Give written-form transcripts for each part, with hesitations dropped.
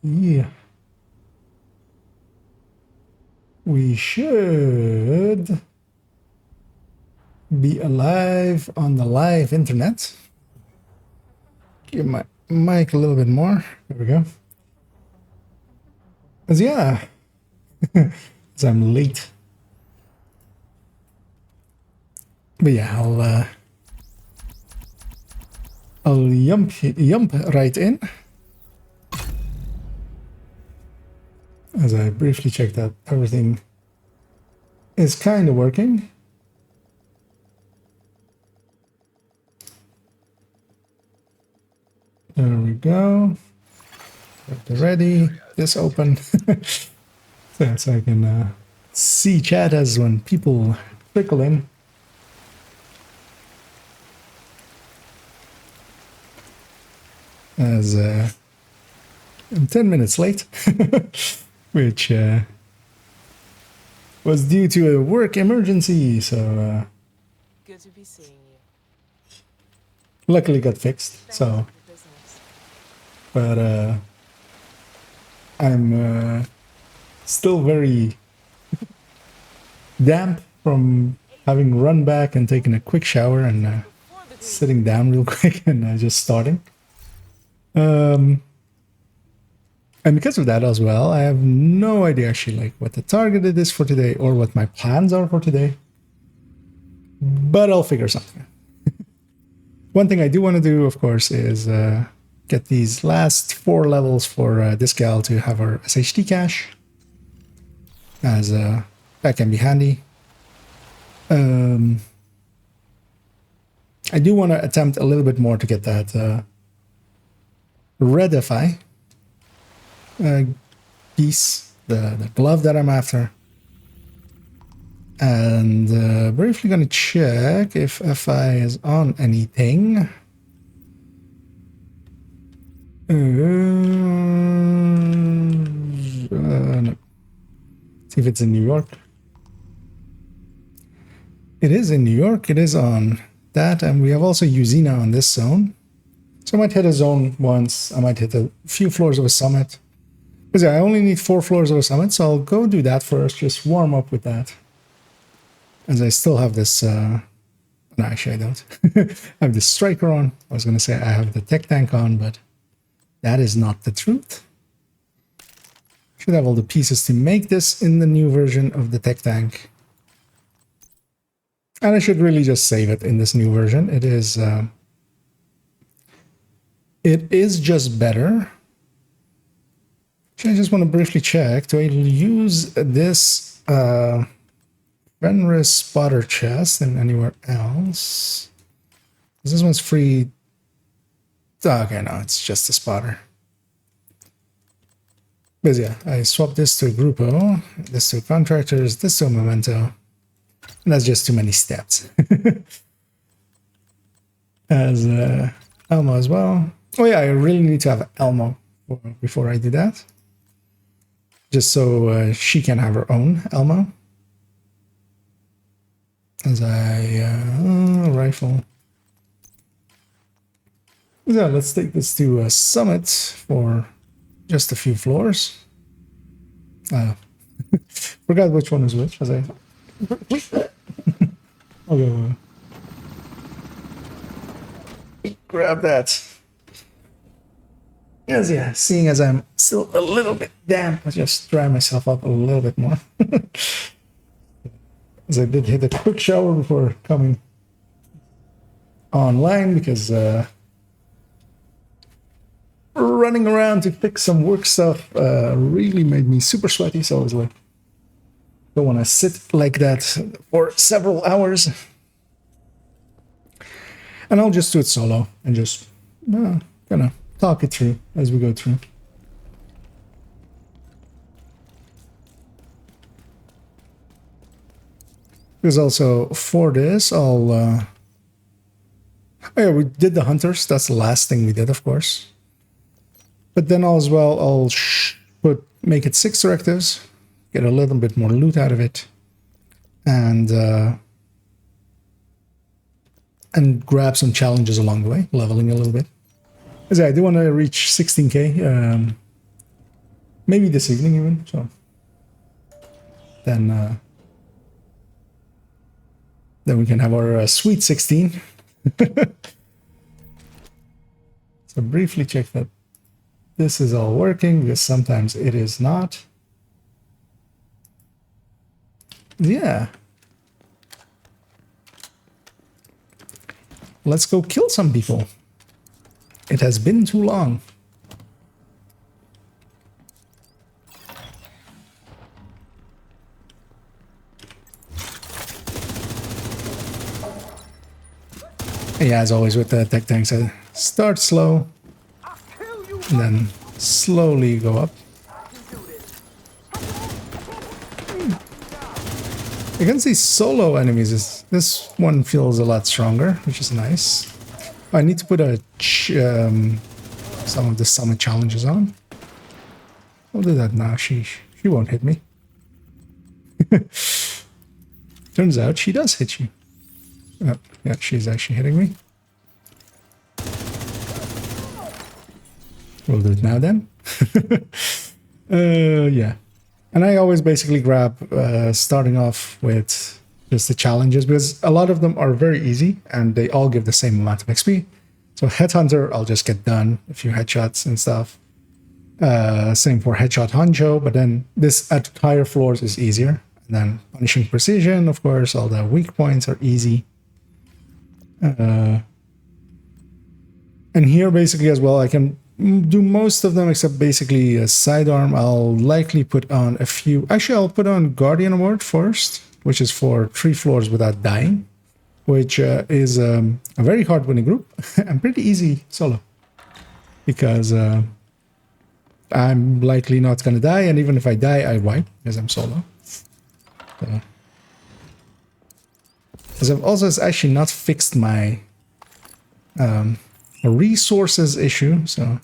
Yeah. We should be alive on the live internet. Give my mic a little bit more. There we go. As yeah, as I'm late. But yeah, I'll jump right in. As I briefly check that everything is kind of working. There we go. Ready. This open. So I can see chat as when people trickle in. As I'm 10 minutes late, which was due to a work emergency, so good to be seeing you. Luckily got fixed. So, but I'm still very damp from having run back and taken a quick shower and sitting down real quick and just starting. And because of that as well, I have no idea actually like what the target it is for today or what my plans are for today. But I'll figure something out. One thing I do want to do, of course, is get these last 4 levels for this gal to have her SHD cache, as that can be handy. I do want to attempt a little bit more to get that Redify piece, the glove that I'm after. And briefly going to check if FI is on anything. No. See if it's in New York. It is in New York. It is on that, and we have also Usina on this zone. So I might hit a zone once. I might hit a few floors of a summit. Because yeah, I only need 4 floors of a summit, so I'll go do that first. Just warm up with that. As I still have this... no, actually I don't. I have the striker on. I was going to say I have the tech tank on, but that is not the truth. Should have all the pieces to make this in the new version of the tech tank. And I should really just save it in this new version. It is just better. I just want to briefly check. Do I use this Fenris spotter chest and anywhere else? This one's free. Oh, okay, no, it's just a spotter. But yeah, I swapped this to Grupo, this to Contractors, this to Memento. And that's just too many steps. As Elmo as well. Oh yeah, I really need to have Elmo before I do that. Just so she can have her own Elmo. As I rifle. Yeah, let's take this to a summit for just a few floors. Forgot which one is which. As I okay, grab that. Yes, yeah. Seeing as I'm still a little bit damp, I just dry myself up a little bit more. As I did hit a quick shower before coming online because running around to fix some work stuff really made me super sweaty. So I was like, don't want to sit like that for several hours. And I'll just do it solo and just gonna talk it through as we go through. Because also for this, I'll oh yeah, we did the hunters. That's the last thing we did, of course. But then as well, I'll make it 6 directives, get a little bit more loot out of it, and grab some challenges along the way, leveling a little bit. Because I do want to reach 16k maybe this evening even. So then we can have our sweet 16. So briefly check that this is all working, because sometimes it is not. Yeah. Let's go kill some people. It has been too long. Yeah, as always with the tech tanks, I start slow, and then slowly go up. Against these solo enemies, this one feels a lot stronger, which is nice. I need to put some of the summit challenges on. I'll do that now. She won't hit me. Turns out she does hit you. Oh, yeah, she's actually hitting me. We'll do it now then. Yeah. And I always basically grab starting off with just the challenges, because a lot of them are very easy and they all give the same amount of XP. So Headhunter, I'll just get done a few headshots and stuff. Same for Headshot Honcho, but then this at higher floors is easier. And then Punishing Precision, of course, all the weak points are easy. And here basically as well, I can do most of them except basically a sidearm. I'll likely put on a few. Actually, I'll put on Guardian Award first, which is for 3 floors without dying, which is a very hard winning group and pretty easy solo, because I'm likely not going to die, and even if I die, I wipe because I'm solo. So. Because I've also actually not fixed my resources issue, so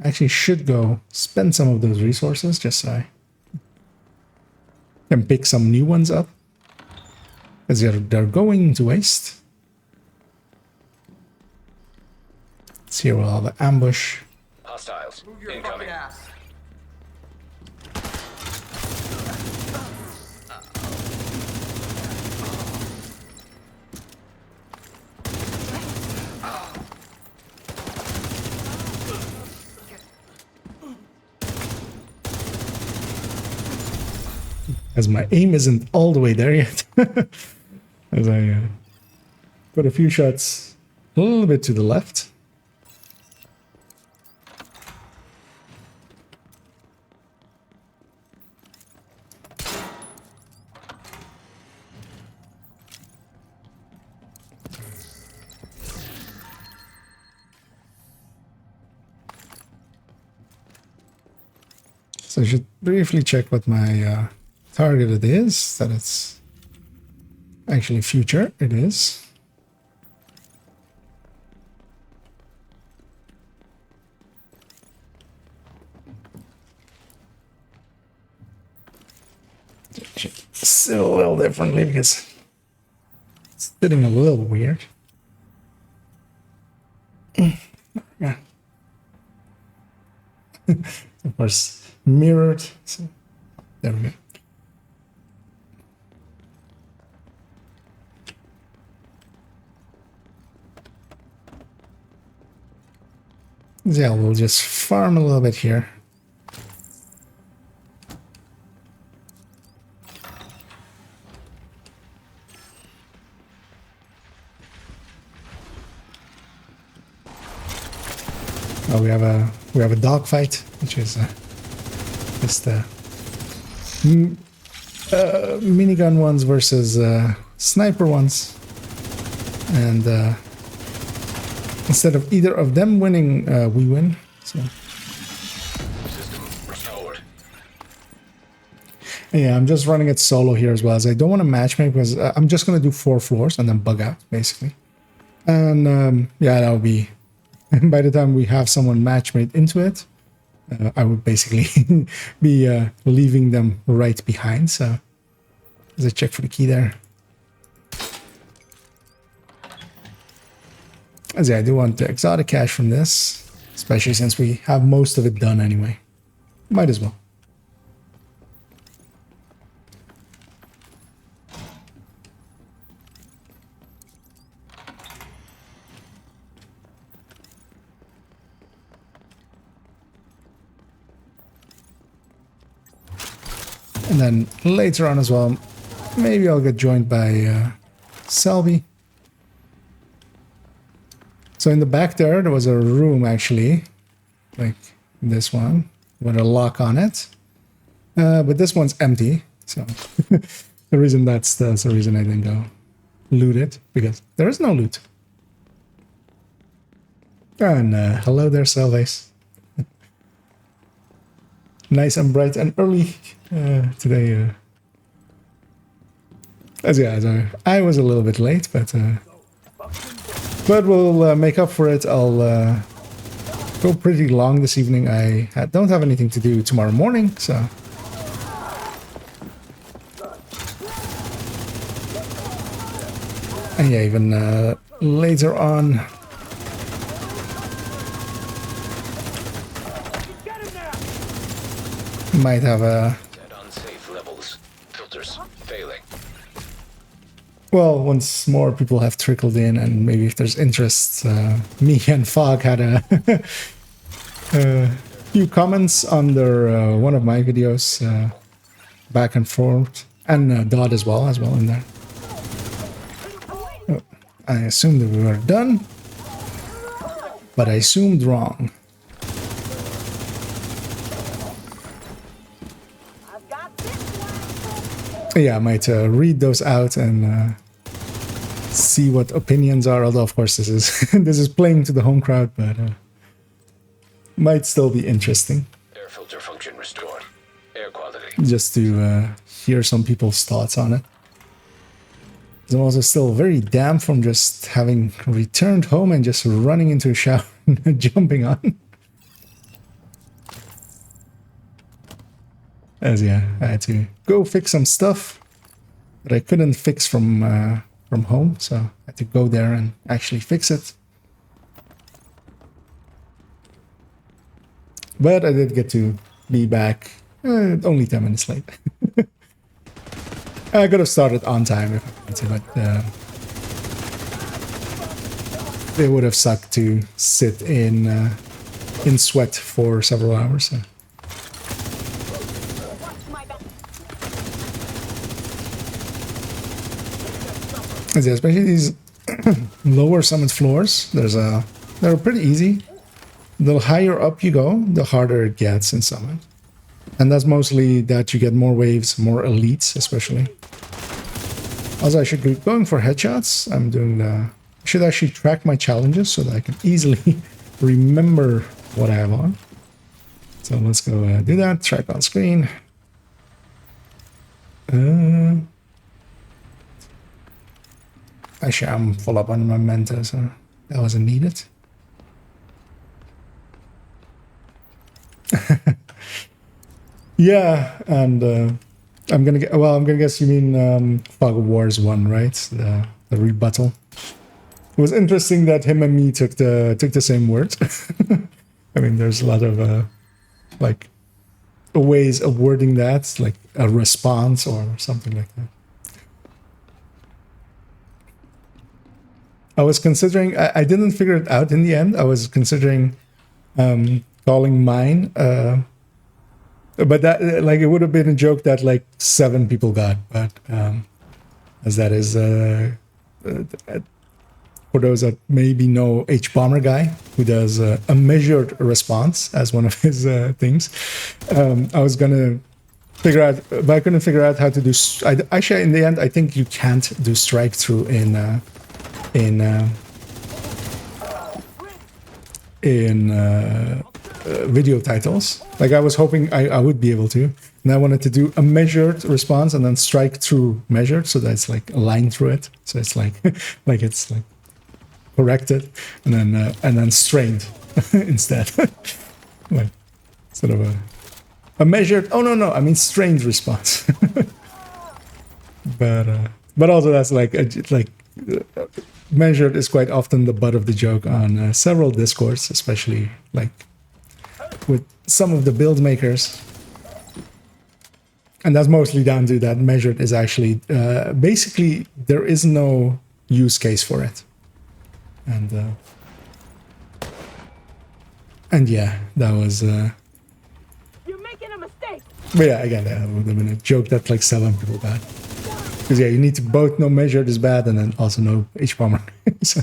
I actually should go spend some of those resources just so I can pick some new ones up, because they're going to waste. Let's see, we'll have an ambush. Hostiles incoming. As my aim isn't all the way there yet. As I put a few shots a little bit to the left. So I should briefly check what my target it is, that it's actually future. It is. Still a little differently because it's sitting a little weird. Yeah. Of course, mirrored. So there we go. Yeah, we'll just farm a little bit here. Oh, we have a dogfight, which is just minigun ones versus sniper ones, and instead of either of them winning, we win. So. System restored. Yeah, I'm just running it solo here as well, as I don't want to matchmake, because I'm just going to do 4 floors and then bug out, basically. And yeah, that'll be... by the time we have someone matchmade into it, I would basically be leaving them right behind. So let's check for the key there. As I do want the exotic cash from this, especially since we have most of it done anyway. Might as well. And then later on as well, maybe I'll get joined by Selby. So in the back there was a room actually, like this one, with a lock on it. But this one's empty, so the reason that's the reason I didn't go loot it, because there is no loot. And hello there, Selvace. Nice and bright and early today. As I was a little bit late, but we'll make up for it. I'll go pretty long this evening. I don't have anything to do tomorrow morning, so. And yeah, even later on. Might have a... At unsafe levels. Filters failing. Well, once more people have trickled in, and maybe if there's interest, me and Fog had a few comments under one of my videos, back and forth, and Dodd as well in there. Oh, I assumed that we were done, but I assumed wrong. Yeah, I might read those out and see what opinions are. Although, of course, this is this is playing to the home crowd, but might still be interesting. Air filter function restored. Air quality. Just to hear some people's thoughts on it. I'm also still very damp from just having returned home and just running into a shower and jumping on. As yeah, I had to go fix some stuff that I couldn't fix from home, so I had to go there and actually fix it. But I did get to be back only 10 minutes late. I could have started on time if I wanted to, but it would have sucked to sit in sweat for several hours. So. Yeah, especially these lower summit floors, they're pretty easy. The higher up you go, the harder it gets in summit. And that's mostly that you get more waves, more elites especially. Also, I should be going for headshots. I should actually track my challenges so that I can easily remember what I have on. So let's go do that, track on screen. Actually, I'm full up on my memento, so that wasn't needed. Yeah, and I'm gonna guess you mean Fog of Wars 1, right? The rebuttal. It was interesting that him and me took the same words. I mean, there's a lot of like ways of wording that, like a response or something like that. I was considering, I didn't figure it out in the end. I was considering calling mine, but that, like, it would have been a joke that like 7 people got, but as that is, for those that maybe know H-Bomber Guy, who does a measured response as one of his things, I was gonna figure out, but I couldn't figure out how to do, actually in the end, I think you can't do strike through in video titles. Like, I was hoping I would be able to, and I wanted to do a measured response and then strike through measured, so that's like a line through it. So it's like like it's like corrected and then strained instead. Like sort of a measured. Oh no, I mean strained response. But also that's like measured is quite often the butt of the joke on several discords, especially like with some of the build makers. And that's mostly down to that measured is actually basically there is no use case for it. And yeah, that was You're making a mistake. But yeah, again, that would have been a joke that like 7 people died. Because yeah, you need to both know measured is bad and then also know H bomber. So,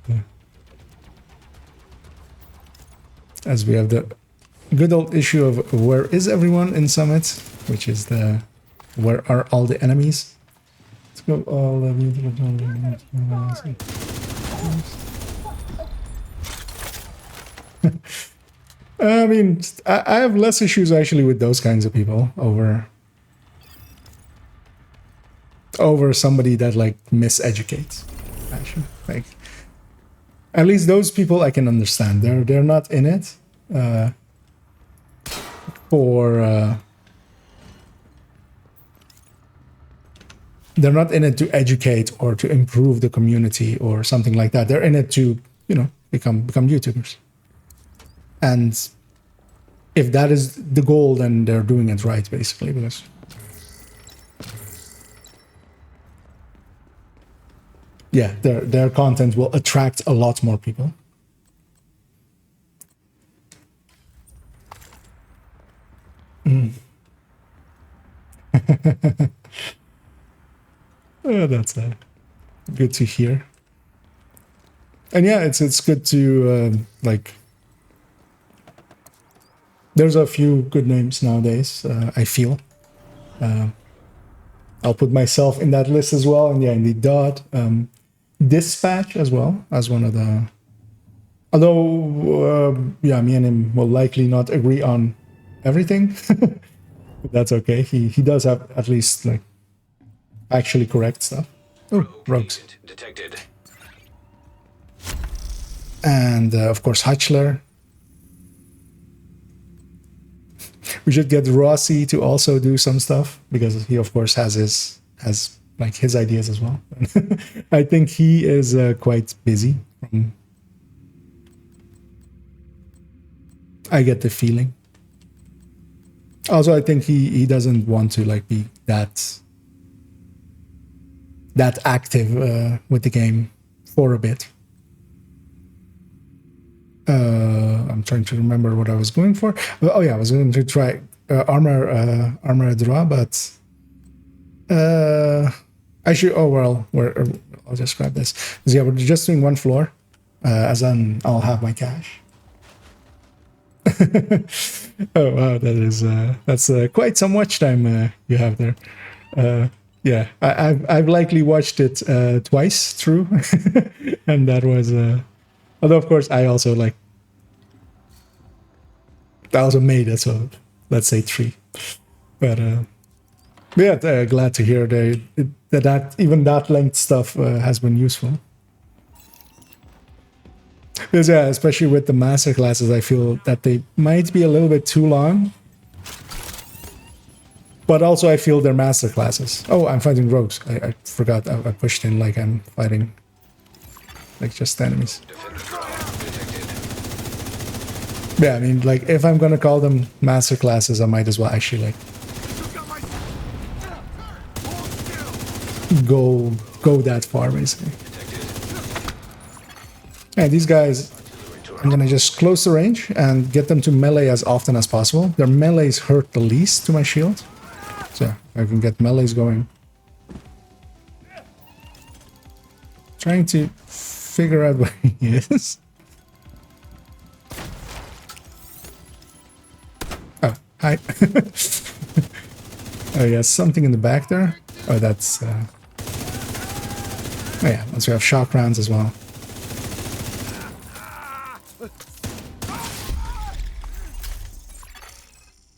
yeah. As we have the good old issue of where is everyone in Summit, which is the where are all the enemies. Let's go all the I mean, I have less issues actually with those kinds of people over somebody that like miseducates. Actually, like at least those people I can understand. They're not in it for. They're not in it to educate or to improve the community or something like that. They're in it to, you know, become YouTubers. And if that is the goal, then they're doing it right, basically, because yeah, their content will attract a lot more people. That's good to hear. And yeah, it's good to like. There's a few good names nowadays. I feel. I'll put myself in that list as well, and yeah, indeed, Dot, Dispatch as well as one of the. Although, yeah, me and him will likely not agree on everything. But that's okay. He does have at least like actually correct stuff. Oh, rogues. Detected. And of course, Hutchler. We should get Rossi to also do some stuff because he, of course, has his ideas as well. I think he is quite busy. I get the feeling. Also, I think he doesn't want to like be that active with the game for a bit. I'm trying to remember what I was going for. Oh yeah, I was going to try armor draw, but I should. Oh well, I'll just grab this. So yeah, we're just doing one floor, as then I'll have my cash. Oh wow, that's quite some watch time you have there. Yeah, I've likely watched it twice through, and that was. Although of course I also like. I also made it, so let's say 3. But yeah, glad to hear that even that length stuff has been useful. Because yeah, especially with the master classes, I feel that they might be a little bit too long. But also I feel they're master classes. Oh, I'm fighting rogues. I forgot. I pushed in like I'm fighting like just enemies. Yeah, I mean, like, if I'm gonna call them master classes, I might as well actually, like, go that far, basically. Yeah, these guys, I'm gonna just close the range and get them to melee as often as possible. Their melees hurt the least to my shield. So, I can get melees going. Trying to figure out where he is. Hi. Oh yeah, something in the back there. Oh, that's. Oh yeah, once we have shock rounds as well.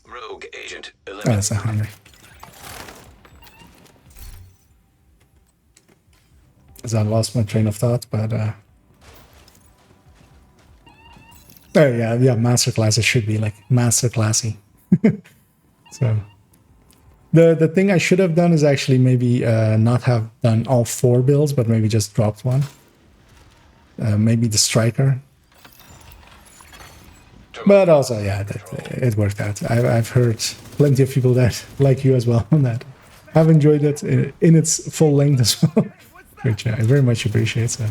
Rogue agent Oh, eliminated. that's a Henry. As I lost my train of thought, but. Oh yeah, master classes should be like master classy. So the thing I should have done is actually maybe not have done all 4 builds, but maybe just dropped one. Maybe the striker. But also, yeah, it worked out. I've heard plenty of people that like you as well on that have enjoyed it in its full length as well, which I very much appreciate. So.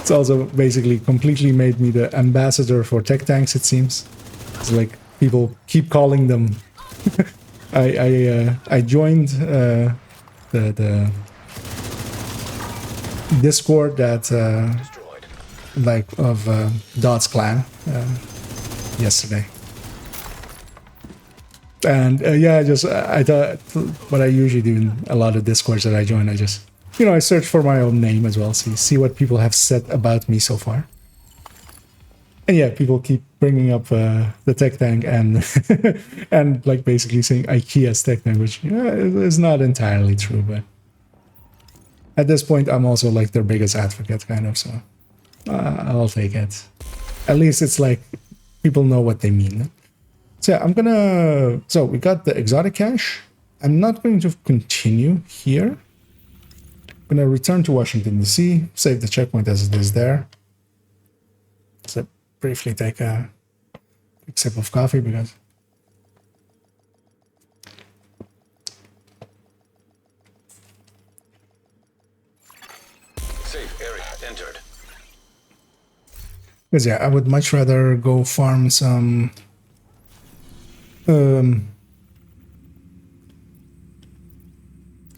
It's also basically completely made me the ambassador for tech tanks, it seems. It's like people keep calling them. I joined the Discord that Destroyed. like of Dot's clan yesterday. And yeah, I thought what I usually do in a lot of Discords that I join, I just, you know, I search for my own name as well, see what people have said about me so far. And yeah, people keep bringing up the tech tank and and like basically saying IKEA's tech tank, which is not entirely true, but at this point I'm also like their biggest advocate, kind of. So I'll take it. At least it's like people know what they mean. So yeah, I'm gonna. So we got the exotic cache. I'm not going to continue here. I'm gonna return to Washington DC, save the checkpoint as it is there. So briefly take a quick sip of coffee because Safe area entered. because yeah, I would much rather go farm some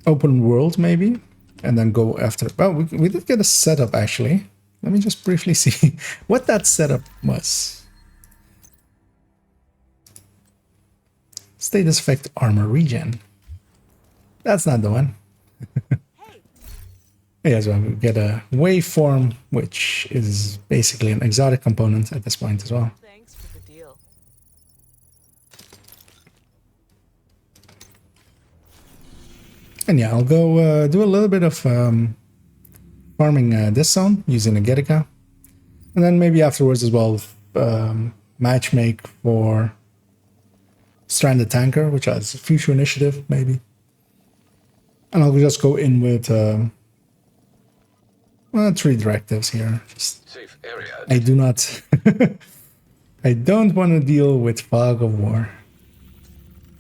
open world maybe, and then go after. Well, we did get a setup actually. Let me just briefly see what that setup was. Status effect armor regen. That's not the one. Yeah, so we get a waveform, which is basically an exotic component at this point as well. Thanks for the deal. And yeah, I'll go do a little bit of farming this zone using a Getica. And then maybe afterwards as well, matchmake for Stranded Tanker, which has a future initiative, maybe. And I'll just go in with 3 directives here. Safe area. I do not... I don't want to deal with Fog of War.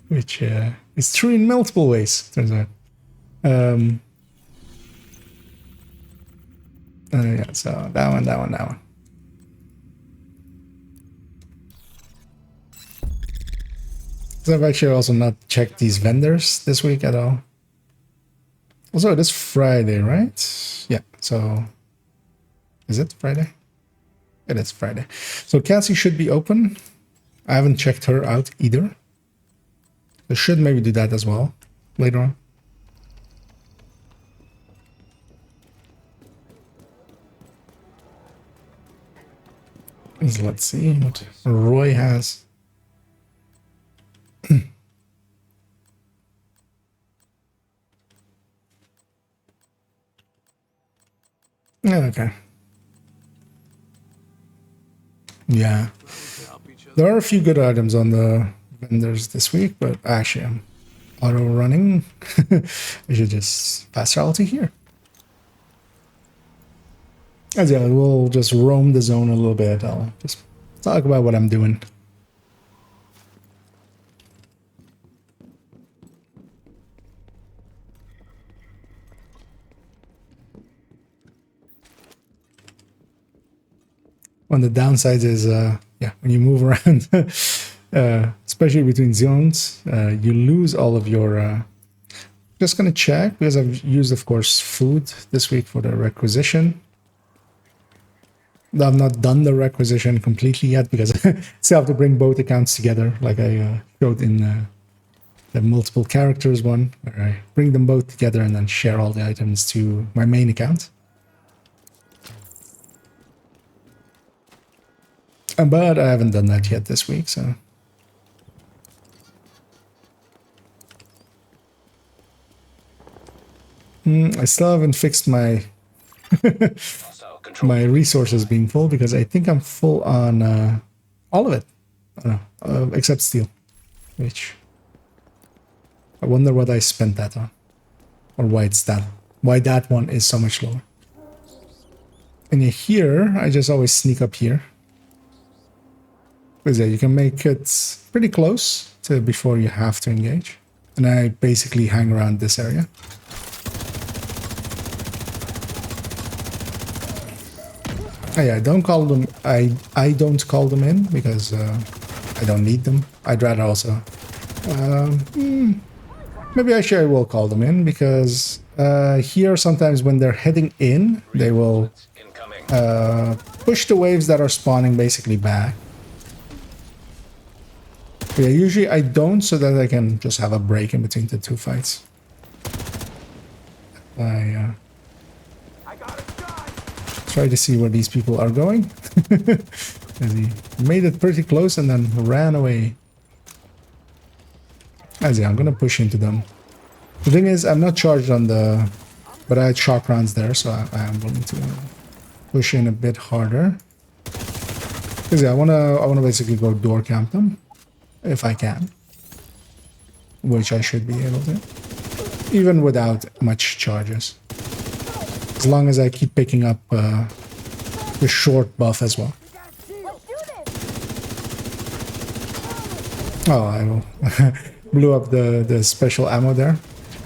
Which is true in multiple ways, turns out. Yeah, so that one. So I've actually also not checked these vendors this week at all. Also, it is Friday, right? Yeah, so... Is it Friday? It is Friday. So Cassie should be open. I haven't checked her out either. I should maybe do that as well later on. Let's see what Roy has. Okay. Yeah. There are a few good items on the vendors this week, but actually I'm auto running. I should just fast travel to here. As yeah, we'll just roam the zone a little bit. I'll just talk about what I'm doing. One of the downsides is, yeah, when you move around, especially between zones, you lose all of your... just going to check, because I've used, of course, food this week for the requisition. I've not done the requisition completely yet, because I still have to bring both accounts together, like I showed in the multiple characters one, where I bring them both together and then share all the items to my main account. But I haven't done that yet this week, so... I still haven't fixed my my resources being full, because I think I'm full on all of it. I don't know, except steel, which I wonder what I spent that on, or why that one is so much lower. And here, I just always sneak up here. Because yeah, you can make it pretty close to before you have to engage. And I basically hang around this area. Oh, yeah, don't call them. I don't call them in because I don't need them. I'd rather also. Maybe actually I will call them in because here sometimes when they're heading in, they will Incoming. push the waves that are spawning basically back. Yeah, usually I don't, so that I can just have a break in between the two fights. I try to see where these people are going. And he made it pretty close and then ran away. As yeah, I'm gonna push into them. The thing is, I'm not charged on the... But I had shock rounds there, so I am willing to push in a bit harder. Because yeah, I wanna basically go door camp them. If I can. Which I should be able to. Even without much charges. As long as I keep picking up the short buff as well. Oh, I will. Blew up the special ammo there.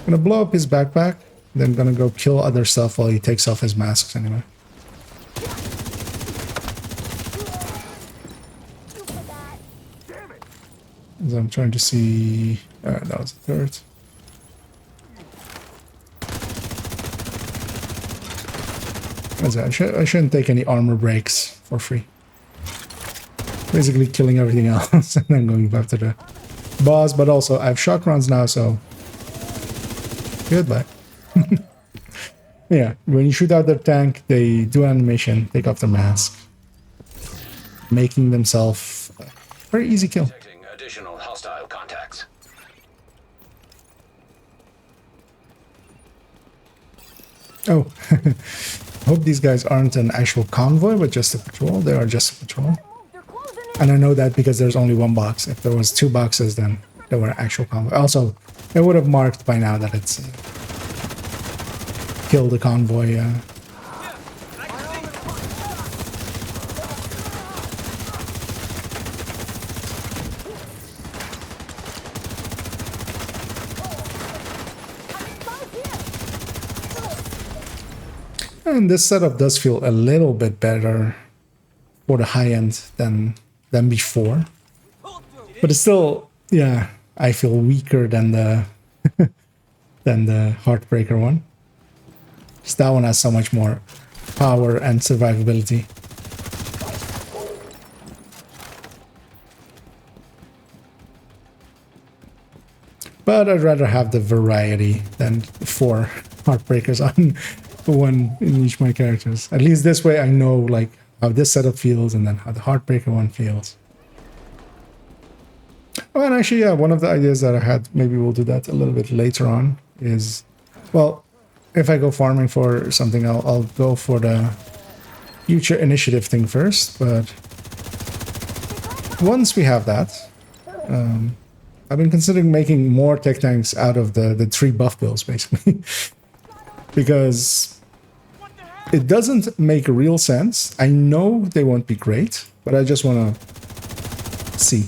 Gonna blow up his backpack. Then gonna go kill other stuff while he takes off his masks anyway. So I'm trying to see... that was a third. I shouldn't take any armor breaks for free. Basically killing everything else and then going back to the boss, but also I have shock rounds now, so goodbye. Yeah, when you shoot out their tank, they do animation, take off their mask, making themselves a very easy kill. Detecting additional hostile contacts. Oh, hope these guys aren't an actual convoy, but just a patrol. They are just a patrol. And I know that because there's only one box. If there was two boxes, then they were an actual convoy. Also, it would have marked by now that it's killed the convoy. And this setup does feel a little bit better for the high end than before. But it's still, yeah, I feel weaker than the than the Heartbreaker one. Because that one has so much more power and survivability. But I'd rather have the variety than 4 Heartbreakers on one in each of my characters. At least this way I know like how this setup feels and then how the Heartbreaker one feels. Oh, and actually, yeah, one of the ideas that I had, maybe we'll do that a little bit later on, is, well, if I go farming for something, I'll go for the future initiative thing first, but once we have that, I've been considering making more tech tanks out of the 3 buff bills, basically. Because it doesn't make real sense. I know they won't be great, but I just want to see.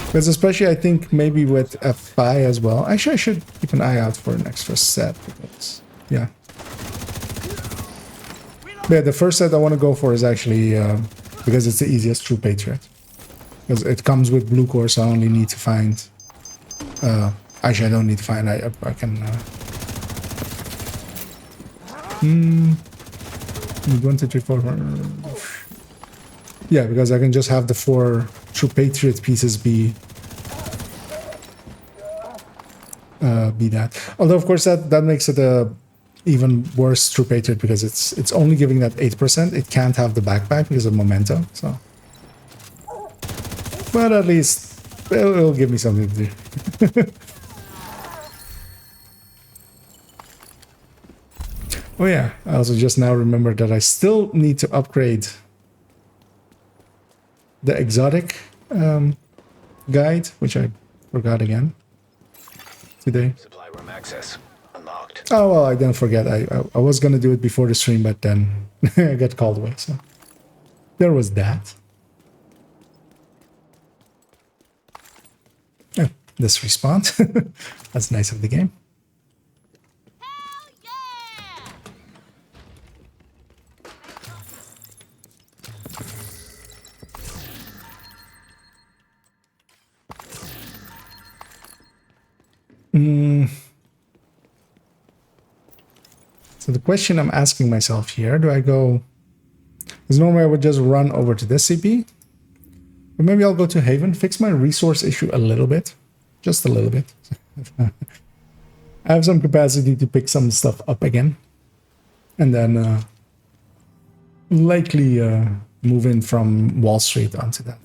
Because especially I think maybe with FI as well. Actually, I should keep an eye out for an extra set. Because, yeah. But yeah, the first set I want to go for is actually because it's the easiest True Patriot. Because it comes with blue core, so I only need to find... actually, I don't need to find... I can... 1, 2, 3, 4... Yeah, because I can just have the 4 True Patriot pieces be that. Although, of course, that makes it a even worse True Patriot because it's only giving that 8%. It can't have the backpack because of Memento, so... But at least it'll give me something to do. Oh yeah, I also just now remembered that I still need to upgrade the exotic guide, which I forgot again today. Supply room access unlocked. Oh well, I didn't forget. I was gonna do it before the stream, but then I got called away. So there was that. Oh, this respawn. That's nice of the game. So the question I'm asking myself here, do I go... Because normally I would just run over to this CP. But maybe I'll go to Haven, fix my resource issue a little bit. Just a little bit. I have some capacity to pick some stuff up again. And then likely move in from Wall Street onto that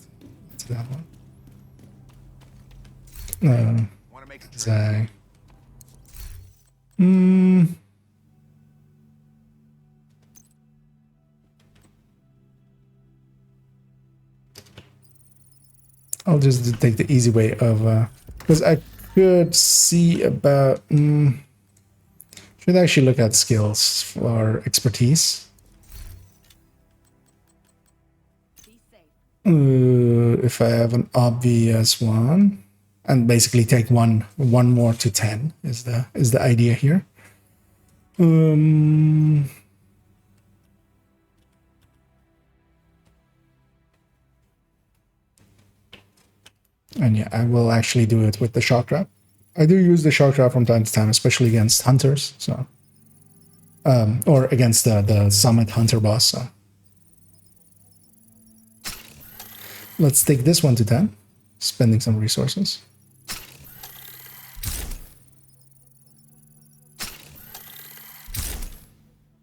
one. As I... I'll just take the easy way of... because I could see about... should actually look at skills for expertise. If I have an obvious one, and basically take one more to 10 is the idea here. And yeah, I will actually do it with the shock trap. I do use the shock trap from time to time, especially against hunters. So, or against the summit hunter boss. So. Let's take this one to 10, spending some resources.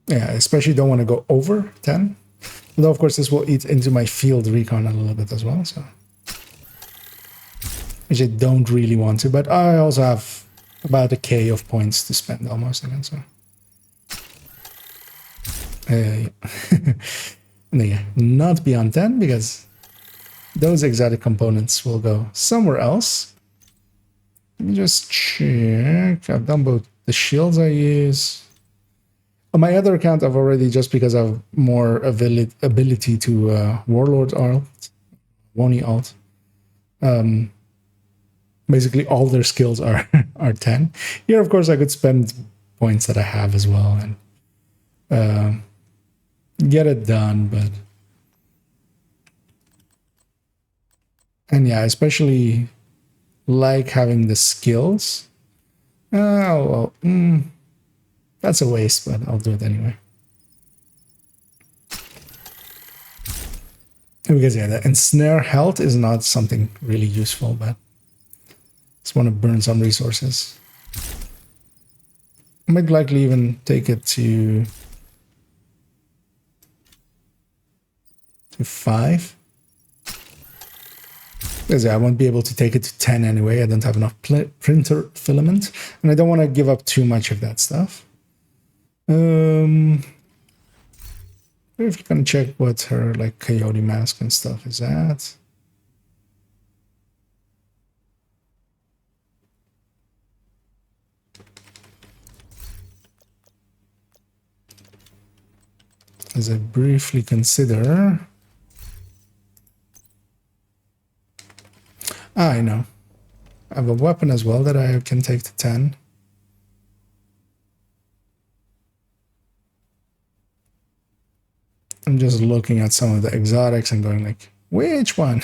Yeah, I especially don't want to go over 10. Although, of course, this will eat into my field recon a little bit as well, so... Which I don't really want to, but I also have about 1,000 of points to spend almost again, so... Yeah. And yeah, not beyond 10, because... those exotic components will go somewhere else. Let me just check. I've done both the shields I use. On my other account, I've already, just because I have more ability to Warlord alt, Woni alt. Basically, all their skills are 10. Here, of course, I could spend points that I have as well and get it done, but... And yeah, I especially like having the skills. Oh, well, that's a waste, but I'll do it anyway. Because yeah, the ensnare health is not something really useful, but just want to burn some resources. I might likely even take it to 5. Because yeah, I won't be able to take it to 10 anyway. I don't have enough printer filament, and I don't want to give up too much of that stuff. If you can check what her like coyote mask and stuff is at. As I briefly consider. I know. I have a weapon as well that I can take to 10. I'm just looking at some of the exotics and going like, which one?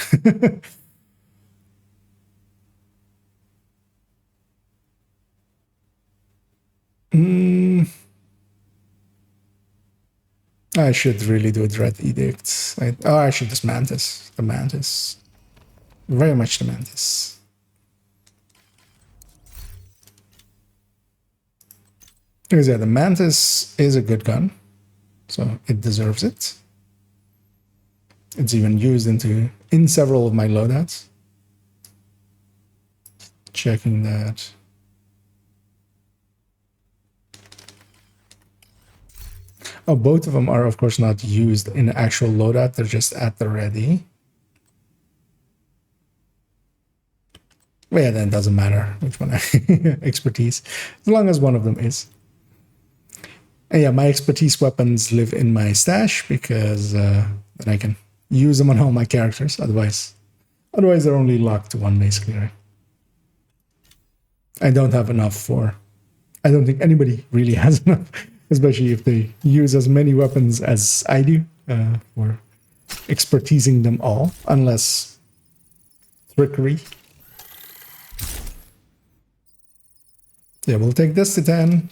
I should really do a Dread Edict. I should just Mantis. The Mantis. Very much the Mantis. Because yeah, the Mantis is a good gun. So it deserves it. It's even used in several of my loadouts. Checking that. Oh, both of them are of course not used in actual loadout. They're just at the ready. Well, yeah, then it doesn't matter which one. Expertise, as long as one of them is. And yeah, my expertise weapons live in my stash because then I can use them on all my characters. Otherwise they're only locked to one, basically, right? I don't have enough for... I don't think anybody really has enough, especially if they use as many weapons as I do for expertising them all, unless trickery. Yeah, we'll take this to 10.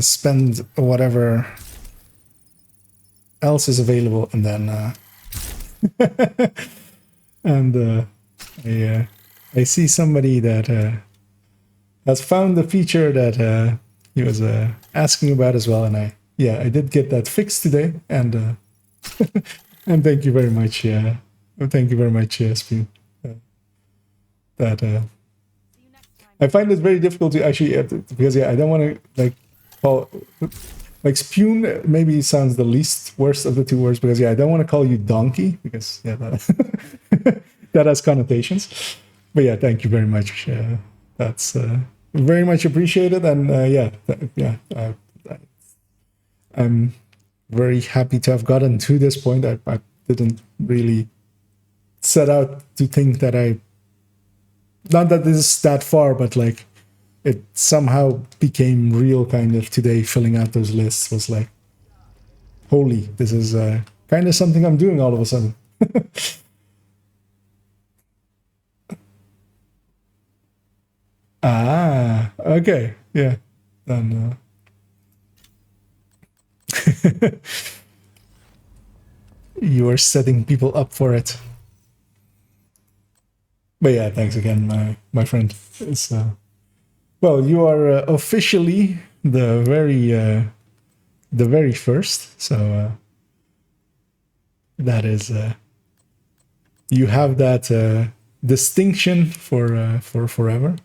spend whatever else is available, and then and I see somebody that has found the feature that he was asking about as well, and I did get that fixed today, and and thank you very much. Thank you very much, Spoon. That I find it very difficult to actually because I don't want to like call like Spoon maybe sounds the least worst of the two words, because I don't want to call you donkey, because that that has connotations. But yeah, thank you very much. That's very much appreciated, and I'm very happy to have gotten to this point. I didn't really set out to think that not that this is that far, but like it somehow became real kind of today. Filling out those lists was like, holy, this is kind of something I'm doing all of a sudden. Okay, yeah, then you are setting people up for it. But yeah, thanks again, my friend. It's well, you are officially the very first, so that is you have that distinction for forever.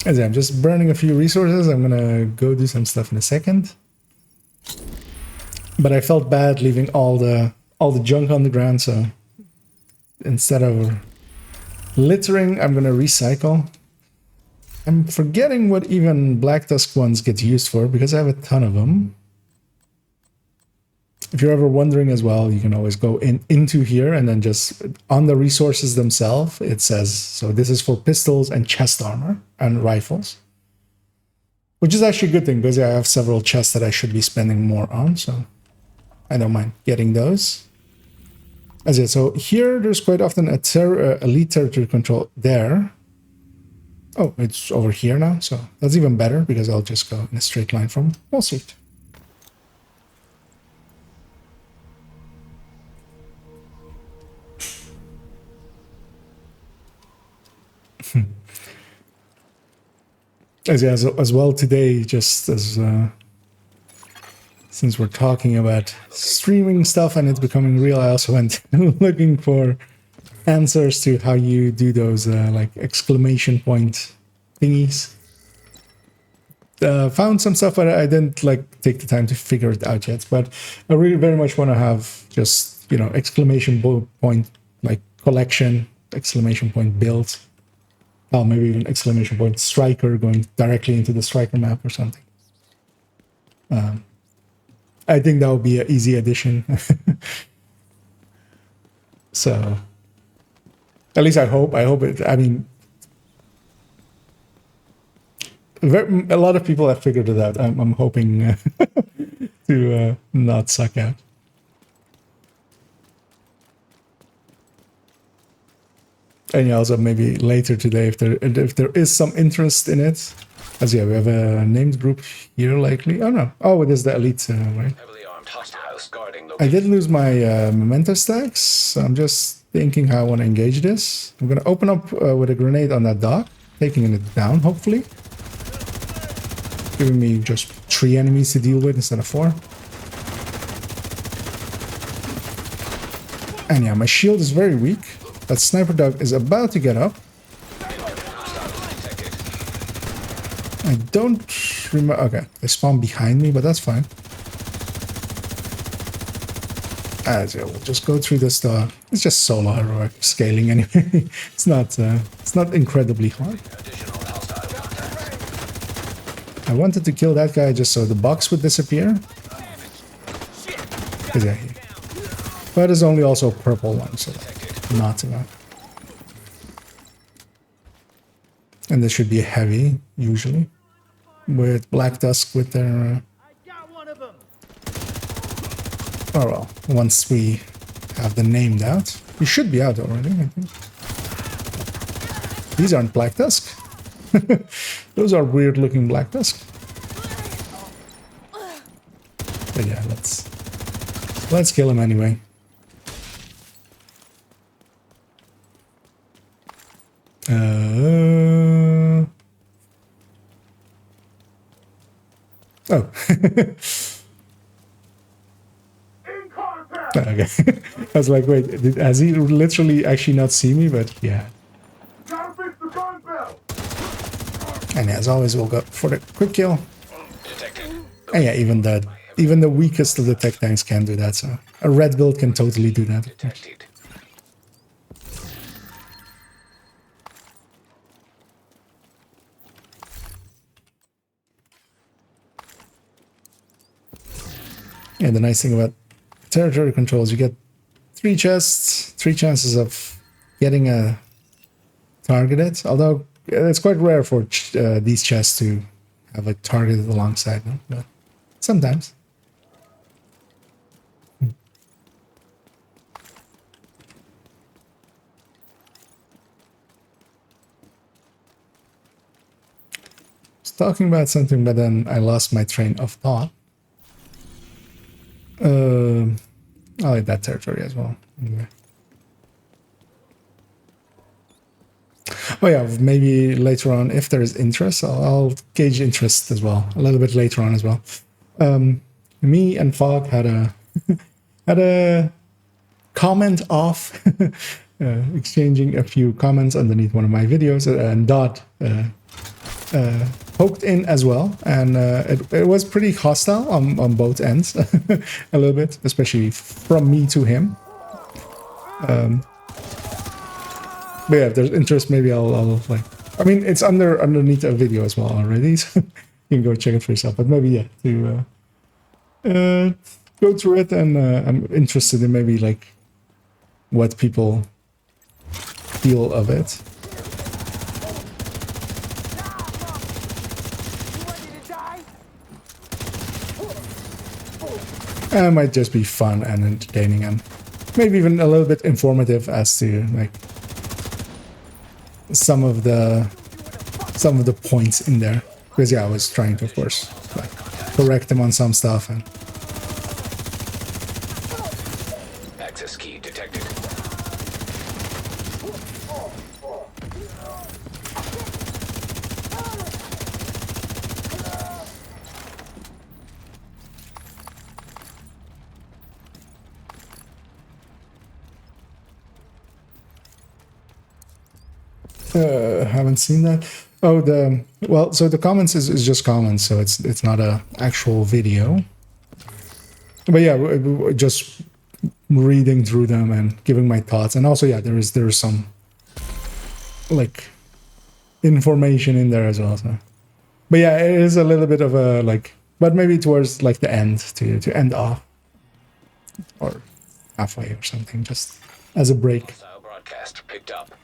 As I'm just burning a few resources, I'm gonna go do some stuff in a second. But I felt bad leaving all the junk on the ground, so instead of littering, I'm gonna recycle. I'm forgetting what even Black Tusk ones get used for, because I have a ton of them. If you're ever wondering as well, you can always go into here, and then just on the resources themselves, it says, so this is for pistols and chest armor and rifles. Which is actually a good thing, because I have several chests that I should be spending more on, so I don't mind getting those. As it, so here there's quite often a elite territory control there. Oh, it's over here now, so that's even better, because I'll just go in a straight line from Wall Street. As well today, just as since we're talking about streaming stuff and it's becoming real, I also went looking for answers to how you do those like exclamation point thingies. Found some stuff, but I didn't like take the time to figure it out yet. But I really very much want to have just, you know, exclamation point like collection, exclamation point build. Oh, maybe even exclamation point striker going directly into the striker map or something. I think that would be an easy addition. So, at least I hope it. I mean, a lot of people have figured it out. I'm hoping to not suck out. And also maybe later today, if there is some interest in it, as we have a named group here likely. Oh no! Oh, it is the elite, right? Heavily armed hostiles guarding I did lose my memento stacks, so I'm just thinking how I want to engage this. I'm gonna open up with a grenade on that dock, taking it down hopefully, giving me just 3 enemies to deal with instead of 4. And yeah, my shield is very weak. That sniper dog is about to get up. I don't remember. Okay, they spawned behind me, but that's fine. As yeah, we'll just go through this. It's just solo heroic scaling anyway. It's not incredibly hard. I wanted to kill that guy just so the box would disappear. Yeah, but there's only also a purple one, so not enough. And this should be a heavy, usually, with Black Tusk with their Oh well, once we have the named out. We should be out already, I think. These aren't Black Tusk. Those are weird looking Black Tusk. But yeah, let's kill him anyway. Oh. Okay. I was like, wait, has he literally actually not seen me? But yeah. And as always, we'll go for the quick kill. And yeah, even the weakest of the tech tanks can do that. So a red build can totally do that. Detected. Yeah, the nice thing about territory controls, you get 3 chests, 3 chances of getting a targeted. Although it's quite rare for these chests to have a targeted alongside them, but sometimes. I was talking about something, but then I lost my train of thought. I like that territory as well. Anyway. Oh yeah, maybe later on, if there is interest, I'll gauge interest as well, a little bit later on as well. Me and Fog had a comment off, exchanging a few comments underneath one of my videos, and Dot poked in as well, and it was pretty hostile on both ends, a little bit, especially from me to him. But yeah, if there's interest, maybe I'll like. I mean, it's underneath a video as well already, so you can go check it for yourself. But maybe yeah, to go through it, and I'm interested in maybe like what people feel of it. It might just be fun and entertaining, and maybe even a little bit informative as to like some of the points in there. Because yeah, I was trying to, of course, like, correct them on some stuff. And Access key detected. haven't seen that. Oh, so the comments is just comments, so it's not a actual video. But yeah, just reading through them and giving my thoughts, and also yeah, there is some like information in there as well. So. But yeah, it is a little bit of a like, but maybe towards like the end to end off, or halfway or something, just as a break. Broadcast picked up.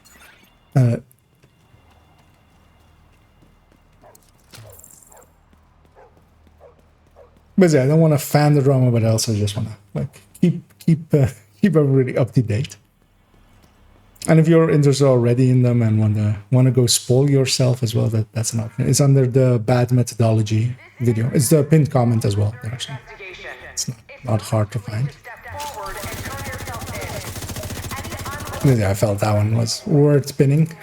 But yeah, I don't want to fan the drama, but I also just want to like keep everybody up to date. And if you're interested already in them and want to go spoil yourself as well, that's an option. It's under the bad methodology video. It's the pinned comment as well there, so it's not hard to find. Yeah, I felt that one was worth pinning.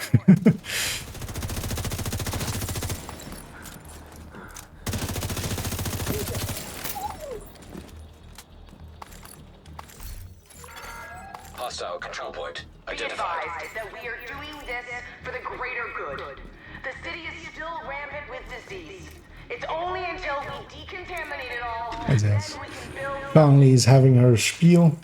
Hostile control point identified. Be advised that we are doing this for the greater good. The city is still rampant with disease. It's only until we decontaminate it all As then is. we can build. Conley is having her spiel.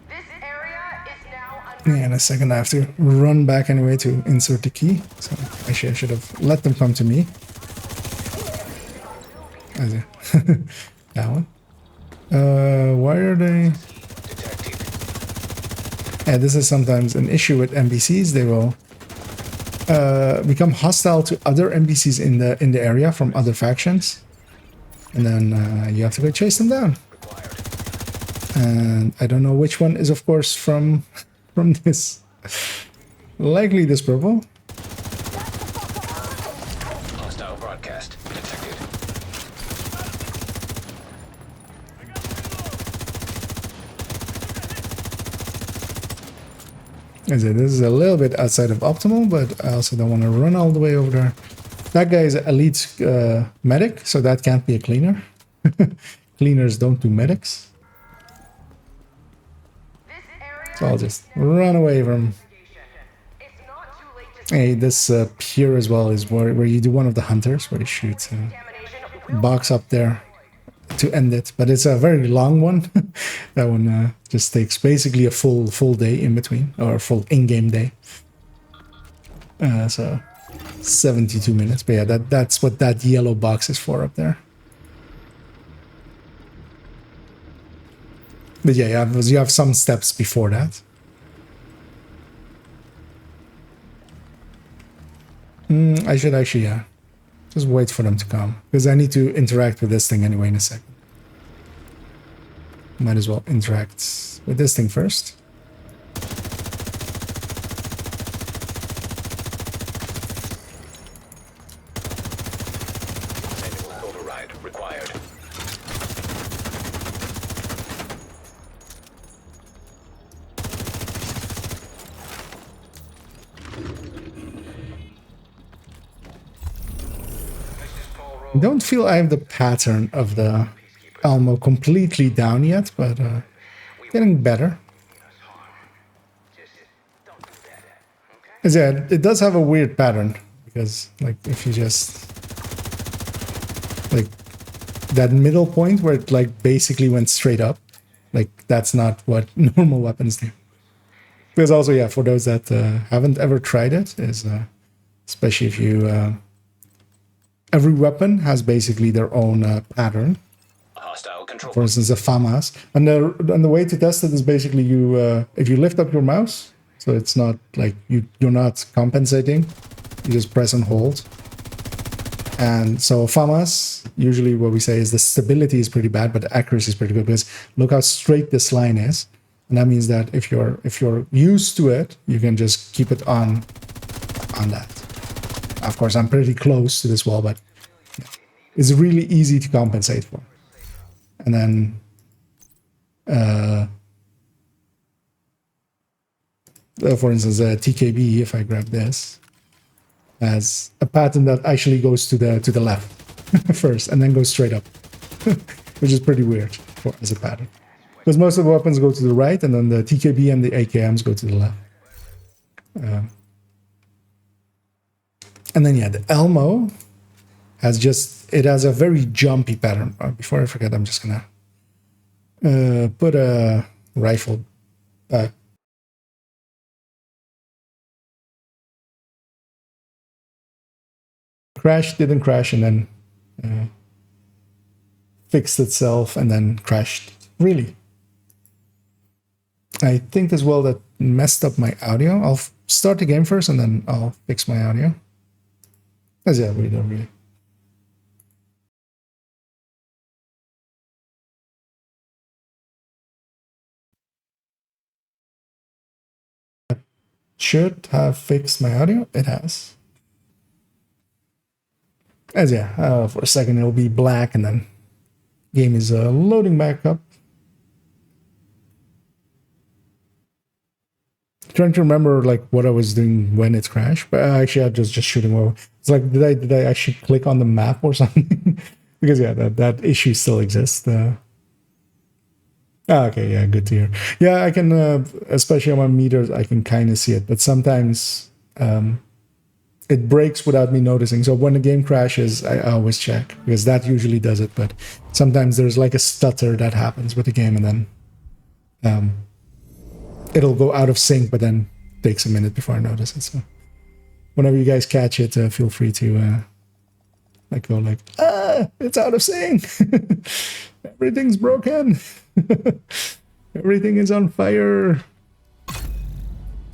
This area is now under. Yeah, in a second I have to run back anyway to insert the key. So actually I should have let them come to me. That one. Why are they? And this is sometimes an issue with NPCs. They will become hostile to other NPCs in the area from other factions, and then you have to go chase them down. And I don't know which one is, of course, from this. Likely this purple. Hostile broadcast detected. This is a little bit outside of optimal, but I also don't want to run all the way over there. That guy is an elite medic, so that can't be a cleaner. Cleaners don't do medics. So I'll just run away from... Hey, this pier as well is where you do one of the hunters, where you shoot a box up there to end it. But it's a very long one. That one just takes basically a full day in between, or a full in-game day. So 72 minutes. But yeah, that's what that yellow box is for up there. But yeah, you have some steps before that. I should actually, yeah, just wait for them to come, because I need to interact with this thing anyway in a second. Might as well interact with this thing first. Manual override required. Don't feel I have the pattern of the Elmo completely down yet, but getting better. Yeah, it does have a weird pattern, because like if you just like that middle point where it like basically went straight up, like that's not what normal weapons do. Because also, yeah, for those that haven't ever tried it, is especially if you every weapon has basically their own pattern. Hostile control. For instance, the FAMAS. And the way to test it is basically you, if you lift up your mouse, so it's not like you're not compensating, you just press and hold. And so FAMAS, usually what we say is the stability is pretty bad, but the accuracy is pretty good, because look how straight this line is. And that means that if you're used to it, you can just keep it on that. Of course, I'm pretty close to this wall, but it's really easy to compensate for. And then, for instance, TKB, if I grab this, has a pattern that actually goes to the left first, and then goes straight up, which is pretty weird as a pattern. Because most of the weapons go to the right, and then the TKB and the AKMs go to the left. And then, yeah, the Elmo has a very jumpy pattern. Before I forget, I'm just gonna put a rifle back. Didn't crash, and then fixed itself, and then crashed. Really. I think as well that messed up my audio. I'll start the game first, and then I'll fix my audio. Because yeah, we don't really. Should have fixed my audio. It has. As yeah, for a second it'll be black, and then game is loading back up. Trying to remember like what I was doing when it crashed, but actually I was just shooting over. It's like did I actually click on the map or something? Because yeah, that issue still exists. Okay, yeah, good to hear. Yeah, I can, especially on my meters, I can kind of see it, but sometimes it breaks without me noticing. So when the game crashes, I always check, because that usually does it. But sometimes there's like a stutter that happens with the game, and then it'll go out of sync, but then takes a minute before I notice it. So whenever you guys catch it, feel free to like go like, it's out of sync. Everything's broken. Everything is on fire.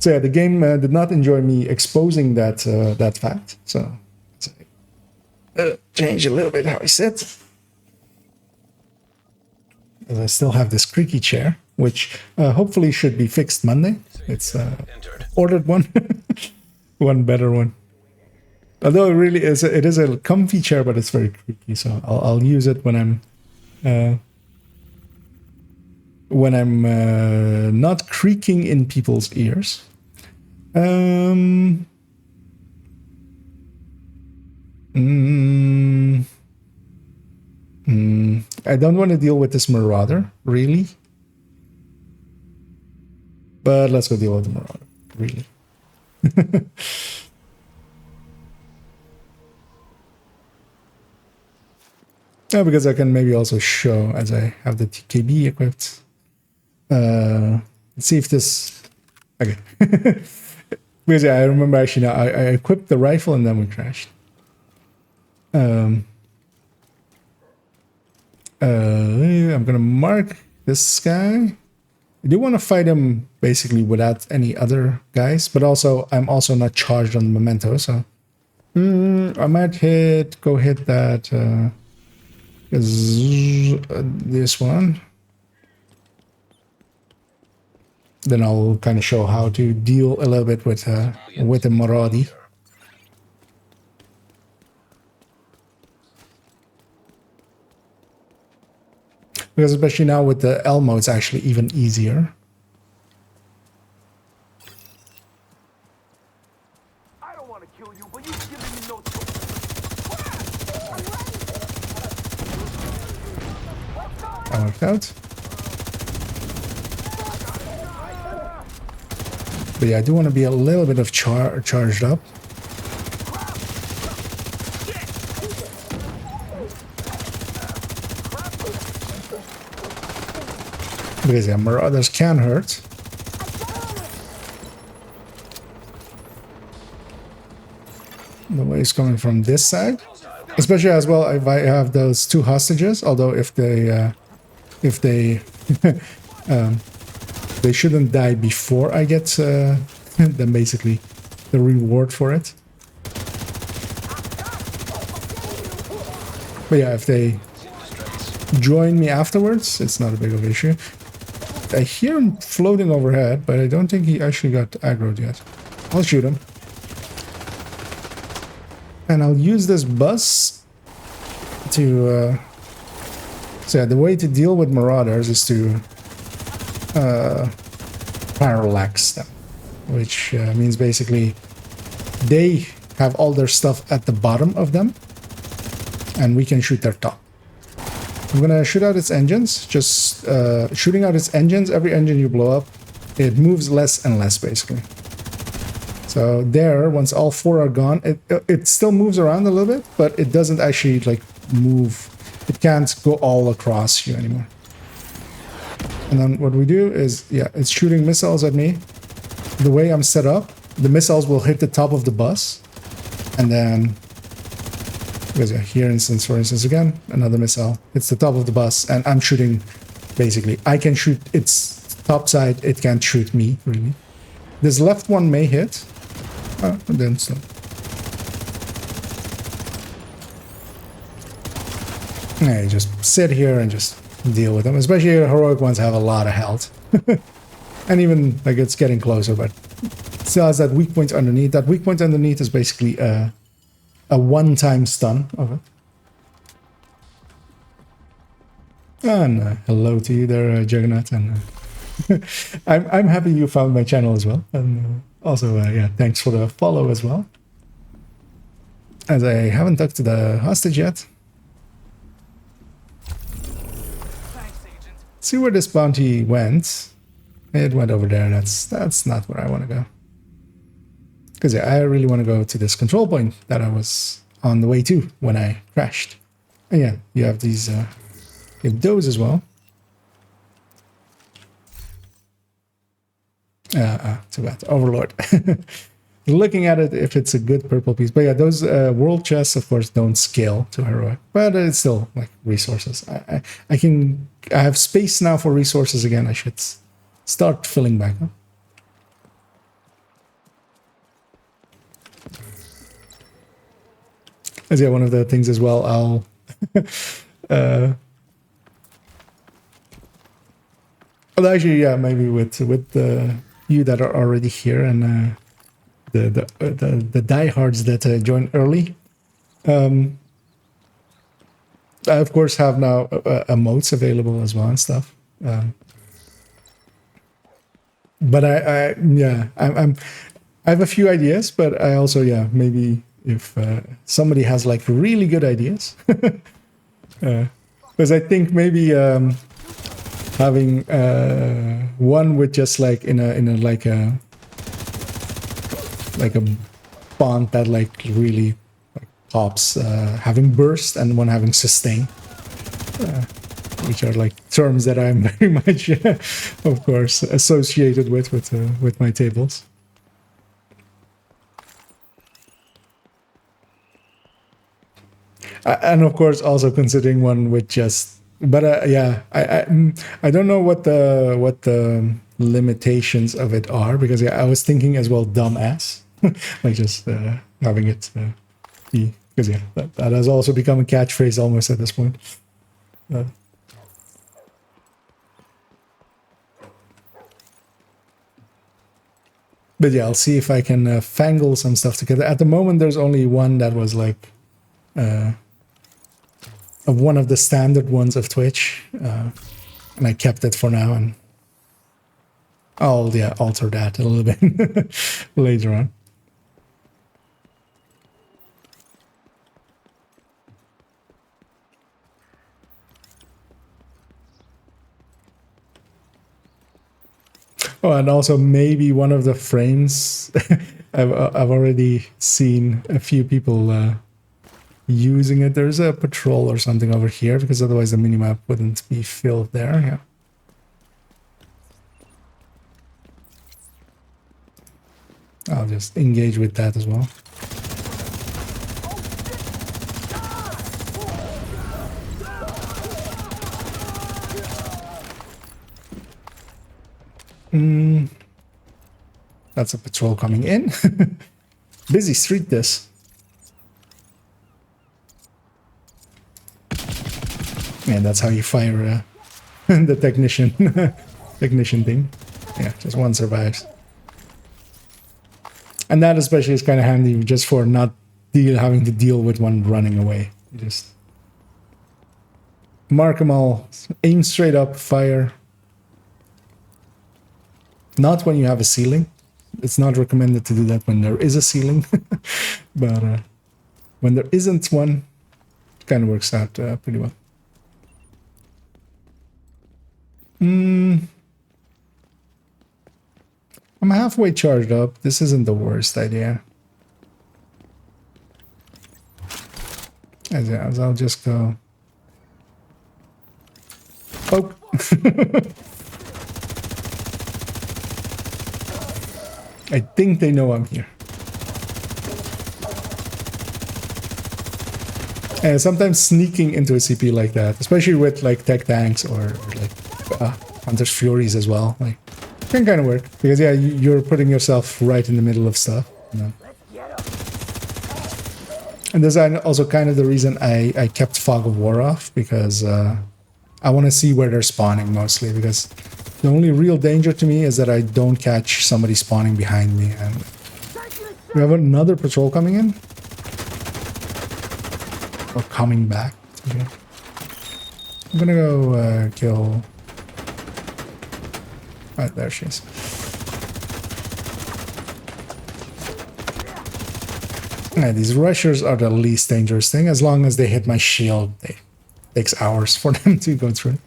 So yeah, the game did not enjoy me exposing that that fact. So change a little bit how I sit. As I still have this creaky chair, which hopefully should be fixed Monday. It's Entered. ordered one, one better one. Although it really is, it is a comfy chair, but it's very creaky. So I'll use it when I'm not creaking in people's ears. I don't want to deal with this Marauder, really. But let's go deal with the Marauder, really. Yeah, because I can maybe also show as I have the TKB equipped. Let's see if this... Okay. Because yeah, I remember actually now I equipped the rifle and then we crashed. I'm gonna mark this guy. I do want to fight him basically without any other guys, but also I'm also not charged on the memento, so I might go hit that this one. Then I'll kind of show how to deal a little bit with the Maradi. Because especially now with the Elmo, it's actually even easier. I don't want to kill you, but you've given me no choice. That worked out. But yeah, I do want to be a little bit of charged up. Because yeah, Marauders can hurt. The way it's coming from this side, especially as well if I have those two hostages. Although if they they shouldn't die before I get then basically the reward for it. But yeah, if they join me afterwards, it's not a big of an issue. I hear him floating overhead, but I don't think he actually got aggroed yet. I'll shoot him. And I'll use this bus to... So yeah, the way to deal with Marauders is to parallax them. Which means basically they have all their stuff at the bottom of them. And we can shoot their top. I'm gonna shoot out its engines. Just shooting out its engines, every engine you blow up, it moves less and less basically. So there, once all four are gone, it still moves around a little bit, but it doesn't actually like move. It can't go all across you anymore. And then what we do is, yeah, it's shooting missiles at me. The way I'm set up, the missiles will hit the top of the bus, and then. Because yeah, here, for instance, again, another missile. It's the top of the bus, and I'm shooting, basically. I can shoot its top side, it can't shoot me, really. This left one may hit. Oh, and then so. Yeah, you just sit here and just deal with them. Especially heroic ones have a lot of health. And even, like, it's getting closer, but it still has that weak point underneath. That weak point underneath is basically, a one-time stun of it. And hello to you there, Juggernaut. And I'm happy you found my channel as well. And also, yeah, thanks for the follow as well. As I haven't talked to the hostage yet. See where this bounty went. It went over there. That's not where I want to go. Because yeah, I really want to go to this control point that I was on the way to when I crashed. And yeah, you have these, you have those as well. Too bad. Overlord. Looking at it, if it's a good purple piece. But yeah, those world chests, of course, don't scale to heroic. But it's still like resources. I have space now for resources again. I should start filling back up. Because yeah, one of the things as well, I'll well, actually, yeah, maybe with you that are already here and the diehards that join early. I of course have now emotes available as well and stuff. But I have a few ideas, but I also maybe if somebody has like really good ideas, because I think maybe having one with just like in a like a bond that like really like pops, having burst and one having sustain, which are like terms that I'm very much of course associated with my tables. And of course also considering one with just, but I don't know what the limitations of it are, because I was thinking as well dumbass, like just having it be, because that has also become a catchphrase almost at this point. But yeah, I'll see if I can fangle some stuff together. At the moment, there's only one that was like of one of the standard ones of Twitch, and I kept it for now, and I'll alter that a little bit later on. Oh, and also maybe one of the frames I've already seen a few people using it. There's a patrol or something over here, because otherwise the minimap wouldn't be filled there. Yeah. I'll just engage with that as well. That's a patrol coming in. Busy street this. And that's how you fire the technician thing. Yeah, just one survives. And that especially is kind of handy just for not having to deal with one running away. You just mark them all, aim straight up, fire. Not when you have a ceiling. It's not recommended to do that when there is a ceiling. But when there isn't one, it kind of works out pretty well. I'm halfway charged up. This isn't the worst idea. As I'll just go poke. I think they know I'm here. And sometimes sneaking into a CP like that, especially with like tech tanks or like Hunter's Furies as well, like can kind of work, because yeah, you're putting yourself right in the middle of stuff. You know? And this is also kind of the reason I kept Fog of War off, because I want to see where they're spawning mostly, because the only real danger to me is that I don't catch somebody spawning behind me. And we have another patrol coming in. Or coming back. Okay. I'm gonna go kill... Right, there she is. Yeah, these rushers are the least dangerous thing. As long as they hit my shield, it takes hours for them to go through it.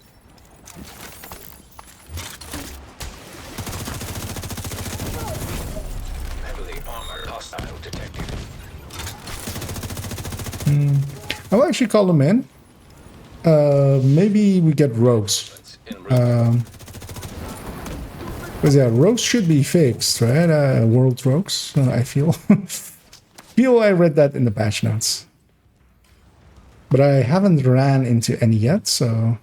I'll actually call them in. Maybe we get rogues. Because yeah, rogues should be fixed, right? World rogues, I feel. I read that in the patch notes. But I haven't ran into any yet, so...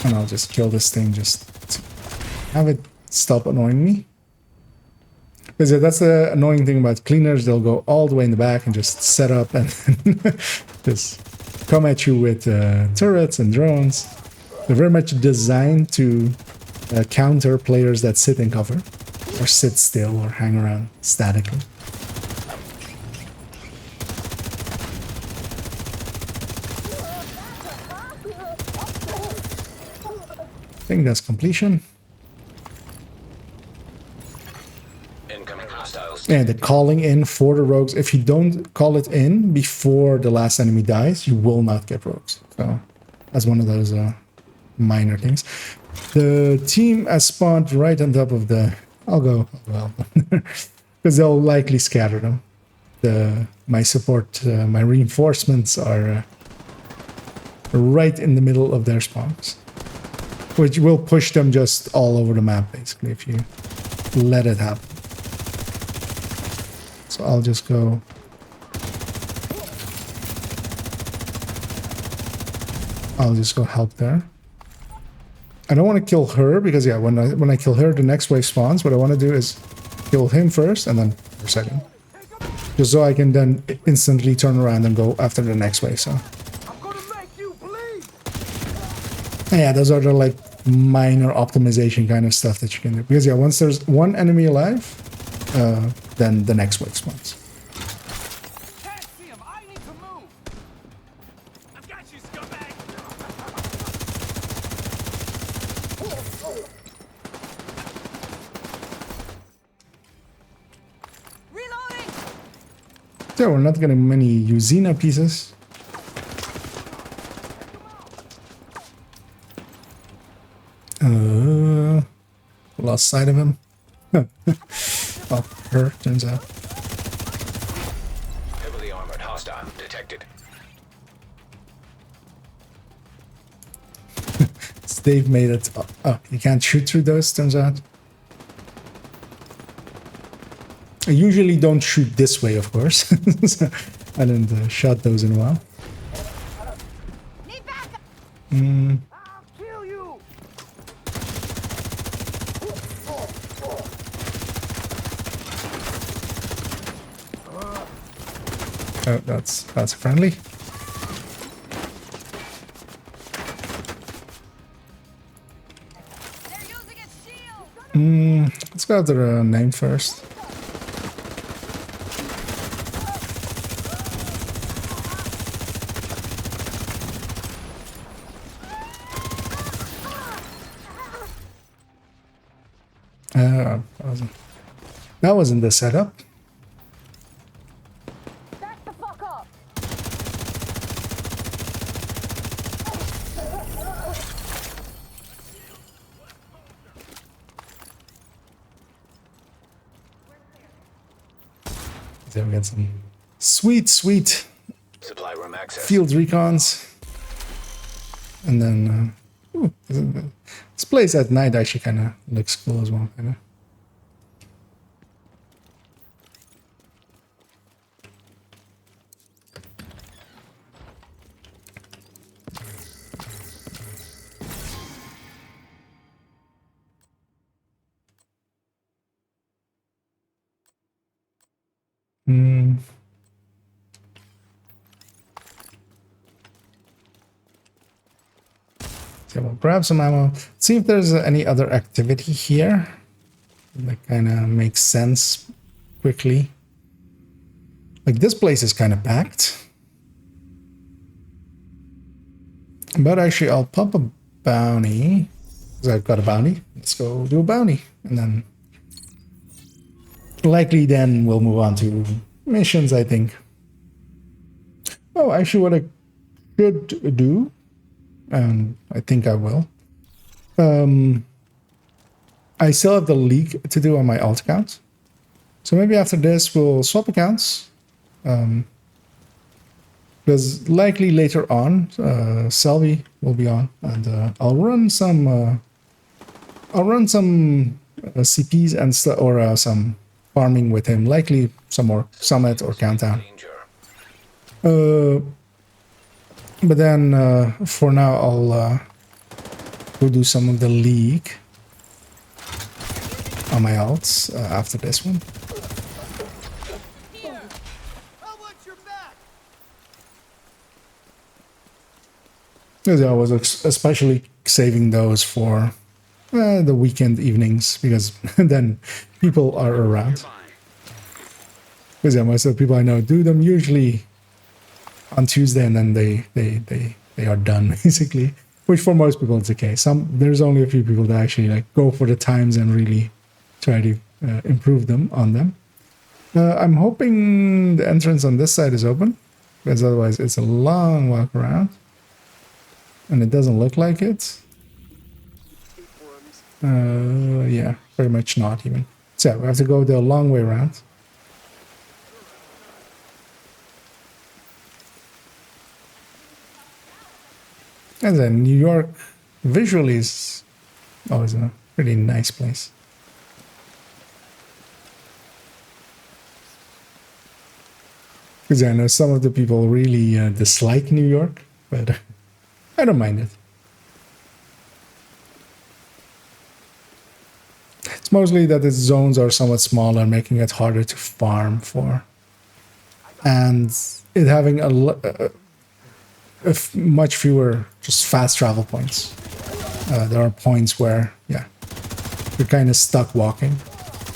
And I'll just kill this thing just to have it stop annoying me. Because that's the annoying thing about cleaners. They'll go all the way in the back and just set up and just come at you with turrets and drones. They're very much designed to counter players that sit in cover or sit still or hang around statically. I think that's completion. Incoming hostiles. And the calling in for the rogues. If you don't call it in before the last enemy dies, you will not get rogues. So that's one of those minor things. The team has spawned right on top of the... I'll go well because they'll likely scatter them. My support, my reinforcements are right in the middle of their spawns, which will push them just all over the map basically if you let it happen. So I'll just go. I'll just go help there. I don't want to kill her because yeah, when I kill her, the next wave spawns. What I want to do is kill him first and then her second, just so I can then instantly turn around and go after the next wave. So I'm gonna make you bleed. yeah, those are the like minor optimization kind of stuff that you can do. Because yeah, once there's one enemy alive, then the next wave spawns. Can't see him. I need to move. I've got you, scumbag. Reloading! So we're not getting many Usina pieces. Lost sight of him. Oh, her, turns out. Heavily armored hostile detected. Dave made it. Oh, you can't shoot through those, turns out. I usually don't shoot this way, of course. So I didn't shot those in a while. Need backup! I'll kill you. Oh, that's friendly. They're using a shield! Let's go after the name first. That wasn't the setup. Back the fuck up! Then we get some sweet Supply room access. field recons. And then this place at night actually kind of looks cool as well, kind of. So we'll grab some ammo. See if there's any other activity here that kind of makes sense quickly. Like this place is kind of packed. But actually I'll pop a bounty. Because I've got a bounty. Let's go do a bounty. And then likely then we'll move on to missions, I think. Oh, actually what I could do, and I think I will. I still have the league to do on my alt account. So maybe after this we'll swap accounts. Because likely later on, Selby will be on, and I'll run some CPs and some farming with him. Likely some more Summit or Countdown. Danger. But then for now I'll go do some of the league on my alts after this one. Because I was especially saving those for the weekend evenings, because then people are around. Because yeah, most of the people I know do them usually on Tuesday, and then they are done basically. Which for most people is the case. There's only a few people that actually like go for the times and really try to improve them on them. I'm hoping the entrance on this side is open, because otherwise it's a long walk around, and it doesn't look like it. Yeah, very much not even. So we have to go the long way around. And then New York visually is always a pretty nice place. Because I know some of the people really dislike New York, but I don't mind it. It's mostly that its zones are somewhat smaller, making it harder to farm for. And it having much fewer just fast travel points. There are points where, yeah, you're kind of stuck walking.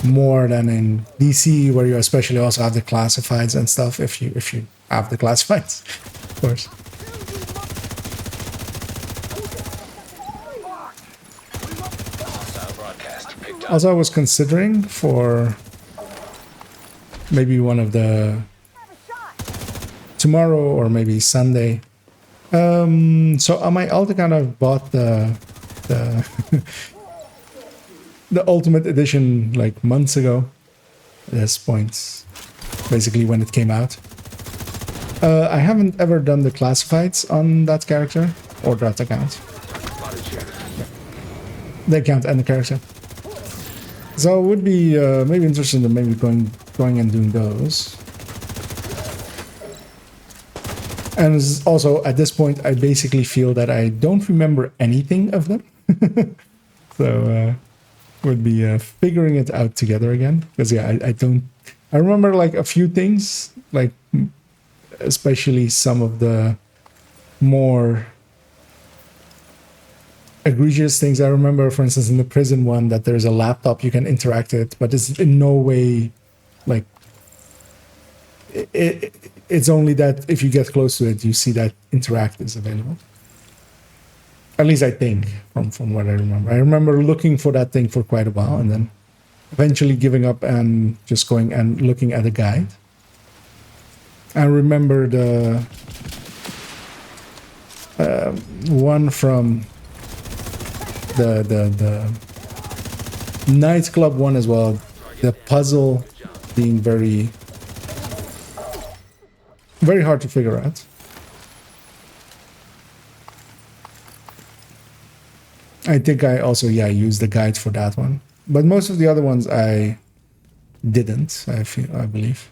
More than in DC, where you especially also have the classifieds and stuff, if you have the classifieds, of course. Also, I was considering for maybe one of the tomorrow or maybe Sunday. So on my alt account, I've bought the the Ultimate Edition like months ago. At this point, basically when it came out. I haven't ever done the classifieds on that character or that account. The account and the character. So I would be maybe interested in maybe going and doing those. And also at this point, I basically feel that I don't remember anything of them. So would be figuring it out together again, because yeah, I remember like a few things, like especially some of the more egregious things. I remember, for instance, in the prison one, that there's a laptop you can interact with, but it's in no way like it's only that if you get close to it, you see that interact is available. At least I think, from what I remember. I remember looking for that thing for quite a while, and then eventually giving up and just going and looking at a guide. I remember the one from the nightclub one as well. The puzzle being very hard to figure out. I think I also, yeah, used the guide for that one. But most of the other ones I didn't, I believe.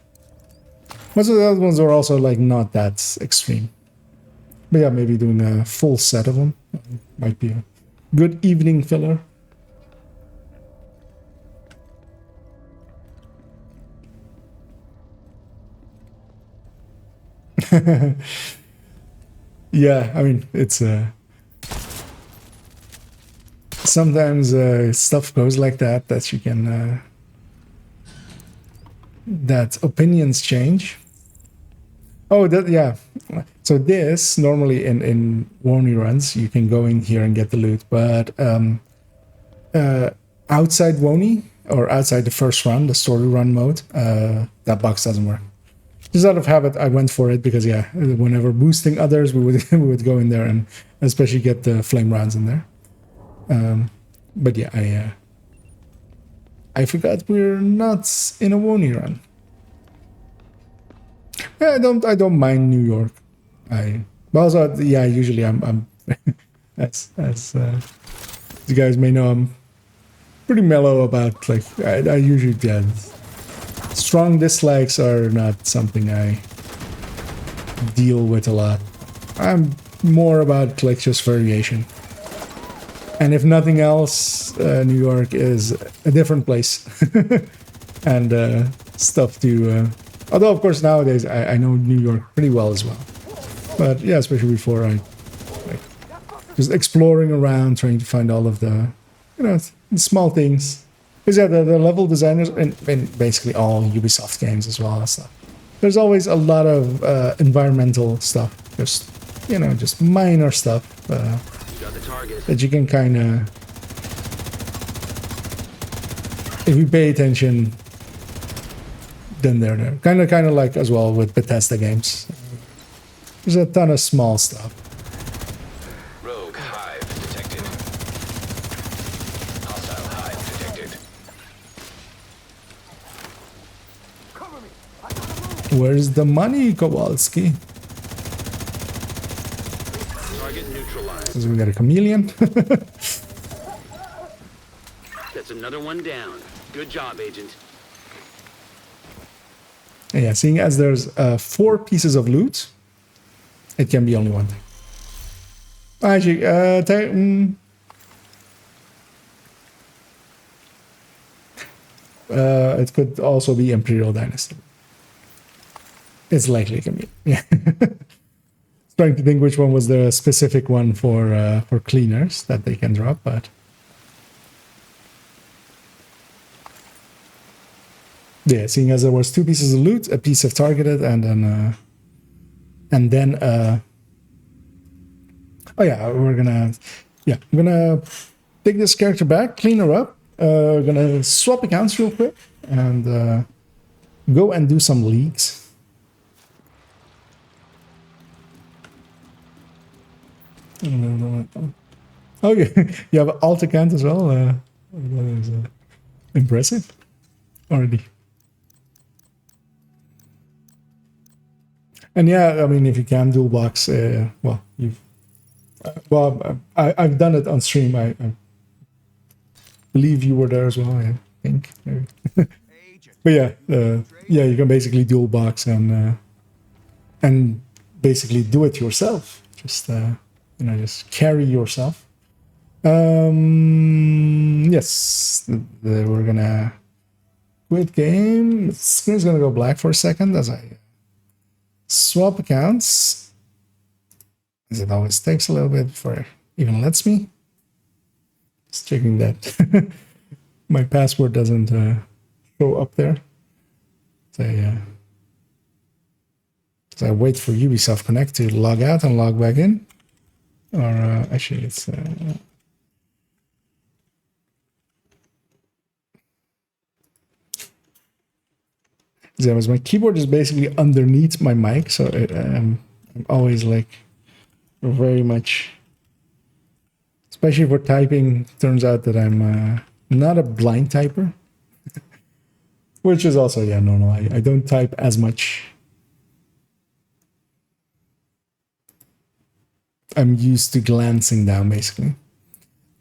Most of the other ones are also like not that extreme. But yeah, maybe doing a full set of them might be a good evening filler. Yeah, I mean, it's sometimes stuff goes like that, that you can that opinions change. Oh, that, yeah. So this normally in Wony runs, you can go in here and get the loot, but outside Wony or outside the first run, the story run mode, that box doesn't work. Just out of habit, I went for it because, yeah, whenever boosting others, we would go in there and especially get the flame rounds in there. But yeah, I forgot we're not in a Wony run. Yeah, I don't mind New York. But also, yeah, usually I'm as you guys may know, I'm pretty mellow about, like, I usually, yeah, strong dislikes are not something I deal with a lot. I'm more about like just variation. And if nothing else, New York is a different place. And stuff to... although, of course, nowadays I know New York pretty well as well. But yeah, especially before I just exploring around, trying to find all of the, you know, small things. Because yeah, the level designers in basically all Ubisoft games as well as stuff. There's always a lot of environmental stuff, just, you know, just minor stuff that you can kind of, if you pay attention, then they're there. Kind of like as well with Bethesda games. There's a ton of small stuff. Rogue hive detected. Hostile hive detected. Cover me. I gotta move. Where's the money, Kowalski? Target neutralized. Because we got a chameleon. That's another one down. Good job, Agent. Yeah, seeing as there's 4 pieces of loot, it can be only one thing. Actually, it could also be Imperial Dynasty. It's likely it can be. Yeah. Trying to think which one was the specific one for cleaners that they can drop, but yeah, seeing as there was 2 pieces of loot, a piece of targeted, and then oh yeah, I'm gonna take this character back, clean her up, gonna swap accounts real quick, and go and do some leagues. Oh, yeah, you have an alt account as well. That is impressive already. And yeah, I mean, if you can dual box, well, I've done it on stream. I believe you were there as well. I think, maybe. But yeah, yeah, you can basically dual box and basically do it yourself. Just you know, just carry yourself. Yes, we're gonna quit game. The screen's gonna go black for a second as I swap accounts, as it always takes a little bit before it even lets me. Just checking that my password doesn't show up there. So I wait for Ubisoft Connect to log out and log back in. Or actually, it's yeah, my keyboard is basically underneath my mic, so I'm always like very much, especially for typing. Turns out that I'm not a blind typer, which is also normal. I don't type as much. I'm used to glancing down, basically.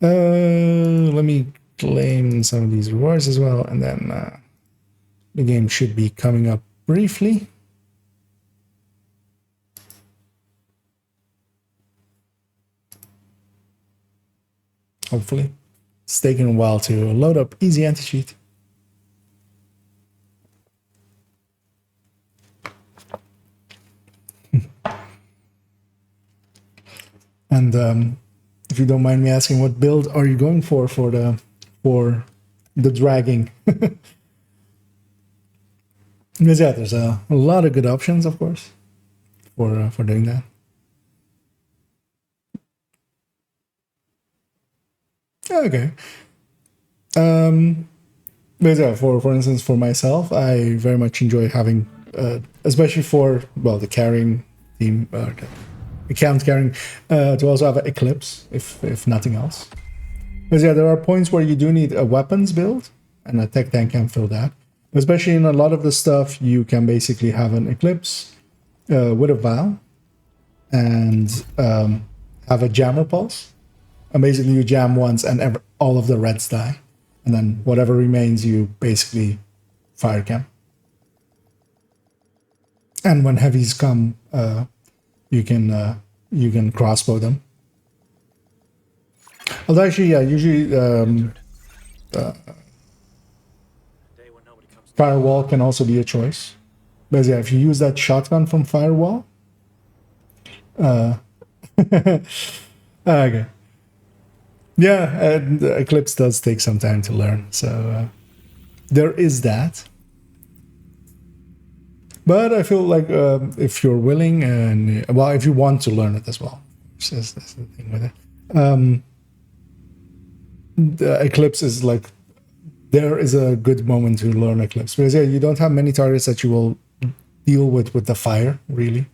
Let me claim some of these rewards as well, and then the game should be coming up briefly. Hopefully. It's taking a while to load up Easy Anti-Cheat. And if you don't mind me asking, what build are you going for the dragging? Because yeah, there's a lot of good options, of course, for doing that. Okay. But yeah, for instance, for myself, I very much enjoy having, especially for the carrying team, the account carrying, to also have an Eclipse, if nothing else. Because yeah, there are points where you do need a weapons build, and a tech tank can fill that. Especially in a lot of the stuff, you can basically have an Eclipse with a Vow and have a Jammer Pulse. And basically you jam once and all of the reds die. And then whatever remains, you basically fire cam. And when heavies come, you can crossbow them. Although actually, yeah, usually Firewall can also be a choice. But yeah, if you use that shotgun from Firewall, Okay. Yeah, and Eclipse does take some time to learn, so there is that. But I feel like if you're willing and well, if you want to learn it as well, that's the thing with it. The Eclipse is like there is a good moment to learn Eclipse because yeah, you don't have many targets that you will deal with the fire really.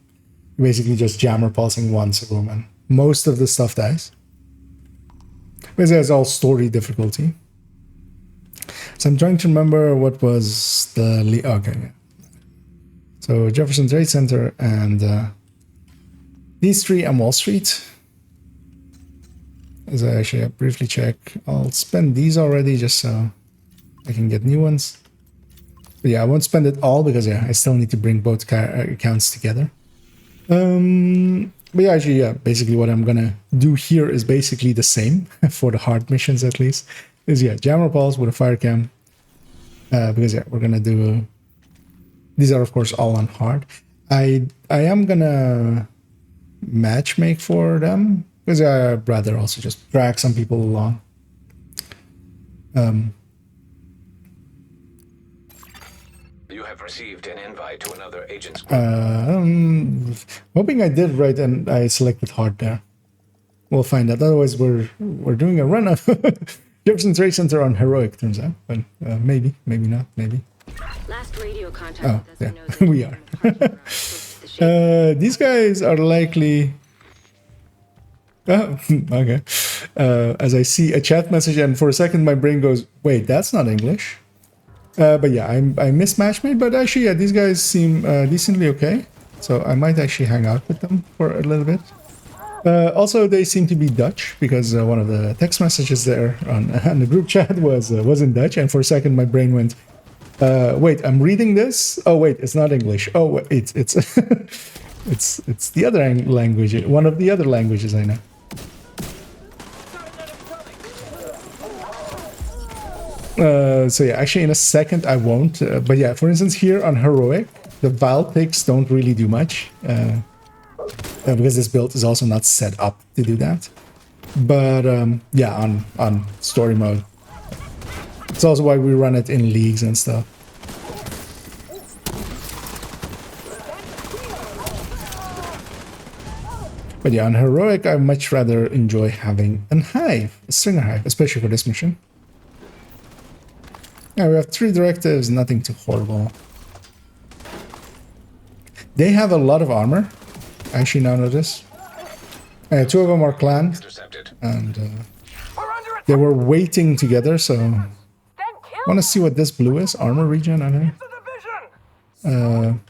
You're basically just jammer pulsing once a room and most of the stuff dies. Because it's all story difficulty. So I'm trying to remember what was the okay. Yeah. So Jefferson Trade Center and these three and Wall Street. As I actually briefly check, I'll spend these already just so I can get new ones. But yeah, I won't spend it all because yeah, I still need to bring both accounts together. But yeah, actually, yeah, basically what I'm gonna do here is basically the same for the hard missions at least. Is yeah, jammer pulse with a fire cam. Because yeah, we're gonna do. These are of course all on hard. I am gonna match make for them because I'd rather also just drag some people along. You have received an invite to another agent's group. Hoping I did right and I selected hard there. We'll find out. Otherwise, we're doing a run of Jefferson Trade Center on heroic. Turns out, but maybe not. Maybe. Last radio contact. Oh, yeah, we are. These guys are likely. Oh, okay. As I see a chat message, and for a second my brain goes, "Wait, that's not English." But yeah, I mismatched made, but actually, yeah, these guys seem decently okay. So I might actually hang out with them for a little bit. Also, they seem to be Dutch because one of the text messages there on the group chat was in Dutch, and for a second my brain went. Wait, I'm reading this. Oh wait, it's not English. Oh, wait, it's it's the other language. One of the other languages I know. So yeah, actually in a second I won't. But yeah, for instance, here on heroic, the Val ticks don't really do much because this build is also not set up to do that. But yeah, on story mode. It's also why we run it in leagues and stuff. But yeah, on heroic, I much rather enjoy having a hive, a stringer hive, especially for this mission. Yeah, we have 3 directives, nothing too horrible. They have a lot of armor. I actually now notice. 2 of them are clan, and they were waiting together, so... Want to see what this blue is? Armor regen, I don't know.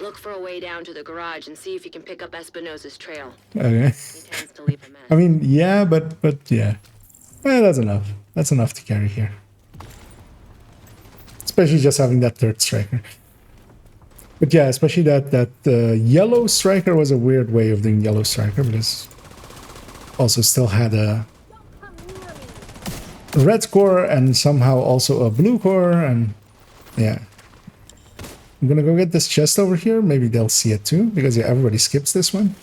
Look for a way down to the garage and see if you can pick up Espinosa's trail. Okay. He tends to leave a mess. I mean, yeah, but yeah. That's enough. That's enough to carry here. Especially just having that 3rd striker. But yeah, especially that yellow striker was a weird way of doing yellow striker because also still had a red core and somehow also a blue core, and yeah. I'm gonna go get this chest over here. Maybe they'll see it too, because yeah, everybody skips this one.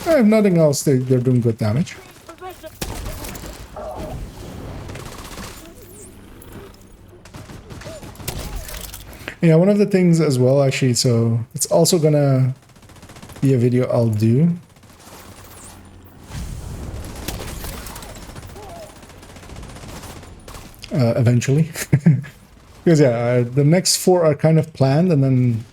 If nothing else, they're doing good damage. Yeah, one of the things as well, actually, so it's also gonna be a video I'll do. Eventually. Because yeah, the next 4 are kind of planned, and then...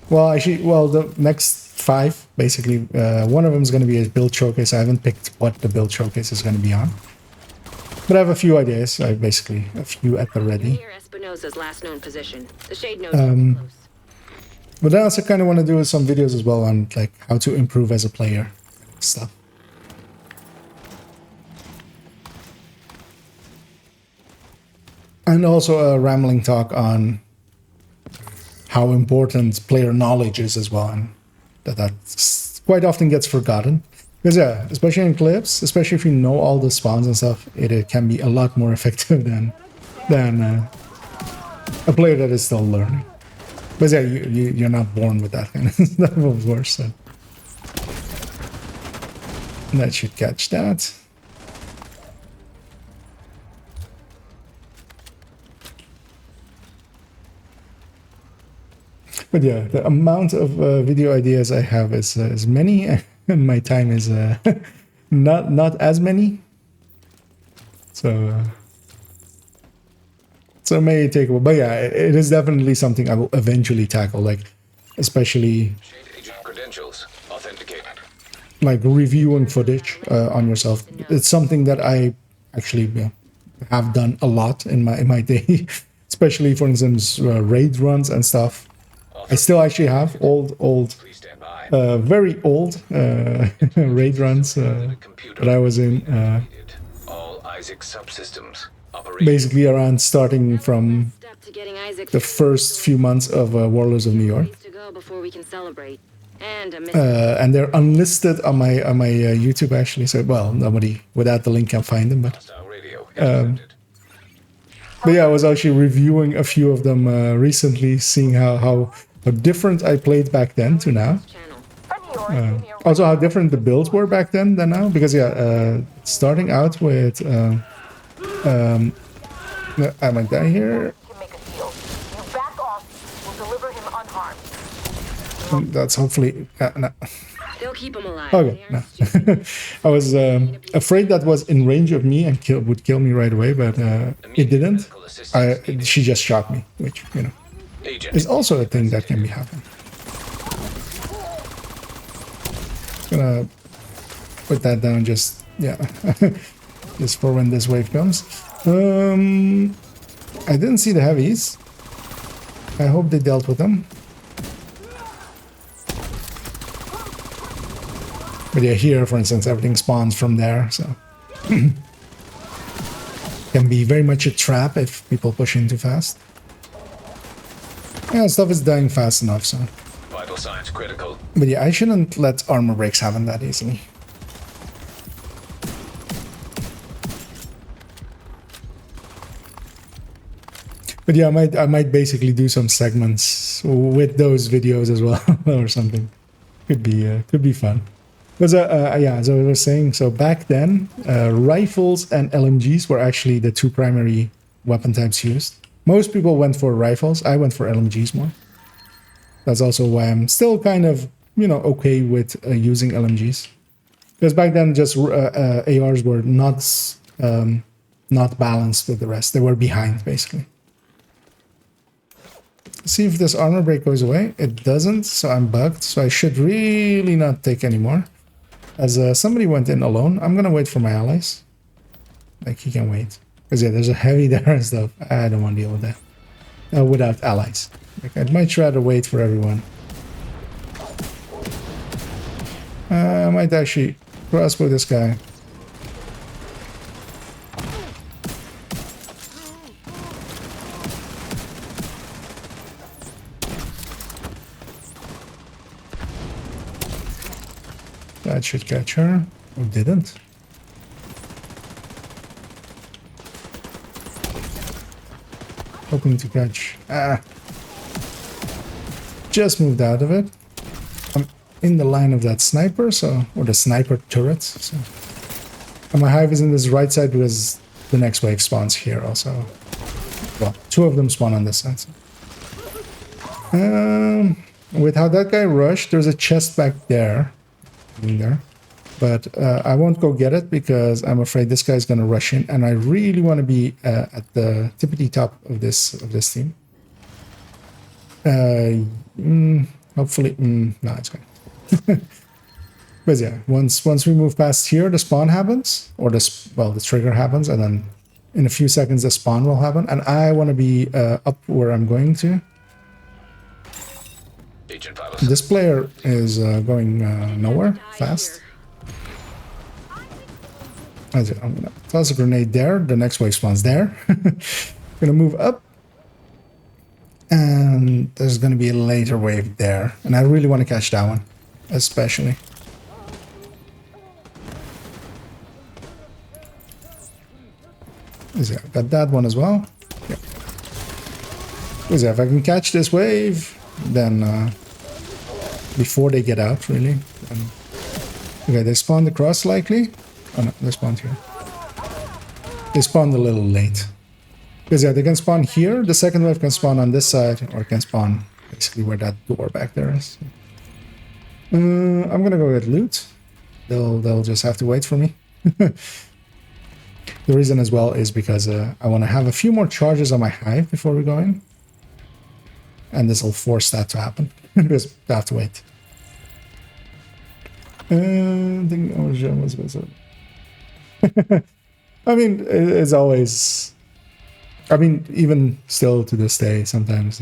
Well, actually, the next 5, basically, one of them is going to be a build showcase. I haven't picked what the build showcase is going to be on. But I have a few ideas. I basically a few at the ready. Near Espinosa's last known position. The shade node is close. But I also kind of want to do some videos as well on like how to improve as a player stuff. And also a rambling talk on how important player knowledge is as well, and that quite often gets forgotten. Because yeah, especially in clips, especially if you know all the spawns and stuff, it can be a lot more effective than a player that is still learning. But yeah, you're not born with that kind of stuff, of course. So. That should catch that. But yeah, the amount of video ideas I have is many, and my time is not as many. So so it may take a while, but yeah, it is definitely something I will eventually tackle. Like, especially Agent credentials authenticated. like reviewing footage on yourself. It's something that I actually have done a lot in my day, especially for instance raid runs and stuff. I still actually have old, Please stand by. very old raid runs that I was in. All Isaac subsystems operate. Basically around starting from Step to getting Isaac the first few months of Warlords of New York. ways to go before we can celebrate. And a miss. And they're unlisted on my YouTube actually. So well, nobody without the link can find them. But Hostile radio intercepted. yeah, I was actually reviewing a few of them recently, seeing how different I played back then to now. Channel. Also, how different the builds were back then than now. Because yeah, starting out with I might die here. Can make a deal. You back off, we'll deliver him unharmed. That's hopefully no. They'll keep him alive. Okay, They no. aren't I was afraid that was in range of me and would kill me right away, but it didn't. She just shot me, which Agent. is also a thing that can be happening. Gonna put that down. Just just for when this wave comes. I didn't see the heavies. I hope they dealt with them. But yeah, here, for instance, everything spawns from there, so can be very much a trap if people push in too fast. Yeah, stuff is dying fast enough, so. Vital signs critical. But yeah, I shouldn't let armor breaks happen that easily. But yeah, I might basically do some segments with those videos as well, or something. Could be fun. Because yeah, as I was saying, so back then, rifles and LMGs were actually the two primary weapon types used. Most people went for rifles. I went for LMGs more. That's also why I'm still kind of, okay with using LMGs. Because back then, just ARs were not balanced with the rest. They were behind, basically. See if this armor break goes away. It doesn't, so I'm bugged. So I should really not take any more. As somebody went in alone, I'm gonna wait for my allies. Like, he can wait. Because yeah, there's a heavy there and stuff. I don't want to deal with that. Without allies. Like, I'd much rather wait for everyone. I might actually crossbow this guy. That should catch her. Or didn't. Hoping to catch. Just moved out of it. I'm in the line of that sniper, or the sniper turret. So, and my hive is in this right side because the next wave spawns here also. Well, two of them spawn on this side. So. With how that guy rushed, there's a chest back there. But I won't go get it because I'm afraid this guy's gonna rush in, and I really want to be at the tippity top of this team. Hopefully, no, it's fine. But yeah, once we move past here, the spawn happens, or the trigger happens, and then in a few seconds the spawn will happen, and I want to be up where I'm going to. Agent Vital. This player is going nowhere fast. I'm gonna toss a grenade there. The next wave spawns there. Gonna move up. And there's gonna be a later wave there. And I really want to catch that one. Especially. Got that one as well. Yeah. If I can catch this wave, than before they get out, really. Okay, they spawned across likely. Oh no, they spawned here. They spawned a little late. Because yeah, they can spawn here, the second wave can spawn on this side, or can spawn basically where that door back there is. I'm gonna go get loot. They'll just have to wait for me. The reason as well is because I want to have a few more charges on my hive before we go in. And this will force that to happen. Because I have to wait. I mean, it's always... I mean, even still to this day, sometimes...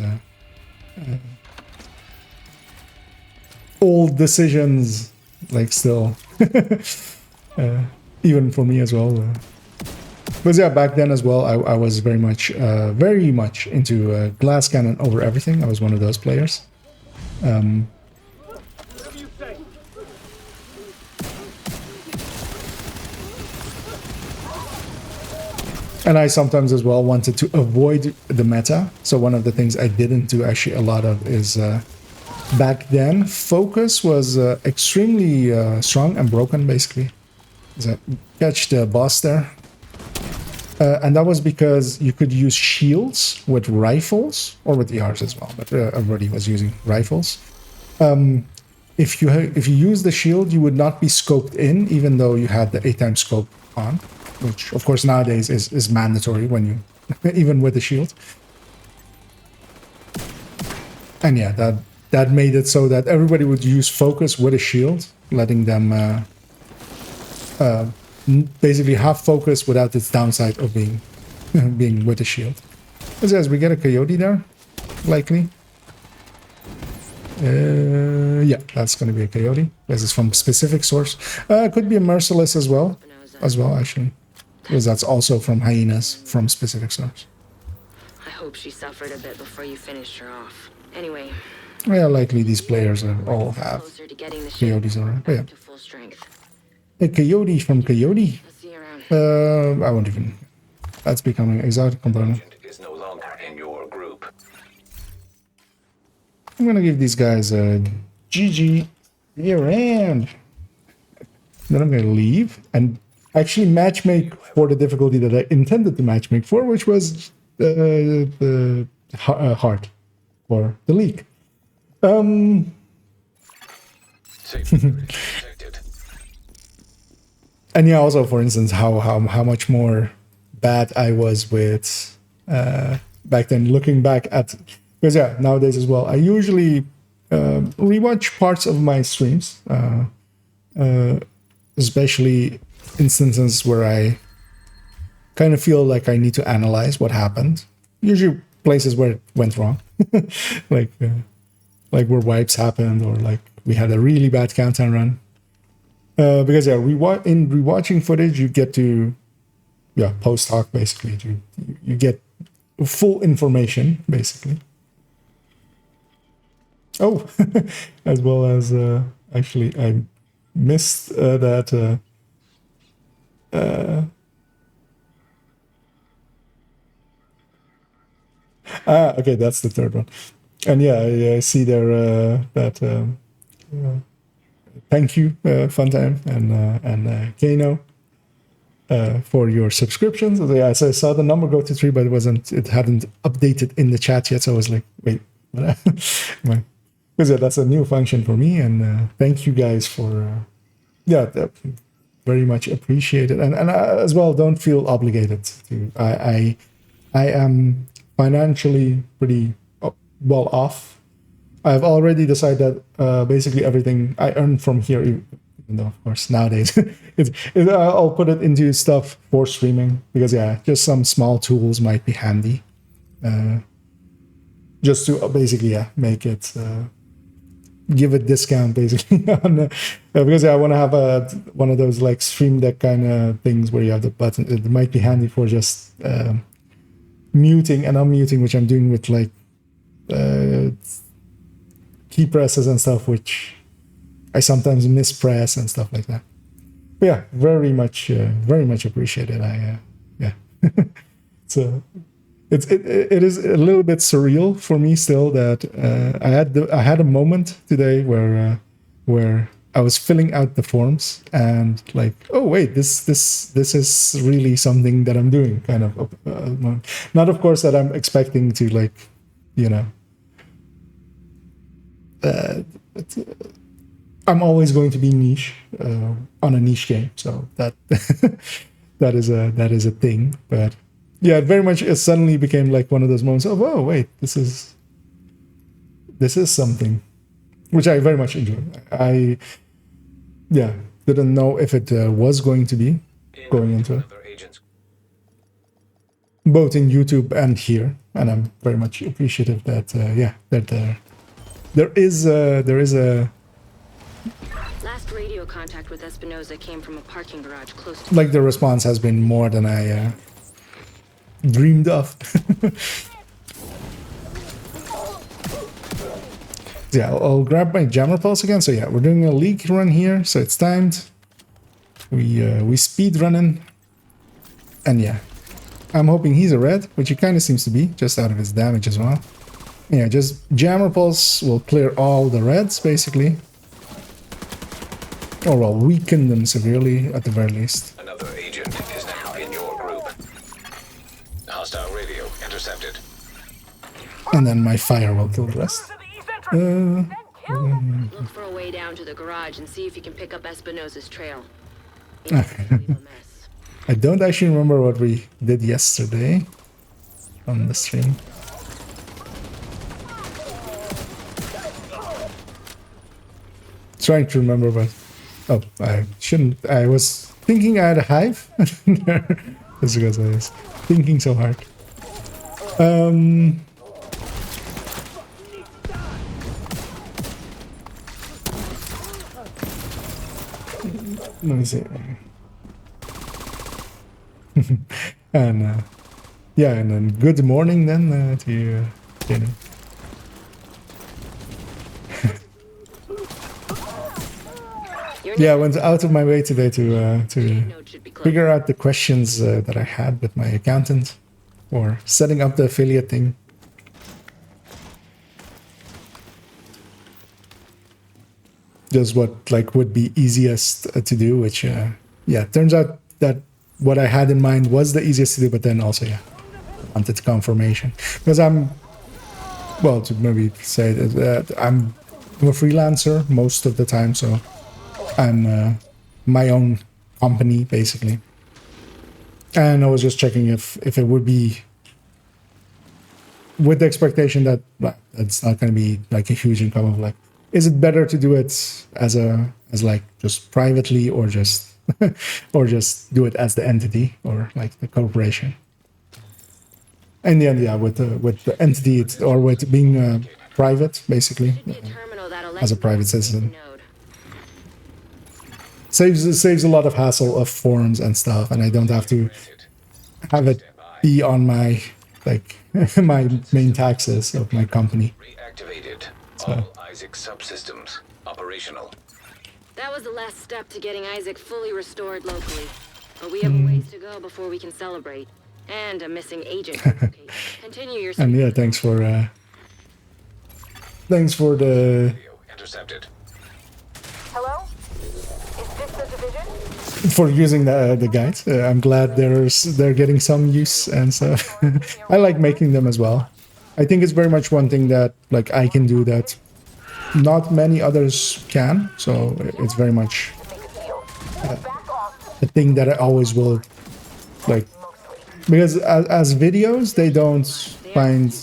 old decisions, like, still... even for me as well. But yeah, back then as well, I was very much into glass cannon over everything. I was one of those players. And I sometimes as well wanted to avoid the meta. So one of the things I didn't do actually a lot of is back then, focus was extremely strong and broken, basically. So catch the boss there. And that was because you could use shields with rifles, or with ERs as well, but everybody was using rifles. If you use the shield, you would not be scoped in, even though you had the 8x scope on, which of course nowadays is mandatory when you, even with the shield. And yeah, that made it so that everybody would use focus with a shield, letting them basically have focus without its downside of being being with a shield. As we get a coyote there, likely. Yeah, that's going to be a coyote. This is from specific source. Could be a merciless as well, actually, because that's also from hyenas from specific source. I hope she suffered a bit before you finished her off. Anyway. Yeah, likely these players all have coyotes already. But yeah. A coyote from Coyote. I won't even. That's becoming an exotic component. Is no longer in your group. I'm gonna give these guys a GG year end. Then I'm gonna leave and actually matchmake for the difficulty that I intended to matchmake for, which was the heart for the leak. And yeah, also for instance, how much more bad I was with back then. Looking back at, because yeah, nowadays as well, I usually rewatch parts of my streams, especially instances where I kind of feel like I need to analyze what happened. Usually places where it went wrong, like where wipes happened, or like we had a really bad countdown run. Because yeah, in rewatching footage, you get to, yeah, post hoc basically. You get full information basically. Oh, as well as actually I missed that. Okay, that's the third one, and yeah, I see there that. Thank you, Funtime and Kano, for your subscriptions. Yeah, so I saw the number go to 3, but it hadn't updated in the chat yet. So I was like, wait, what? Because yeah, that's a new function for me. And thank you guys for, very much appreciated. And as well, don't feel obligated to. I am financially pretty well off. I've already decided that basically everything I earn from here, even though of course nowadays I'll put it into stuff for streaming, because yeah, just some small tools might be handy, just to basically make it give a discount basically on because yeah, I want to have one of those like Stream Deck kind of things where you have the button. It might be handy for just muting and unmuting, which I'm doing with like key presses and stuff, which I sometimes mispress and stuff like that. But yeah, very much appreciated. Yeah. So it is a little bit surreal for me still that I had a moment today where I was filling out the forms and like, oh wait, this is really something that I'm doing, kind of. Not of course that I'm expecting to, like, you know. I'm always going to be niche on a niche game, so that that is a thing. But yeah, it very much it suddenly became like one of those moments of, oh wait, this is something, which I very much enjoy. I didn't know if it was going to be going into it, both in YouTube and here, and I'm very much appreciative that that there is a Last radio contact with Espinosa came from a parking garage close to... like the response has been more than I dreamed of. Yeah, I'll grab my jammer pulse again. So yeah, we're doing a league run here, so it's timed. We speed running, and yeah, I'm hoping he's a red, which he kind of seems to be, just out of his damage as well. Yeah, just jammer pulse will clear all the reds basically, or will weaken them severely at the very least. Another agent is now in your group. Hostile radio intercepted. And then my fire will kill the rest. Look for a way down to the garage and see if you can pick up Espinosa's trail. It's gonna leave a mess. I don't actually remember what we did yesterday on the stream. Trying to remember, but oh, I shouldn't. I was thinking I had a hive. That's because I was thinking so hard. Let me see. And yeah, and then good morning then to you, Jenny. Yeah, I went out of my way today to figure out the questions that I had with my accountant for setting up the affiliate thing. Just what like would be easiest to do, which yeah, turns out that what I had in mind was the easiest to do, but then also yeah, I wanted confirmation because I'm, well, to maybe say that I'm a freelancer most of the time, so I'm my own company basically, and I was just checking if it would be with the expectation that it's not going to be like a huge income of like, is it better to do it as like just privately or just or just do it as the entity or like the corporation? In the end, yeah, with the entity or with being private basically, as a private citizen. Saves a lot of hassle of forms and stuff, and I don't have to have it be on my like my main taxes of my company. Reactivated. So. All Isaac subsystems operational. That was the last step to getting Isaac fully restored locally. But we have a ways to go before we can celebrate. And a missing agent. Continue your... And yeah, thanks for the Radio intercepted. Hello? Is this the division? for using the guides. I'm glad they're getting some use and stuff. I like making them as well. I think it's very much one thing that like I can do that not many others can. So it's very much a thing that I always will like, because as videos they don't find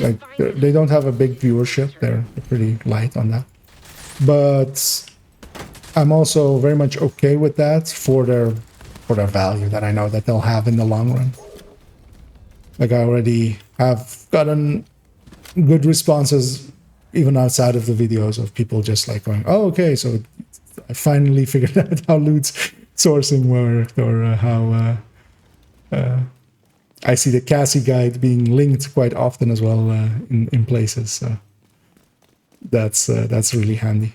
like they don't have a big viewership. They're pretty light on that. But I'm also very much okay with that for their value that I know that they'll have in the long run. Like I already have gotten good responses even outside of the videos of people just like going, oh, okay, so I finally figured out how loot sourcing worked, or how I see the Cassie guide being linked quite often as well in places. So that's really handy.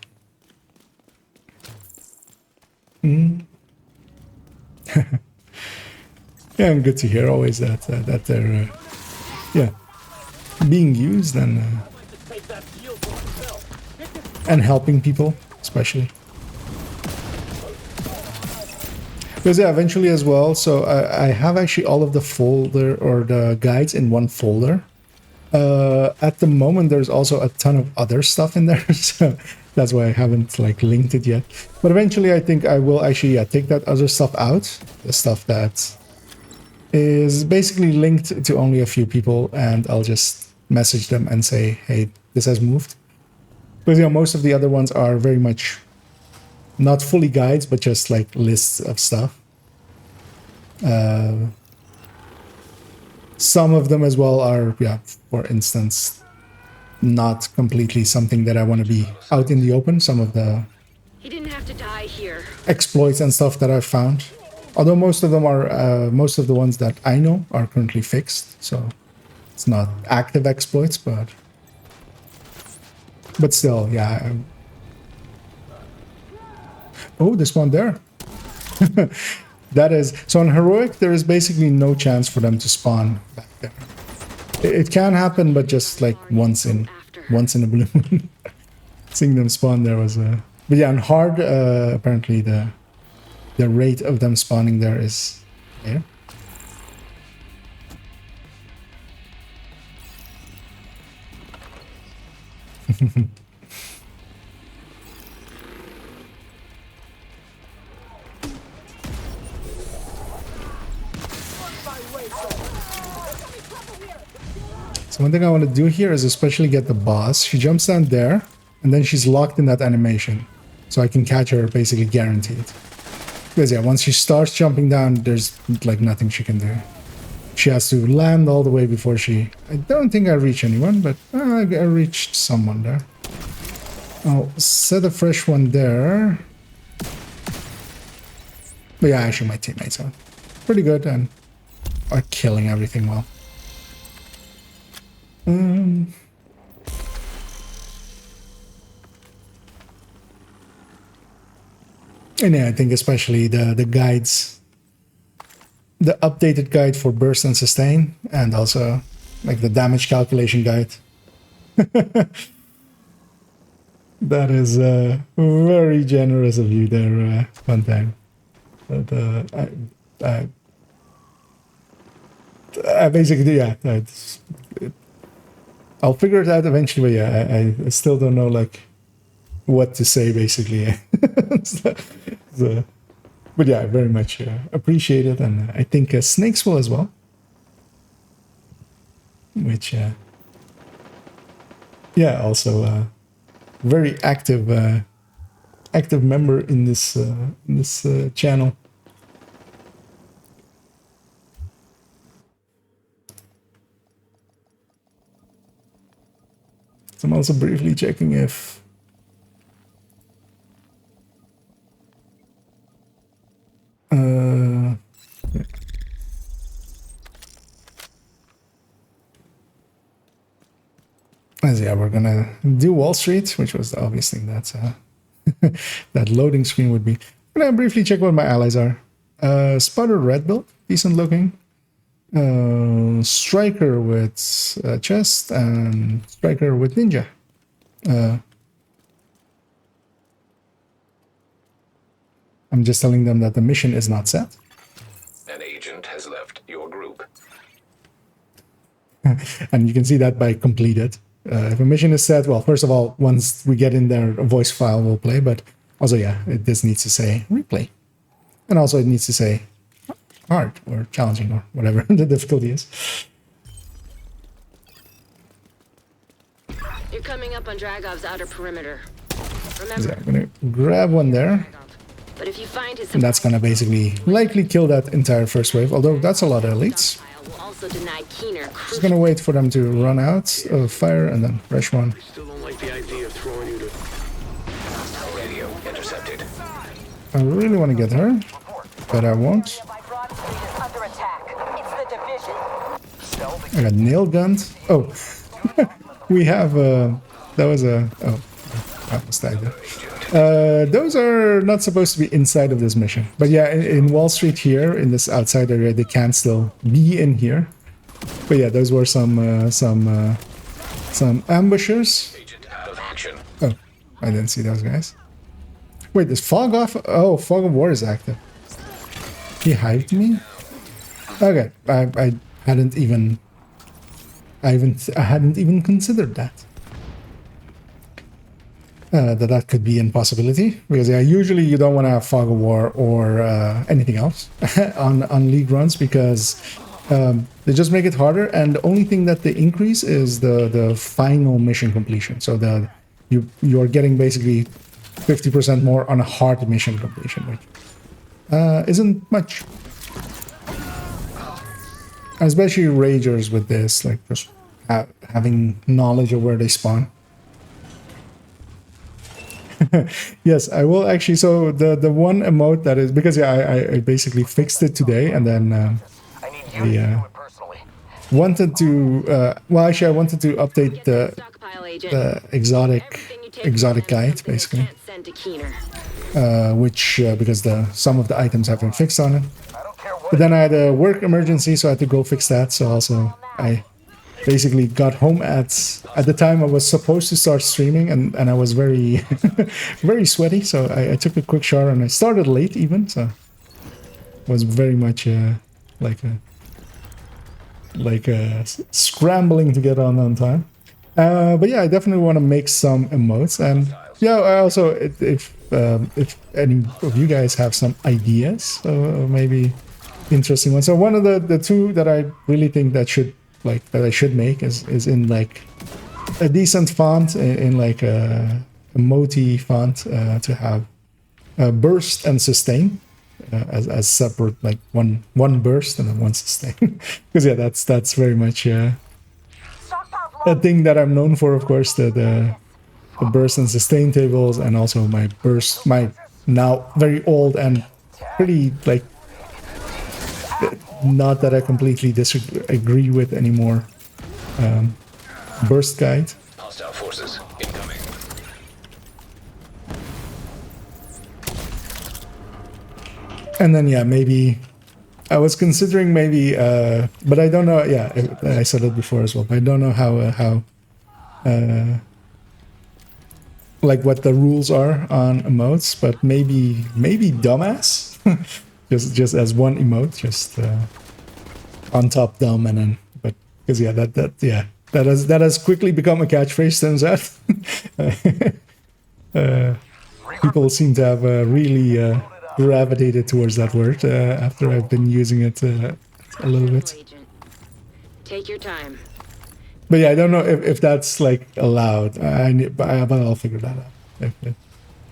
Yeah, and good to hear always that they're yeah, being used and helping people, especially. Because yeah, eventually as well. So I have actually all of the folder or the guides in one folder. At the moment, there's also a ton of other stuff in there, so that's why I haven't like linked it yet. But eventually, I think I will actually take that other stuff out, the stuff that is basically linked to only a few people, and I'll just message them and say, hey, this has moved. Because, you know, most of the other ones are very much not fully guides, but just like lists of stuff. Some of them as well are, yeah, for instance, not completely something that I want to be out in the open. Some of the He didn't have to die here. exploits and stuff that I've found. Although most of them are, most of the ones that I know are currently fixed. So it's not active exploits, but still, yeah. Oh, this one there. That is, so on Heroic, there is basically no chance for them to spawn back there. It can happen, but just like once in a blue moon. Seeing them spawn there was a... But yeah, on Hard, apparently the rate of them spawning there is higher. So one thing I want to do here is especially get the boss. She jumps down there, and then she's locked in that animation. So I can catch her basically guaranteed. Because yeah, once she starts jumping down, there's like nothing she can do. She has to land all the way before she... I don't think I reach anyone, but I reached someone there. I'll set a fresh one there. But yeah, actually my teammates are pretty good and are killing everything well. And yeah, I think especially the guides, the updated guide for burst and sustain, and also like the damage calculation guide. That is very generous of you there, one time. But I basically, yeah, I'll figure it out eventually, but yeah, I still don't know like what to say basically. But yeah, I very much appreciate it, and I think Snakes will as well. Which, yeah, also very active member in this channel. I'm also briefly checking if yeah. As yeah, we're gonna do Wall Street, which was the obvious thing that that loading screen would be. I'm gonna briefly check what my allies are. Spotter red build, decent looking. Striker with chest and Striker with ninja. I'm just telling them that the mission is not set. An agent has left your group. And you can see that by completed. If a mission is set, well, first of all, once we get in there, a voice file will play, but also, yeah, this needs to say replay. And also it needs to say hard or challenging or whatever the difficulty is. You're coming up on Dragov's outer perimeter. Remember, Yeah, I'm gonna grab one there, but if you find his and that's gonna basically likely kill that entire first wave, although that's a lot of elites. will also deny Keener Just gonna wait for them to run out of fire and then fresh one. Still don't like the idea of throwing you to... Hostile radio intercepted. I really want to get her, but I won't. I got nail gunned. Oh, we have that was a I almost died there. Those are not supposed to be inside of this mission, but yeah, in Wall Street here, in this outside area, they can still be in here. But yeah, those were some ambushers. Agent out of action. Oh, I didn't see those guys. Wait, is fog off? Oh, fog of war is active. He hyped me. Okay, I hadn't even considered that. That could be a possibility, because yeah, usually you don't want to have fog of war or anything else on league runs, because they just make it harder, and the only thing that they increase is the final mission completion. So you're getting basically 50% more on a hard mission completion, which isn't much. Especially ragers with this, like just having knowledge of where they spawn. Yes, I will actually. So the one emote that is, because yeah, I basically fixed it today, and then I wanted to. Well, actually, I wanted to update the exotic guide basically, which because some of the items have been fixed on it. But then I had a work emergency, so I had to go fix that. So also I basically got home at the time I was supposed to start streaming, and I was very very sweaty, so I took a quick shower, and I started late even, so it was very much like scrambling to get on time. But yeah, I definitely want to make some emotes, and yeah, I also if any of you guys have some ideas, maybe interesting ones. So one of the two that I really think that I should make is in like a decent font, in like a emoji font, to have burst and sustain as separate, like one burst and then one sustain. Because yeah, that's very much a thing that I'm known for, of course, the burst and sustain tables, and also my now very old and pretty like not that I completely disagree with anymore burst guide. Hostile forces incoming. And then yeah, maybe I was considering maybe, but I don't know. Yeah, I said it before as well. But I don't know how like what the rules are on emotes. But maybe dumbass, just as one emote, just on top dumb, and then but because yeah, that has quickly become a catchphrase. Turns out, people seem to have really gravitated towards that word after I've been using it a little bit. Take your time. But yeah, I don't know if that's like allowed. But I'll figure that out.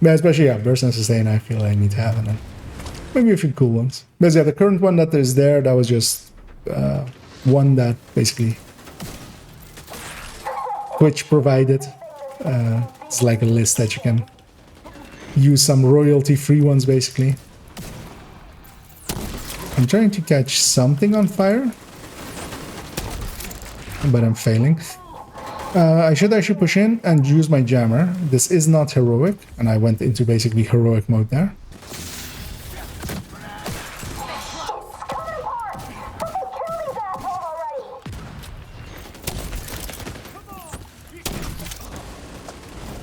But especially yeah, burst and sustain, I feel I need to have, and then maybe a few cool ones. But yeah, the current one that is there, that was just one that basically Twitch provided. It's like a list that you can use some royalty-free ones, basically. I'm trying to catch something on fire, but I'm failing. I should actually push in and use my jammer. This is not heroic, and I went into basically heroic mode there.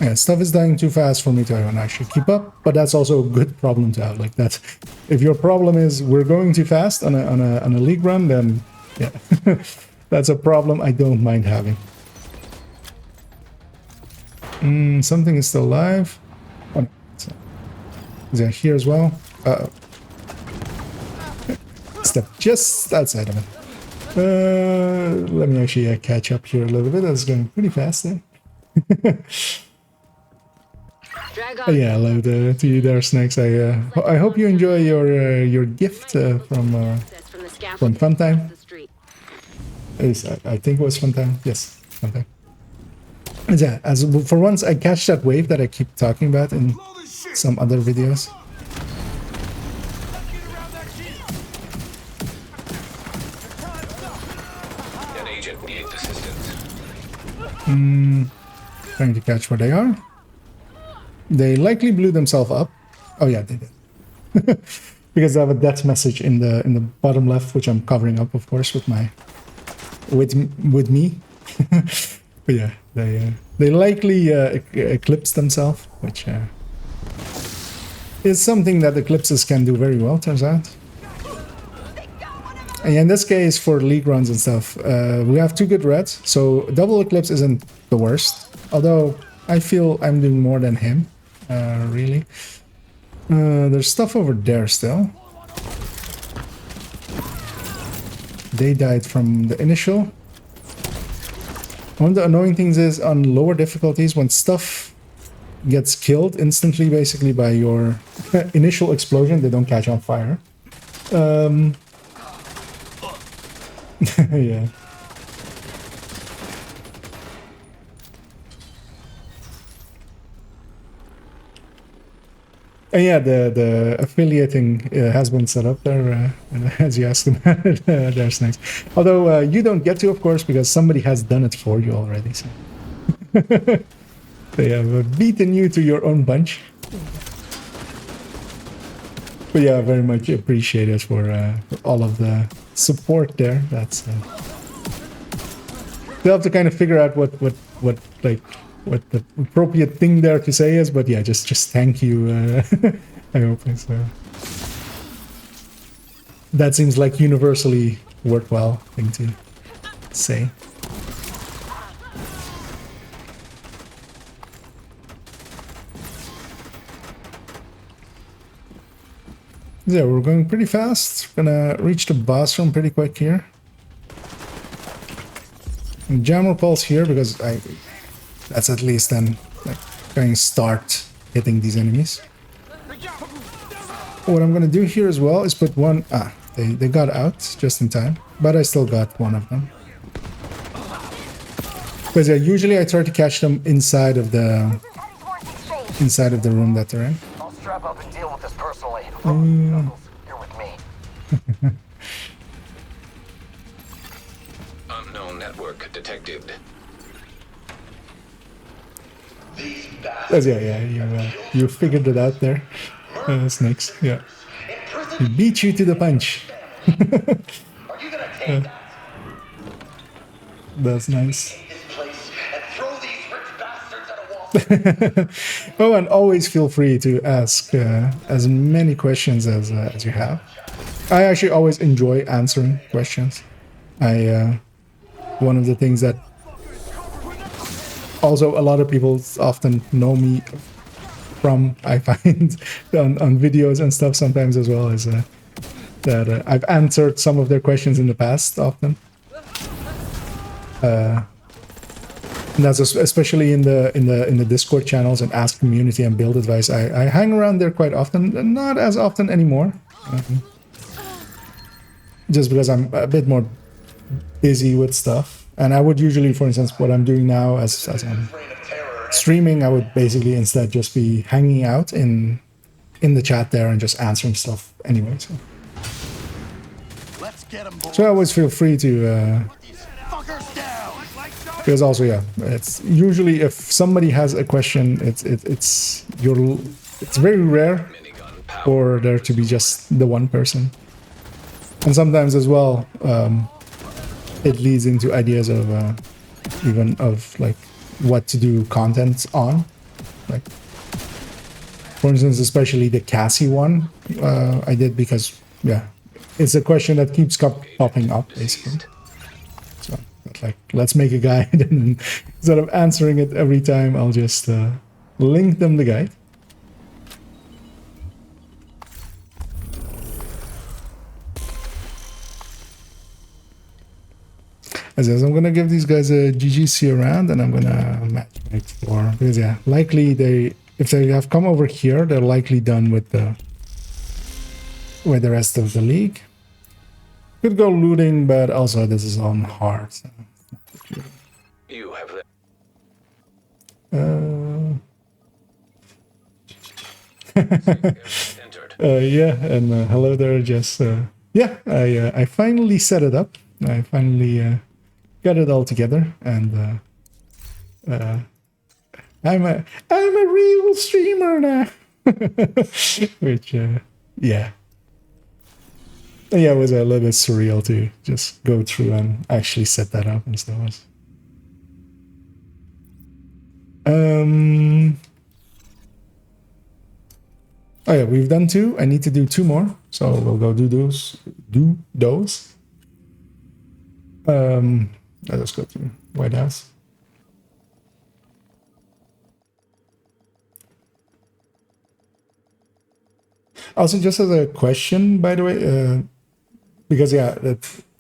Yeah, stuff is dying too fast for me to even actually keep up, but that's also a good problem to have. Like that, if your problem is we're going too fast on a league run, then yeah, that's a problem I don't mind having. Something is still alive. Oh, is that here as well? Step just outside of it. Let me actually catch up here a little bit. That's going pretty fast there. Yeah, hello to you there, Snakes. I hope you enjoy your gift from Funtime. I think it was Funtime. Yes, Funtime. Yeah, as for once I catch that wave that I keep talking about in some other videos. An agent needs assistance. Trying to catch where they are. They likely blew themselves up. Oh yeah, they did. Because I have a death message in the bottom left, which I'm covering up, of course, with my with me. But yeah, they likely eclipse themselves, which is something that eclipses can do very well, turns out. And in this case, for league runs and stuff, we have 2 good reds, so double eclipse isn't the worst. Although I feel I'm doing more than him, really. There's stuff over there still. They died from the initial. One of the annoying things is on lower difficulties, when stuff gets killed instantly, basically by your initial explosion, they don't catch on fire. Yeah. And yeah, the affiliating has been set up there, as you asked about it. There's next. Although you don't get to, of course, because somebody has done it for you already. So they have beaten you to your own bunch. But yeah, very much appreciated for all of the support there. That's they'll have to kind of figure out what the appropriate thing there to say is, but yeah, just thank you. I hope so. That seems like universally worthwhile thing to say. Yeah, we're going pretty fast. Gonna reach the boss room pretty quick here. And jammer pulse here because that's at least then like going to start hitting these enemies. What I'm gonna do here as well is put one. They got out just in time, but I still got one of them. Because yeah, usually I try to catch them inside of the room that they're in. I'll strap up and deal with this personally. Knuckles, you're with me. Unknown network detected. Yeah, you figured it out there, Snakes. Yeah, he beat you to the punch. That's nice. Oh, and always feel free to ask as many questions as you have. I actually always enjoy answering questions. One of the things that also a lot of people often know me from, I find, on videos and stuff sometimes as well, is that I've answered some of their questions in the past often. And that's especially in the Discord channels and Ask Community and Build Advice. I hang around there quite often, not as often anymore. Just because I'm a bit more busy with stuff. And I would usually, for instance, what I'm doing now as I'm streaming, I would basically instead just be hanging out in the chat there and just answering stuff anyway. So I always feel free to... because also, yeah, it's usually if somebody has a question, it's very rare for there to be just the one person. And sometimes as well, it leads into ideas of even of like what to do content on. Like, for instance, especially the Cassie one, I did because, yeah, it's a question that keeps popping up, basically. So, like, let's make a guide, and instead of answering it every time, I'll just link them the guide. As I'm gonna give these guys a GGC around, and I'm gonna matchmake for, because yeah, likely if they have come over here, they're likely done with the rest of the league. Could go looting, but also this is on hard. So. You have entered. Yeah, and hello there, Jess. Yeah, I finally set it up. I finally got it all together, and I'm a real streamer now. Which yeah. Yeah, it was a little bit surreal to just go through and actually set that up and stuff. Oh yeah, we've done 2. I need to do 2 more, so we'll go do those. Let's go to White House. Also, just as a question, by the way, because yeah,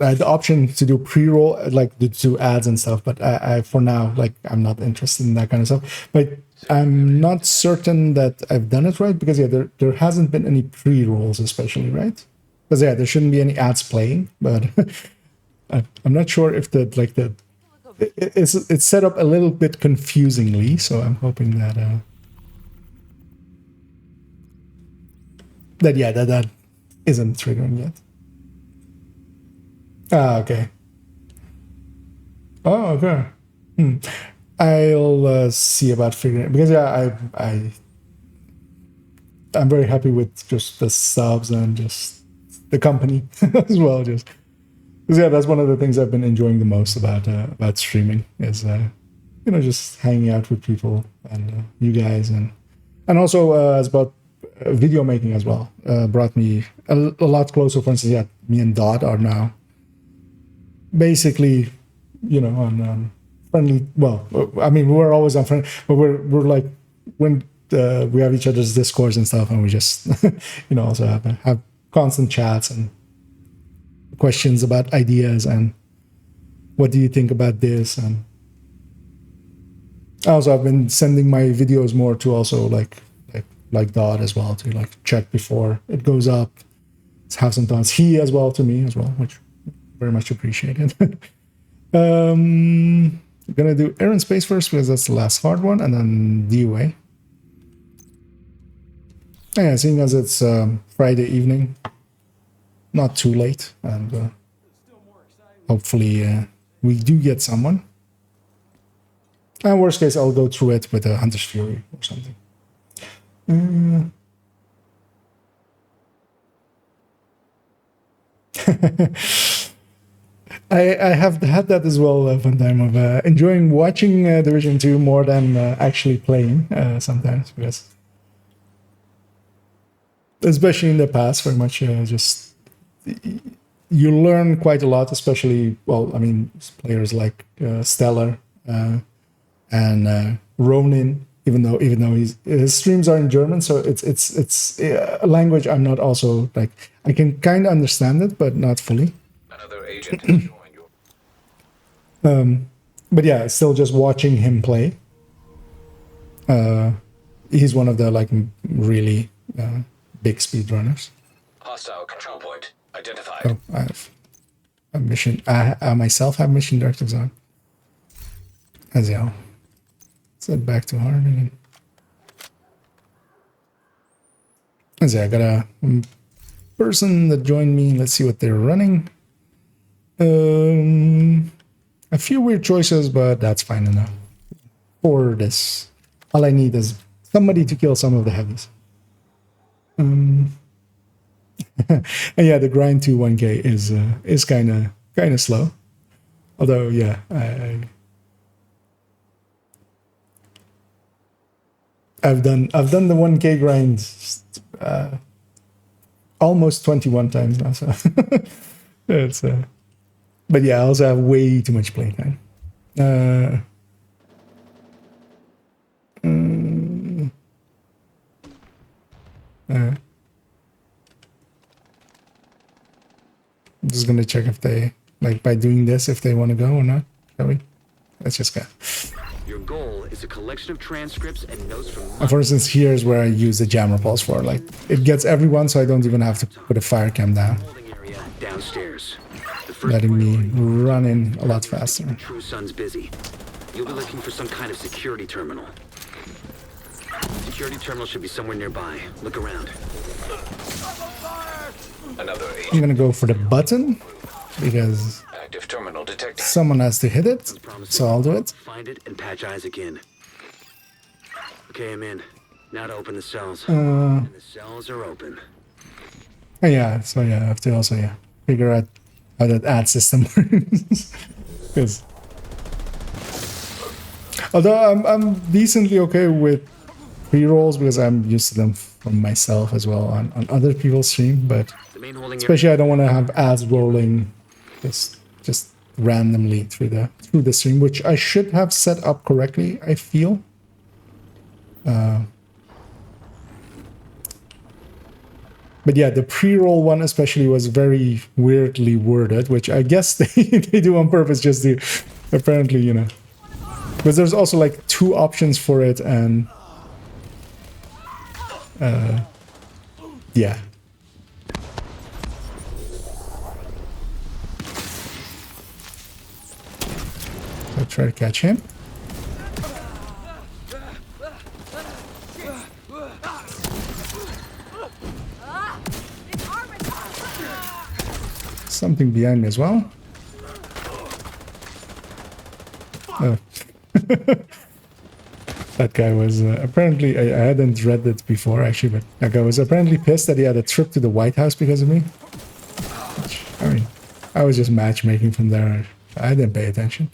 I had the option to do pre-roll, like to do ads and stuff, but I for now, like, I'm not interested in that kind of stuff. But I'm not certain that I've done it right, because yeah, there hasn't been any pre-rolls, especially, right? Because yeah, there shouldn't be any ads playing, but I'm not sure if it's set up a little bit confusingly, so I'm hoping that that isn't triggering yet. Ah, okay. Oh, okay. I'll see about figuring it, because yeah, I'm very happy with just the subs and just the company as well. Just because yeah, that's one of the things I've been enjoying the most about streaming is just hanging out with people and you guys, and also as about video making as well. Brought me a lot closer. For instance, yeah, me and Dot are now basically, on friendly. Well, I mean, we're always on friendly, but we're like when we have each other's discourse and stuff, and we just also have constant chats and questions about ideas and what do you think about this. And also, I've been sending my videos more to also like Dot as well, to like check before it goes up. Have some thoughts. He as well to me as well, which very much appreciated. I'm gonna do Air and Space first, because that's the last hard one, and then DUA. Yeah, seeing as it's Friday evening, not too late, and hopefully we do get someone. And worst case, I'll go through it with a Hunter's Fury or something. I have had that as well one time of enjoying watching Division 2 more than actually playing sometimes, because especially in the past, very much just you learn quite a lot, especially, well, I mean, players like Stellar and Ronin, even though his streams are in German, so it's a language I'm not also like, I can kind of understand it, but not fully. Another agent has joined you. But yeah, still just watching him play. He's one of the like really big speedrunners. Hostile control point identified. Oh, I have a mission. I myself have mission directives on. As well. Set back to hard again. As I got a person that joined me. Let's see what they're running. A few weird choices, but that's fine enough. For this, all I need is somebody to kill some of the heavies. And yeah, the grind to 1K is kind of slow. Although yeah, I've done the 1K grind almost 21 times now. So it's but yeah, I also have way too much playtime. I'm just gonna check if they, like, by doing this, if they want to go or not. Shall we? Let's just go. Your goal is a collection of transcripts and notes from. For instance, here's where I use the jammer pulse for. Like, it gets everyone, so I don't even have to put a fire cam down. Holding area downstairs. Letting me run in a lot faster. True Sun's busy. You'll be looking for some kind of security terminal. Security terminal should be somewhere nearby. Look around. Another I'm agent. gonna go for the button because Active terminal detected. someone has to hit it, so I'll do it. Find it and patch Isaac in. Okay, I'm in. Now to open the cells. And the cells are open. And yeah, so yeah, I have to also figure out how that ad system works. Because although I'm decently okay with pre-rolls because I'm used to them from myself as well on other people's stream, but The main holding area. especially I don't want to have ads rolling just randomly through the stream, which I should have set up correctly, I feel. But yeah, the pre-roll one especially was very weirdly worded, which I guess they do on purpose just to apparently, you know. Because there's also like 2 options for it, and yeah. I'll try to catch him. Something behind me as well. Oh. That guy was apparently, I hadn't read it before actually, but that guy was apparently pissed that he had a trip to the White House because of me. Which, I mean, I was just matchmaking from there. I didn't pay attention.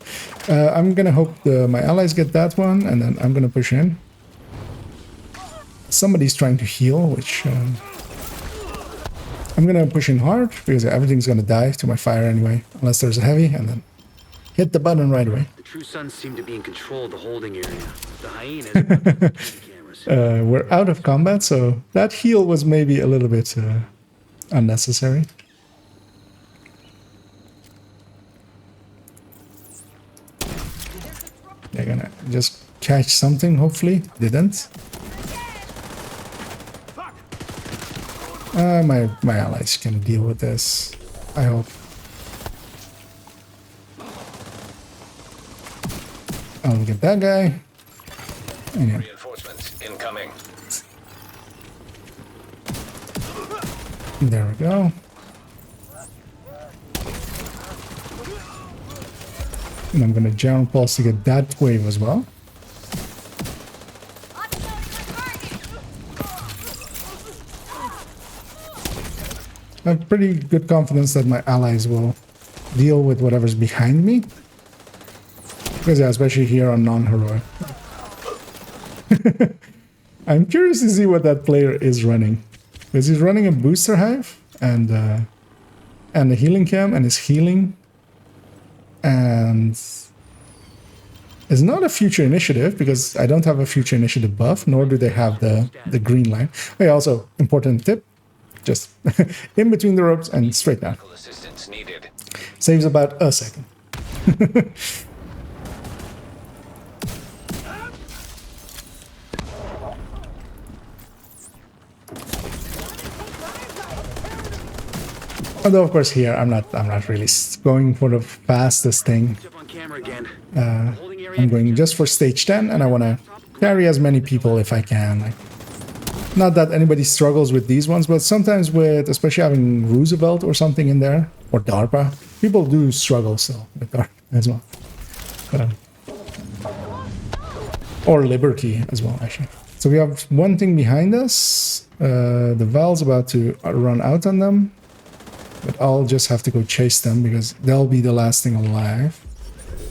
I'm gonna hope my allies get that one, and then I'm gonna push in. Somebody's trying to heal, which I'm gonna push in hard because everything's gonna die to my fire anyway, unless there's a heavy, and then hit the button right away. The True Sons seem to be in control of the holding area. The hyenas. Cameras. We're out of combat, so that heal was maybe a little bit unnecessary. They're gonna just catch something, hopefully. Didn't. My allies can deal with this, I hope. I'll get that guy. And yeah. Reinforcements incoming. There we go. And I'm gonna jump pulse to get that wave as well. I have pretty good confidence that my allies will deal with whatever's behind me. Because yeah, especially here on non-heroic. I'm curious to see what that player is running. Because he's running a booster hive and a healing cam and is healing. And it's not a future initiative because I don't have a future initiative buff, nor do they have the green line. Okay, also important tip. Just in between the ropes and straight down. Assistance needed. Saves about a second. Although of course here I'm not really going for the fastest thing. Up on camera again. I'm going just for stage 10 and I want to carry as many people if I can. Like, not that anybody struggles with these ones, but sometimes with, especially having Roosevelt or something in there, or DARPA, people do struggle still with DARPA as well. Or Liberty as well, actually. So we have one thing behind us. The Val's about to run out on them. But I'll just have to go chase them because they'll be the last thing alive.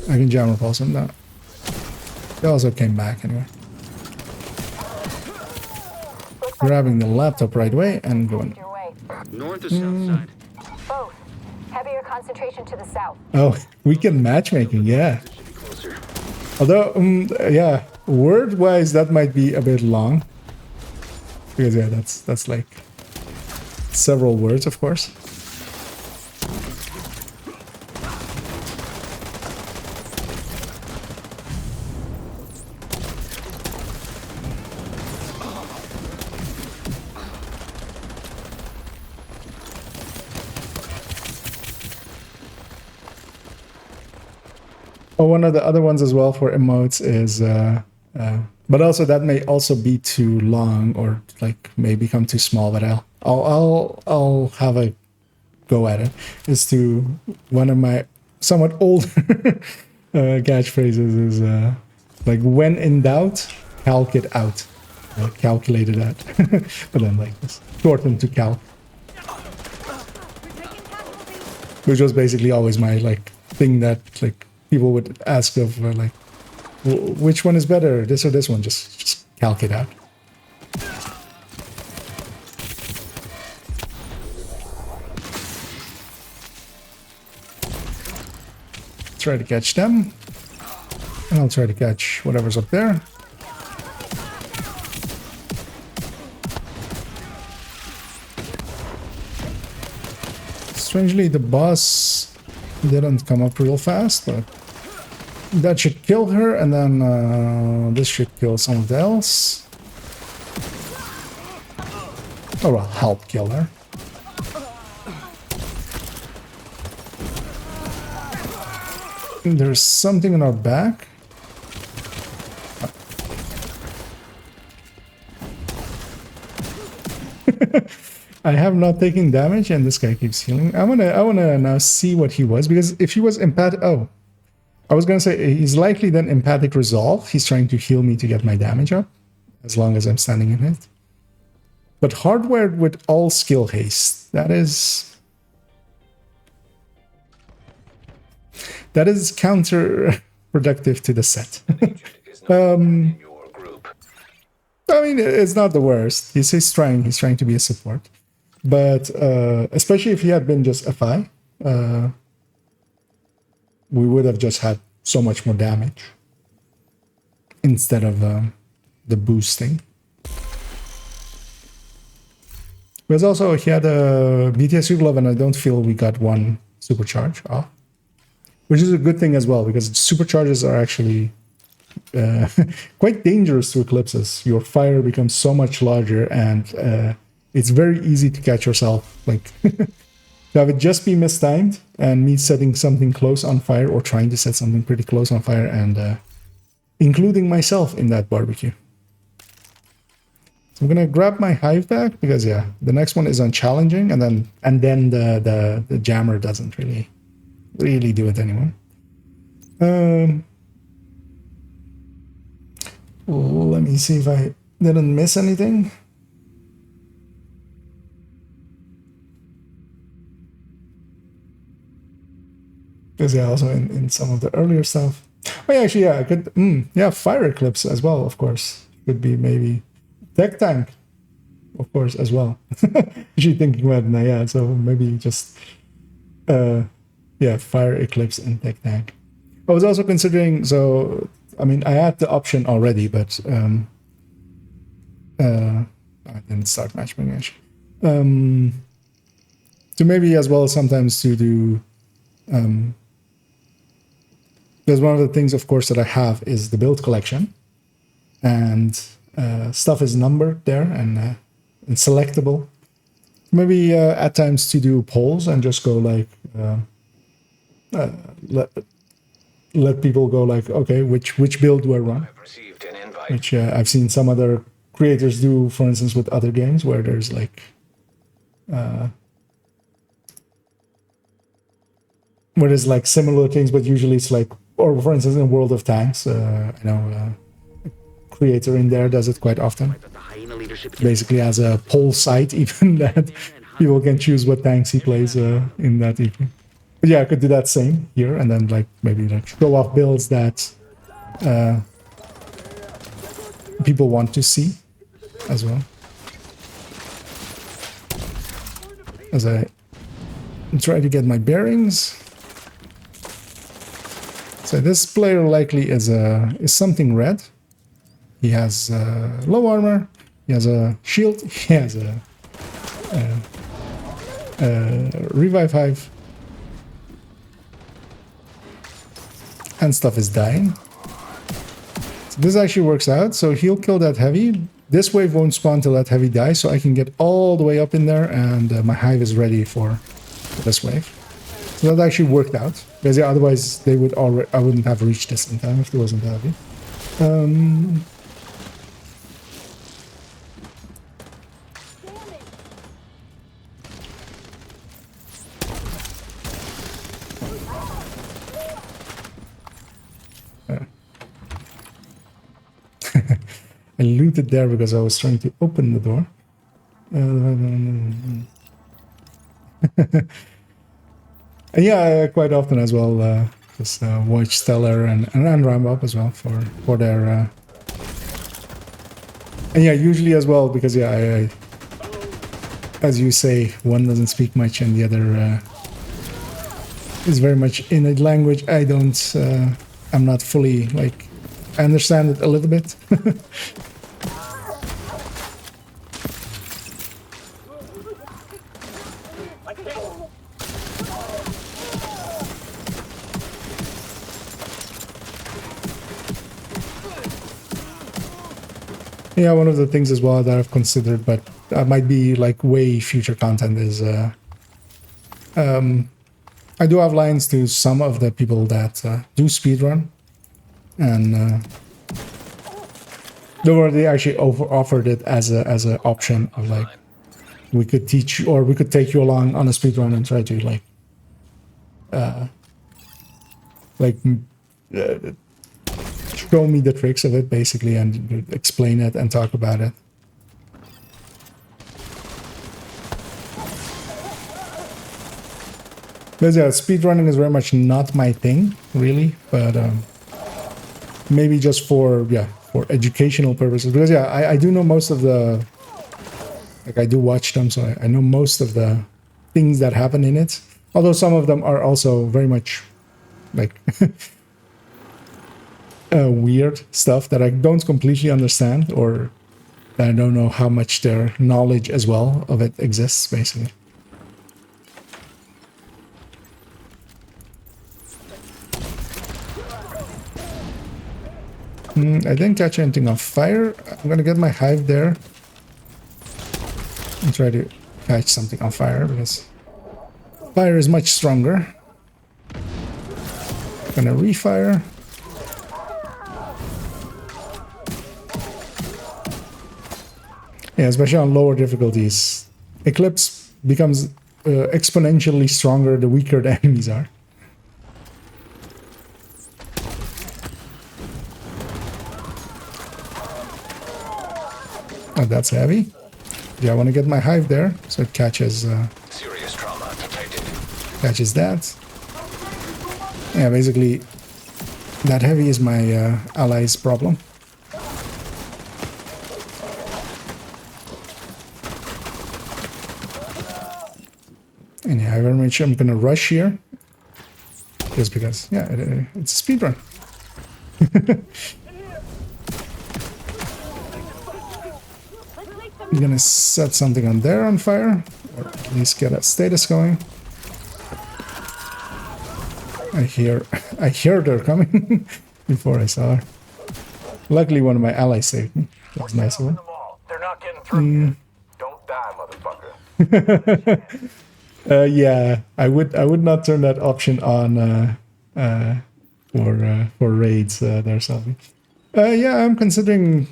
I can jam repulse them now. They also came back anyway. Grabbing the laptop right away and going. North or south side? Both. Heavier concentration to the south. Oh, weekend matchmaking, yeah. Should be closer. Although, yeah, word-wise that might be a bit long. Because yeah, that's like several words, of course. Oh, one of the other ones as well for emotes is, but also that may also be too long or like may become too small. But I'll have a go at it. Is to one of my somewhat older catchphrases is like when in doubt, calc it out, calculate it out. But then like this, shortened to calc. which was basically always my like thing that like people would ask of like, which one is better, this or this one? Just calc it out. Try to catch them, and I'll try to catch whatever's up there. Strangely, the boss didn't come up real fast, but that should kill her, and then this should kill something else. Or well, help kill her. There's something in our back. I have not taken damage, and this guy keeps healing. I wanna now see what he was, because if he was empathic, oh, I was gonna say he's likely then empathic resolve. He's trying to heal me to get my damage up, as long as I'm standing in it. But hardwired with all skill haste, that is counterproductive to the set. In your group. I mean, it's not the worst. He's trying to be a support. But especially if he had been just FI, we would have just had so much more damage instead of the boosting. Because also he had a BTS glove, and I don't feel we got one supercharge off, which is a good thing as well, because supercharges are actually quite dangerous to eclipses. Your fire becomes so much larger, and it's very easy to catch yourself, like to have it just be mistimed and me setting something close on fire, or trying to set something pretty close on fire, and including myself in that barbecue. So I'm gonna grab my hive back, because yeah, the next one is on challenging, and then the jammer doesn't really do it anymore. Let me see if I didn't miss anything. Because yeah, also in some of the earlier stuff. Oh yeah, actually, yeah, I could. Yeah, fire eclipse as well, of course. Could be maybe tech tank, of course, as well. Actually thinking about it now, yeah. So maybe just yeah, fire eclipse and tech tank. I was also considering. So I mean, I had the option already, but I didn't start matchmaking actually. So maybe as well sometimes to do. Because one of the things, of course, that I have is the build collection, and stuff is numbered there and selectable. Maybe at times to do polls and just go like, let people go like, okay, which build do I run? I've received an invite. Which I've seen some other creators do, for instance, with other games where there's like, where there's like similar things, but usually it's like, or for instance, in World of Tanks, I know a creator in there does it quite often. Basically has a poll site even that people can choose what tanks he plays in that evening. But yeah, I could do that same here, and then like maybe like show off builds that people want to see as well. As I try to get my bearings. So this player likely is something red. He has low armor. He has a shield. He has a revive hive, and stuff is dying. So this actually works out. So he'll kill that heavy. This wave won't spawn till that heavy dies, so I can get all the way up in there, and my hive is ready for this wave. So that actually worked out, because yeah, otherwise they would already, I wouldn't have reached this in time if there wasn't heavy. I looted there because I was trying to open the door. And yeah, quite often as well. Just watch Stellar and Ramp Up as well for their. And yeah, usually as well because yeah, I as you say, one doesn't speak much and the other is very much in a language I don't. I'm not fully like. I understand it a little bit. Yeah, one of the things as well that I've considered, but that might be like way future content is I do have lines to some of the people that do speedrun, and they actually offered it as an option of like we could teach you or we could take you along on a speedrun and try to show me the tricks of it basically and explain it and talk about it. Because yeah, speedrunning is very much not my thing, really, but maybe just for educational purposes. Because yeah, I do know most of the, like I do watch them, so I know most of the things that happen in it. Although some of them are also very much like weird stuff that I don't completely understand, or that I don't know how much their knowledge as well of it exists, basically. I didn't catch anything on fire. I'm gonna get my hive there and try to catch something on fire because fire is much stronger. Gonna refire. Yeah, especially on lower difficulties. Eclipse becomes exponentially stronger the weaker the enemies are. Oh, that's heavy. Yeah, I want to get my hive there so it catches. Serious trauma detected. Catches that. Yeah, basically, that heavy is my ally's problem. And yeah, I very much I'm gonna rush here, just because yeah, it's a speed run. I'm gonna set something on there on fire, or at least get a status going. I hear they're coming before I saw her. Luckily, one of my allies saved me. That was nice of them. They're not getting through yet. Don't die, motherfucker. Yeah, I would not turn that option on for raids there, Selby. Yeah, I'm considering.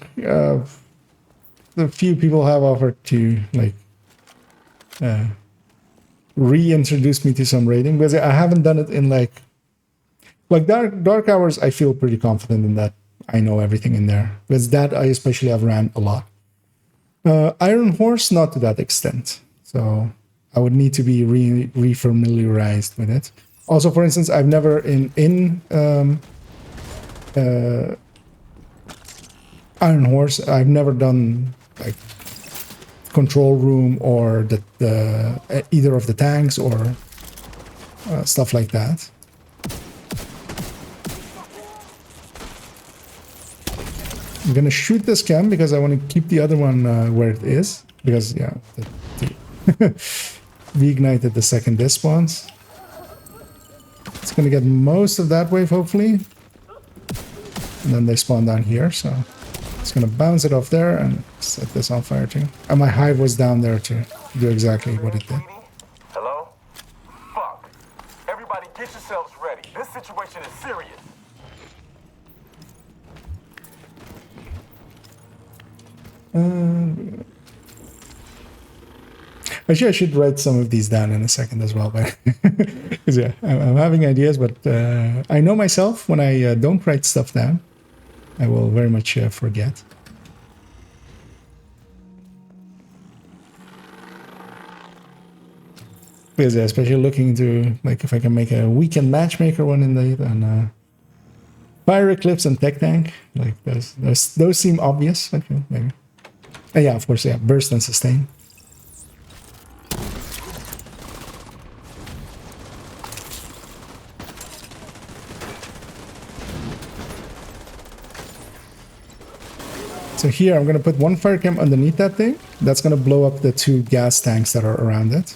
The few people have offered to like reintroduce me to some raiding because I haven't done it in like Dark Hours. I feel pretty confident in that. I know everything in there because that I especially have ran a lot. Iron Horse, not to that extent. So I would need to be re-familiarized with it. Also, for instance, I've never in Iron Horse, I've never done like control room or the either of the tanks or stuff like that. I'm gonna shoot this cam because I want to keep the other one where it is because yeah, we ignited the second this spawns. It's gonna get most of that wave hopefully, and then they spawn down here, so. It's gonna bounce it off there and set this on fire too. And my hive was down there to do exactly what it did. Hello? Fuck. Everybody get yourselves ready. This situation is serious. Actually, I should write some of these down in a second as well, but because yeah, I'm having ideas, but I know myself when I don't write stuff down. I will very much forget. Because yeah, especially looking into like if I can make a weekend matchmaker one in the and Fire Eclipse and Tech Tank, like those seem obvious. Okay, maybe. Yeah, of course, yeah, burst and sustain. So here I'm going to put one fire cam underneath that thing. That's going to blow up the 2 gas tanks that are around it.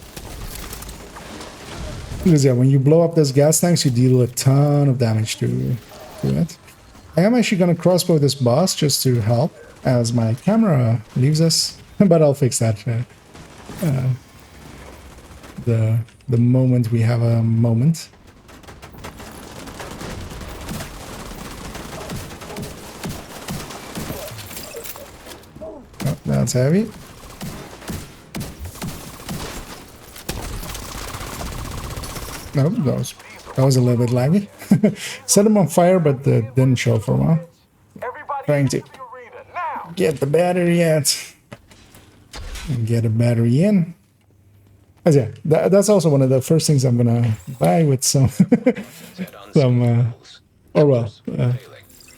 Because yeah, when you blow up those gas tanks, you deal a ton of damage to it. I am actually going to crossbow this boss just to help as my camera leaves us. But I'll fix that the moment we have a moment. Oh, that's heavy. No, that was a little bit laggy. Set them on fire, but didn't show for a while. Trying to get the battery out. And get a battery in. As yeah, that's also one of the first things I'm gonna buy with some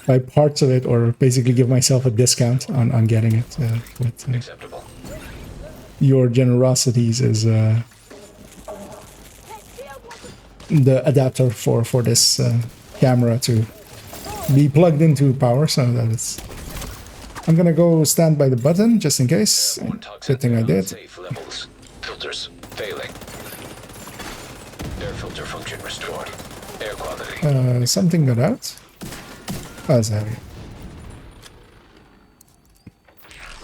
buy parts of it, or basically give myself a discount on getting it. With your generosities is the adapter for this camera to be plugged into power, so that it's. I'm gonna go stand by the button just in case. Good thing I did. Filters failing. Air filter function restored. Air quality. Something got out. Oh, that's heavy.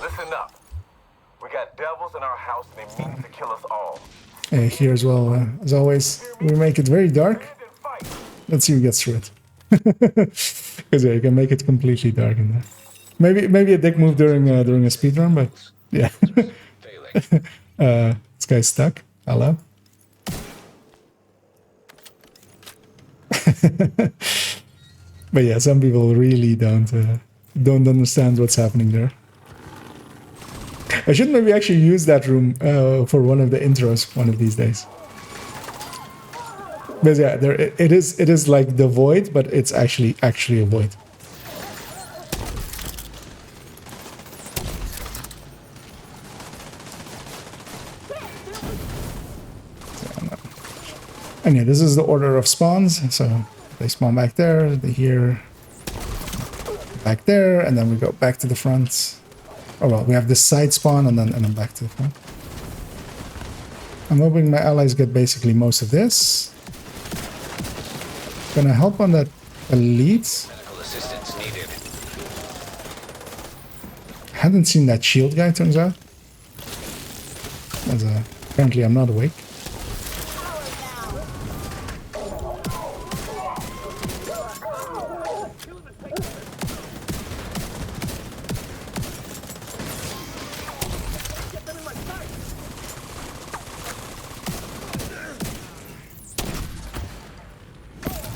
Listen up. We got devils in our house and they mean to kill us all. Here as well, as always, we make it very dark. Let's see who gets through it. Because yeah, you can make it completely dark in there. Maybe a dick move during a speedrun, but yeah. This guy's stuck. Hello. But yeah, some people really don't understand what's happening there. I should maybe actually use that room for one of the intros one of these days. But yeah, it is like the void, but it's actually a void. And yeah, this is the order of spawns. So they spawn back there, they here, back there, and then we go back to the front. Oh well, we have this side spawn and then back to the front. I'm hoping my allies get basically most of this. Gonna help on that elite. Medical assistance needed. Hadn't seen that shield guy, turns out. As apparently I'm not awake.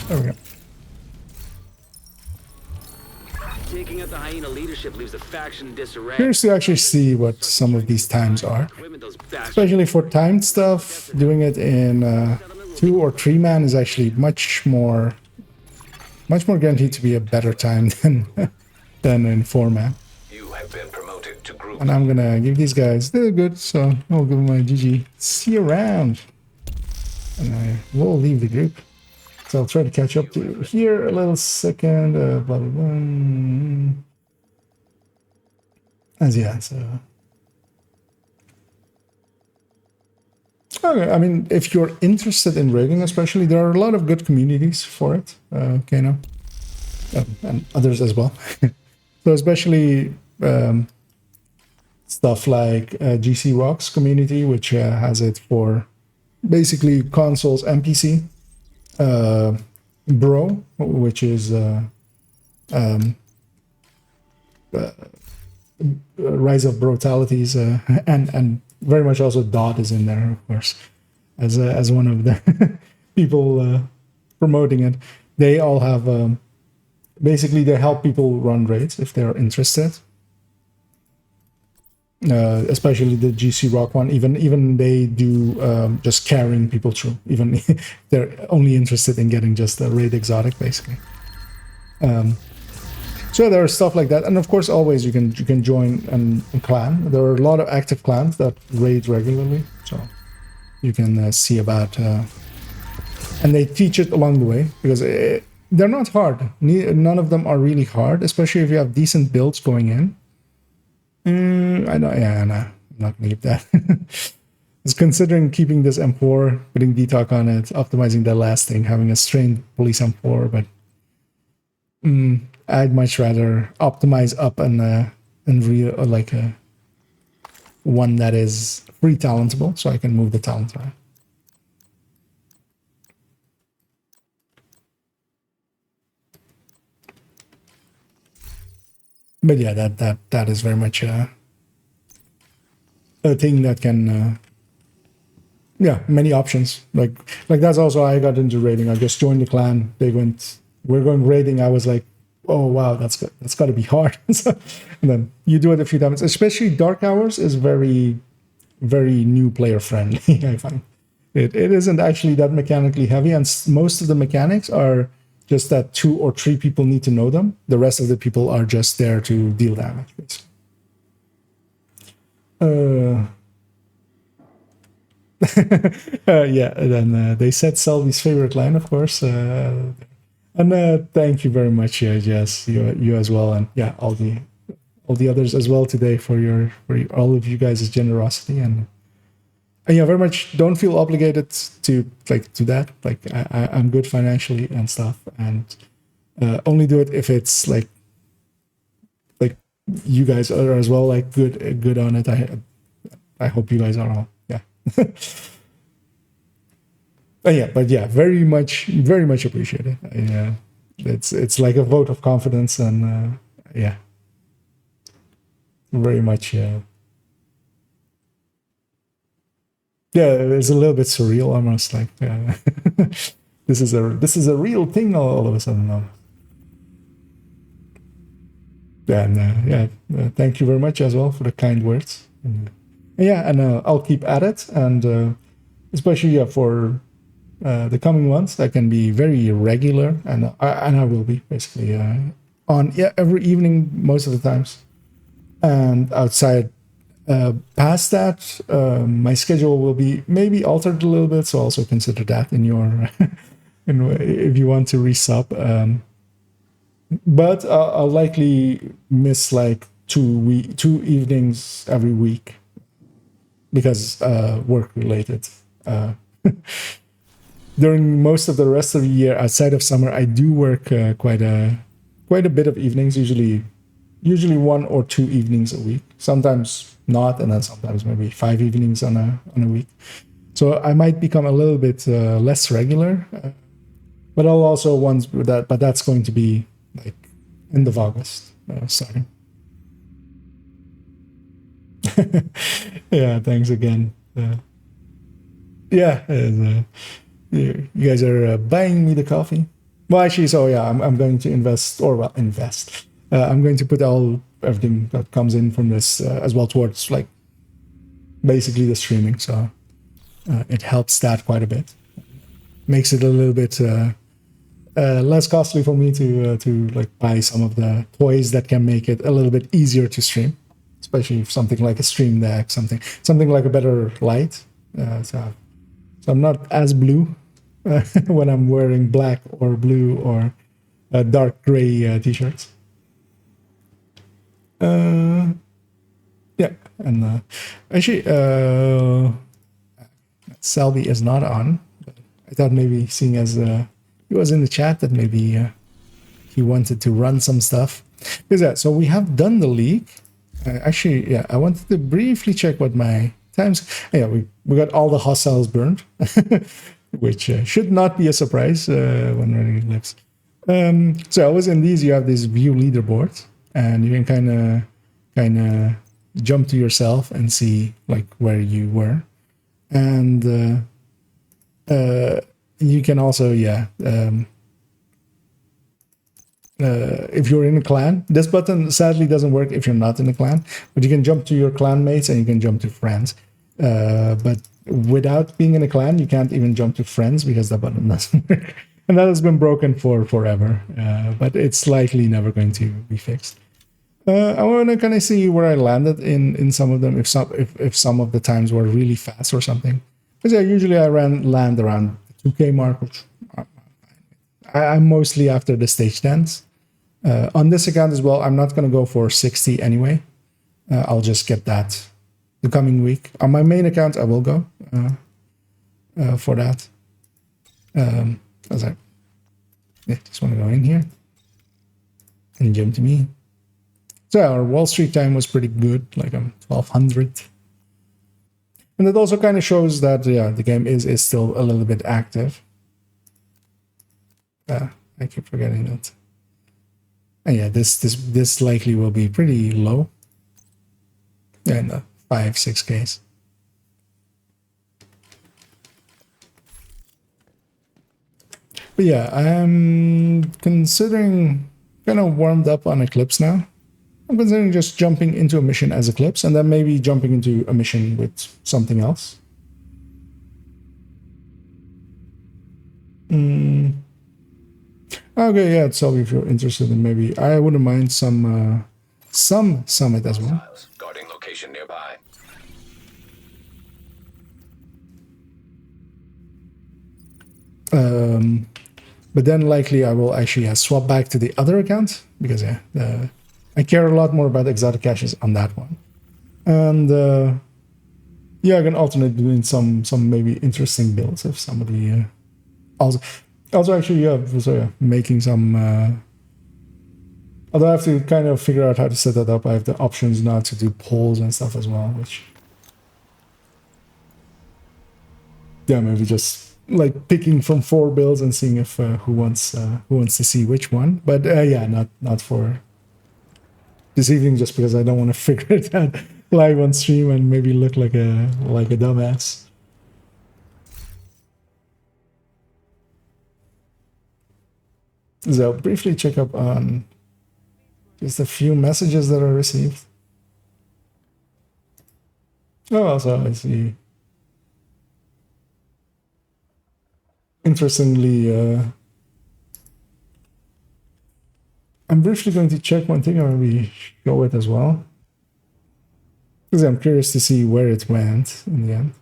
There we go. Taking out the hyena leadership leaves the faction in disarray. Curious to actually see what some of these times are. Those bastards. Especially for timed stuff, doing it in 2 or 3 man is actually much more guaranteed to be a better time than in 4 man. You have been promoted to group. And I'm gonna give these guys, they're good, so I'll give them my GG. See you around. And I will leave the group. So I'll try to catch up to here a little second, blah, blah, blah. As yeah, so. Okay, I mean, if you're interested in raiding especially, there are a lot of good communities for it, Kano. And others as well. So especially stuff like GC Rocks community, which has it for basically consoles and PC. Bro, which is Rise of Brutalities, and very much also Dot is in there, of course, as one of the people promoting it. They all have basically they help people run raids if they're interested. especially the GC Rock one. Even they do just carrying people through. Even they're only interested in getting just a raid exotic, basically. So there are stuff like that, and of course, always you can join a clan. There are a lot of active clans that raid regularly, so you can see about. And they teach it along the way because they're not hard. None of them are really hard, especially if you have decent builds going in. I know, yeah, no, I'm not gonna leave that. I was considering keeping this M4, putting DTOC on it, optimizing the last thing, having a strained police M4, but I'd much rather optimize up and real like a one that is free talentable, so I can move the talent around. But yeah, that is very much a thing that can, yeah, many options. Like that's also how I got into raiding. I just joined the clan. They went, we're going raiding. I was like, oh wow, that's got to be hard. So, and then you do it a few times. Especially Dark Hours is very, very new player friendly. I find it isn't actually that mechanically heavy, and most of the mechanics are just that 2 or 3 people need to know them. The rest of the people are just there to deal damage, basically. Yeah, and then they said Selby's favorite line, of course. And thank you very much, Jess, you as well, and yeah, all the others as well today for all of you guys' generosity and yeah, very much don't feel obligated to that. Like I'm good financially and stuff, and only do it if it's like you guys are as well, like good on it. I hope you guys are all, yeah. but yeah, very much appreciated. It's like a vote of confidence, and yeah, very much. Yeah, it's a little bit surreal, almost like this is a real thing all of a sudden now. Yeah, and thank you very much as well for the kind words. And I'll keep at it, and especially for the coming months, that can be very regular, and I will be basically on every evening most of the times, and outside. Past that, my schedule will be maybe altered a little bit, so also consider that in your, if you want to resub. But I'll likely miss like 2 evenings every week because work related. During most of the rest of the year, outside of summer, I do work quite a bit of evenings. Usually 1 or 2 evenings a week. Sometimes not, and then sometimes maybe 5 evenings on a week. So I might become a little bit less regular, but I'll also once that. But that's going to be like end of August starting. Yeah, thanks again. Yeah, you guys are buying me the coffee. Well, actually, so yeah, I'm going to invest. I'm going to put everything that comes in from this as well towards like basically the streaming. So it helps that quite a bit. Makes it a little bit less costly for me to like buy some of the toys that can make it a little bit easier to stream, especially if something like a stream deck, something like a better light. So I'm not as blue when I'm wearing black or blue or dark gray t-shirts. Yeah, and actually, Selby is not on. I thought maybe, seeing as he was in the chat, that maybe he wanted to run some stuff. Because yeah, so we have done the league. Actually, yeah, I wanted to briefly check what my times. Yeah, we got all the hostiles burned, which should not be a surprise when running lives. So I was in these. You have this view leaderboard, and you can kind of jump to yourself and see like where you were, and you can also if you're in a clan. This button sadly doesn't work if you're not in a clan, but you can jump to your clan mates and you can jump to friends. But without being in a clan, you can't even jump to friends because that button doesn't work. And that has been broken for forever, but it's likely never going to be fixed. I want to kind of see where I landed in some of them, if some of the times were really fast or something. Because yeah, usually I land around the 2K mark, which I'm mostly after the stage dance. On this account as well, I'm not going to go for 60 anyway. I'll just get that the coming week. On my main account, I will go for that. As I just want to go in here and jump to me. So our Wall Street time was pretty good, like 1200. And it also kind of shows that the game is still a little bit active. I keep forgetting that. And yeah, this likely will be pretty low. Yeah, in the 5-6Ks. But yeah, I'm considering kind of warmed up on Eclipse now. I'm considering just jumping into a mission as Eclipse and then maybe jumping into a mission with something else. Okay, yeah, tell me if you're interested in maybe. I wouldn't mind some summit as well. Guarding location nearby. But then likely I will actually swap back to the other account because I care a lot more about exotic caches on that one. And yeah, I can alternate doing some maybe interesting builds if somebody also actually making some. Although I have to kind of figure out how to set that up. I have the options now to do polls and stuff as well, which maybe just like picking from 4 builds and seeing if who wants to see which one. But yeah, not for this evening, just because I don't want to figure it out live on stream and maybe look like a dumbass. So I'll briefly check up on just a few messages that I received. Oh, also I see. Interestingly, I'm briefly going to check one thing. I'll maybe show it as well, because I'm curious to see where it went in the end.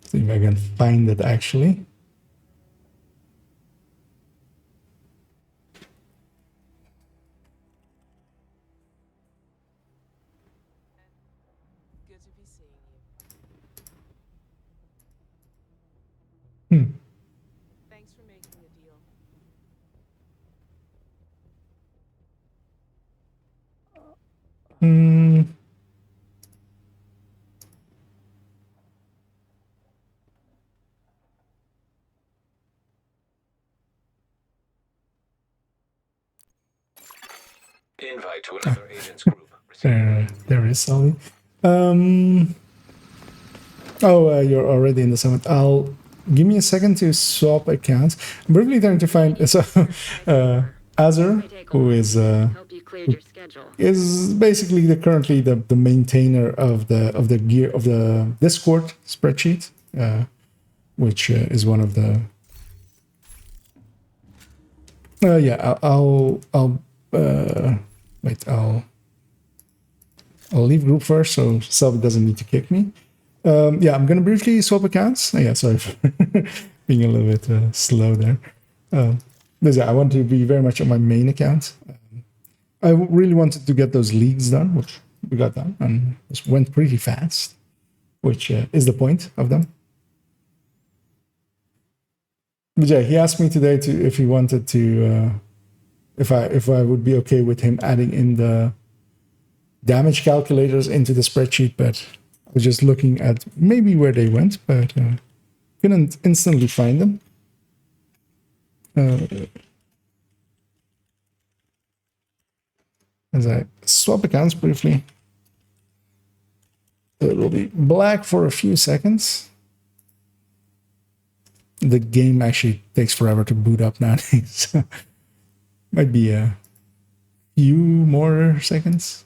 See if I can find it actually. Good to be seeing you. Thanks for making the deal. Invite to another agent's group. There is Sally. You're already in the summit. Give me a second to swap accounts. I'm really trying to find Azure, who is basically currently the maintainer of the Discord spreadsheet, which is one of the. I'll leave group first so Selby doesn't need to kick me. I'm gonna briefly swap accounts. Sorry for being a little bit slow there. I want to be very much on my main account. I really wanted to get those leagues done, which we got done, and this went pretty fast, which is the point of them. But yeah, he asked me today if he wanted to, if I would be okay with him adding in the damage calculators into the spreadsheet, but I was just looking at maybe where they went, but couldn't instantly find them. As I swap accounts briefly. So it will be black for a few seconds. The game actually takes forever to boot up nowadays. So might be a few more seconds.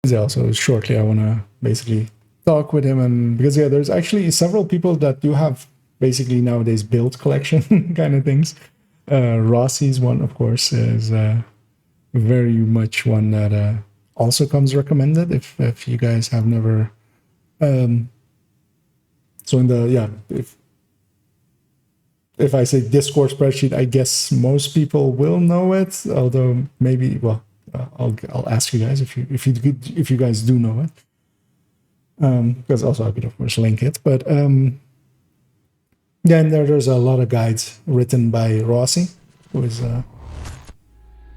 Yeah, so shortly I want to basically talk with him, and because yeah, there's actually several people that do have basically nowadays build collection kind of things. Rossi's one, of course, is very much one that also comes recommended if you guys have never. So in the if I say Discord spreadsheet, I guess most people will know it. Although maybe I'll ask you guys if you guys do know it. Because also I could of course link it, but yeah, and there's a lot of guides written by Rossi, who is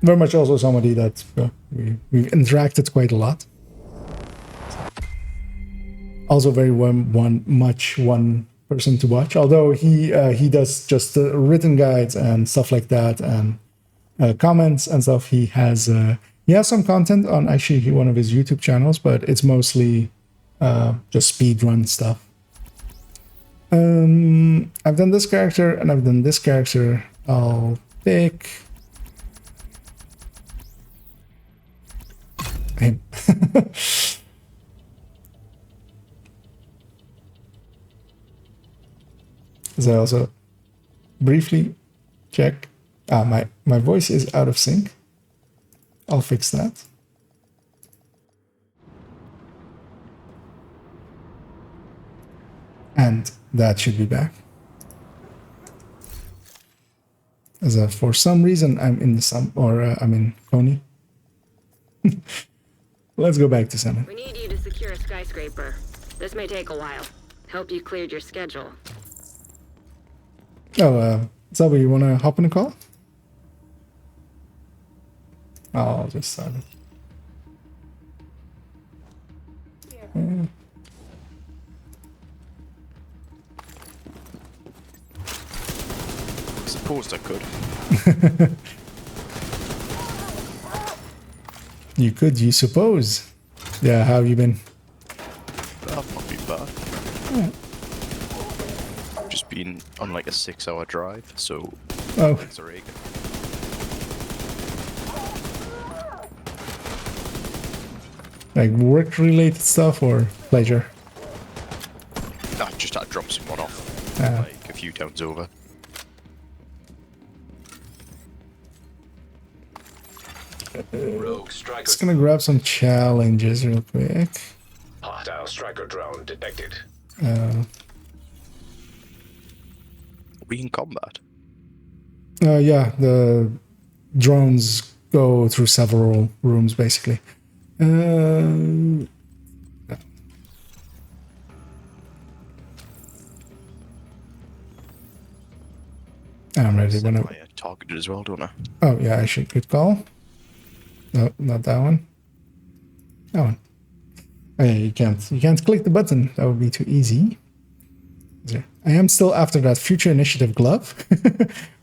very much also somebody that we've interacted quite a lot. Also very one person to watch, although he does just written guides and stuff like that, and comments and stuff. He has some content on actually one of his YouTube channels, but it's mostly just speedrun stuff. I've done this character and I've done this character. I'll pick him. So I also briefly check. My voice is out of sync. I'll fix that. And that should be back. As for some reason I'm in I'm in Coney. Let's go back to center. We need you to secure a skyscraper. This may take a while. Hope you cleared your schedule. Oh, Zelby, you want to hop in a call? I'll just start it. Yeah. Supposed I could. You could, you suppose. Yeah, how have you been? I've not been bad. Yeah. Just been on like a 6-hour drive, so. Oh. Thanks, Reagan. Like work-related stuff or pleasure? I just had to drop someone off, like a few towns over. Rogue striker. Just gonna grab some challenges real quick. Hostile striker drone detected. Are we in combat? Yeah, the drones go through several rooms basically. I'm ready when I targeted as well, don't I? Oh yeah, actually, good call. No, not that one. That one. Oh yeah, you can't click the button. That would be too easy. There. I am still after that future initiative glove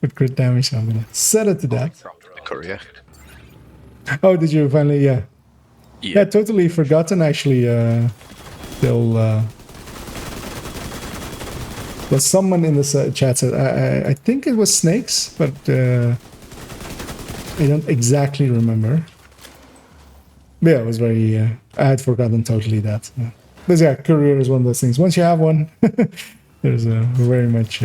with crit damage, so I'm gonna set it to that. The courier. Oh, did you finally? Yeah. Yeah, totally forgotten actually. Till there's someone in this chat said I think it was snakes, but I don't exactly remember. But yeah, it was very. I had forgotten totally that. But yeah, courier is one of those things. Once you have one, there's very much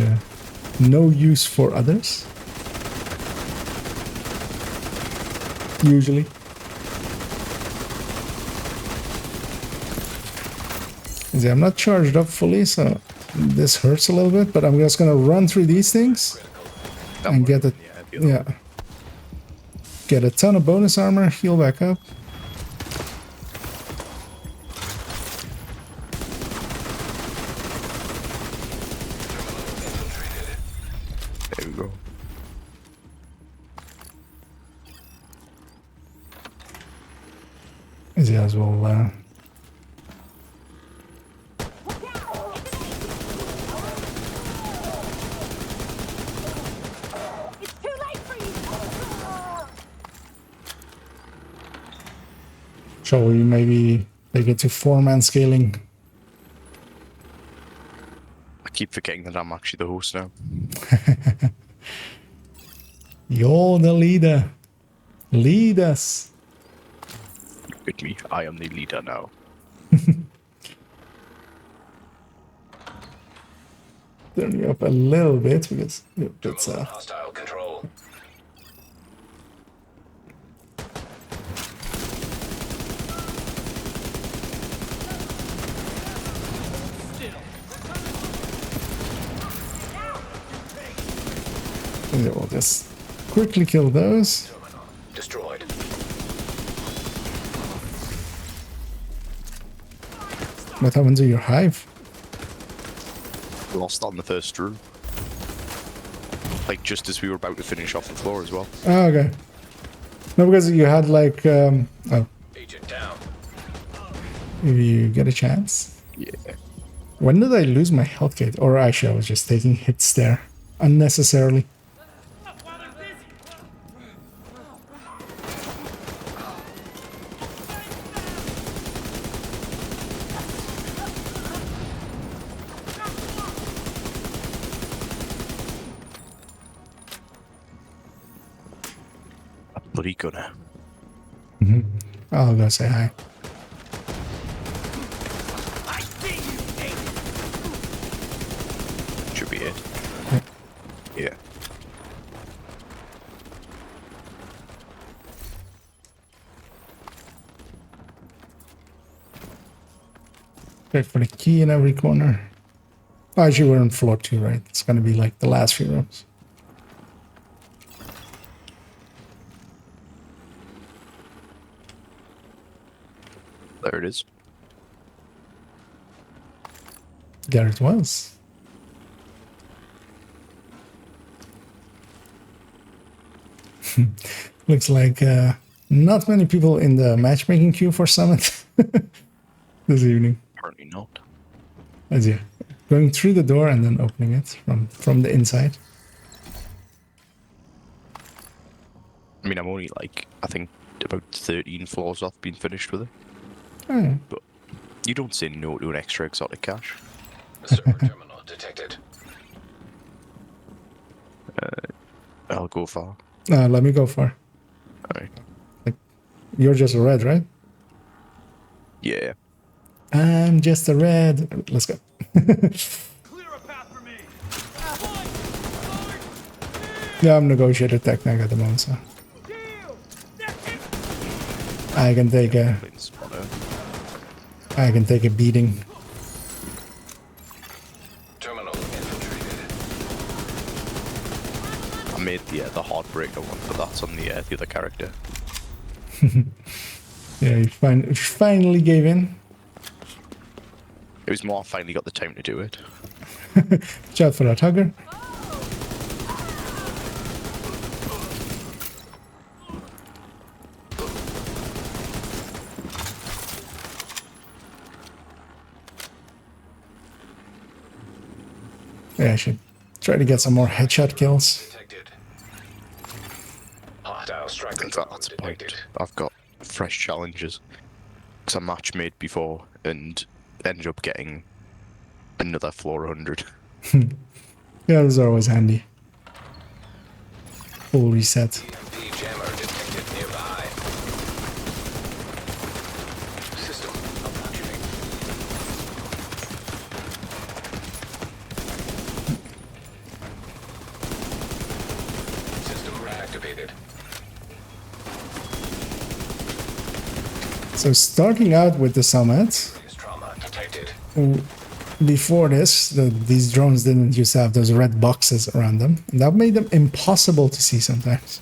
no use for others. Usually. See, I'm not charged up fully, so this hurts a little bit, but I'm just gonna run through these things and get get a ton of bonus armor, heal back up. There we go. Yeah, as well. Shall we maybe take it to 4-man scaling? I keep forgetting that I'm actually the host now. You're the leader. Lead us. Look at me, I am the leader now. Turn you up a little bit because it's Hostile control. yeah, we'll just quickly kill those. Destroyed. What happened to your hive? Lost on the first room. Like just as we were about to finish off the floor as well. Oh, okay. No, because you had like oh, Agent down. if you get a chance. Yeah. When did I lose my health kit? Or actually, I was just taking hits there unnecessarily. Bloody gunner. I'll go say hi. Should be it. Yeah. Check for the key in every corner. Oh, actually, we're on floor 2, right? It's gonna be like the last few rooms. There it is. There it was. Looks like not many people in the matchmaking queue for Summit this evening. Apparently not. As yeah, going through the door and then opening it from the inside. I mean, I'm only like, I think about 13 floors off being finished with it. Oh, yeah. But you don't say no to an extra exotic cache. Server terminal detected. I'll go far. Let me go for. Alright. You're just a red, right? Yeah. I'm just a red. Let's go. Clear a path for me. Yeah, I'm negotiator technic at the moment, so I can take a beating. Terminal infiltrated. I made the heartbreaker one, but that's on the other character. Yeah, you finally gave in. It was more I finally got the time to do it. Watch out for that hugger. Yeah, I should try to get some more headshot kills. Detected. Hostile strike In fact, control that's a point. detected. I've got fresh challenges. Because I match made before and ended up getting another floor 100. Yeah, those are always handy. Full reset. EMP jammer detected nearby. System malfunctioning. System reactivated. So starting out with the Summit, Serious trauma detected. before this, these drones didn't used to have those red boxes around them. And that made them impossible to see sometimes.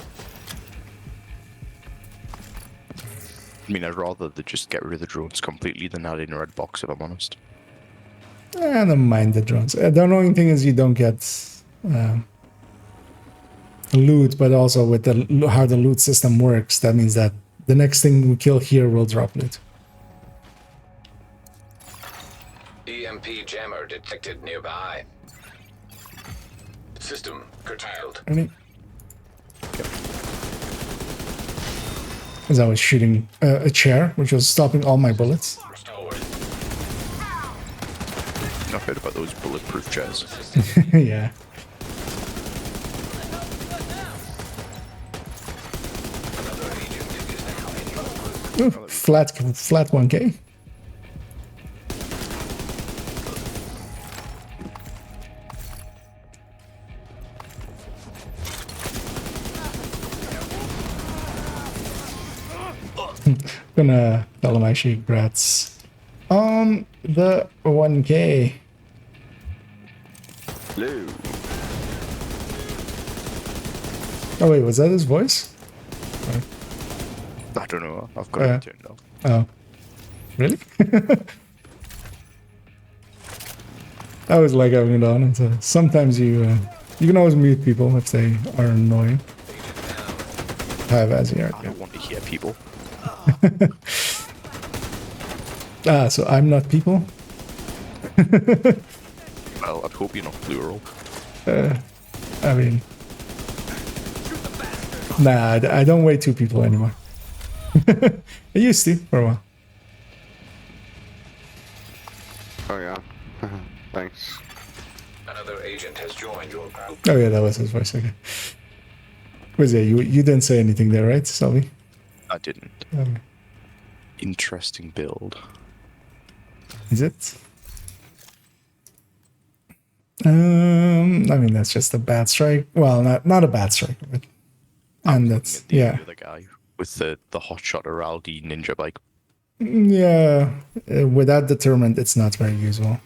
I mean, I'd rather they just get rid of the drones completely than add in a red box, if I'm honest. I don't mind the drones. The annoying thing is you don't get loot, but also with how the loot system works, that means that the next thing we kill here will drop loot. EMP jammer detected nearby. System curtailed. Ready? as I was shooting a chair, which was stopping all my bullets. I've heard about those bulletproof chairs. Yeah. Ooh, flat 1K. Gonna tell him actually congrats on the 1K. Hello. Oh wait, was that his voice? I don't know. I've got it turned off. Oh, really? I always like having it on. And so sometimes you can always mute people if they are annoying. Have as you I don't want to hear people. Ah, so I'm not people. Well, I'd hope you're not plural. I mean, nah, I don't weigh 2 people anymore. I used to for a while. Oh yeah. Thanks. Another agent has joined your group. Oh yeah, that was his voice. Okay. Was it you didn't say anything there, right, Salvi? I didn't. Okay. Interesting build. Is it? I mean that's just a bad strike. Well, not a bad strike, but and that's The other guy with the hotshot Araldi ninja bike. yeah. With that determined, it's not very useful.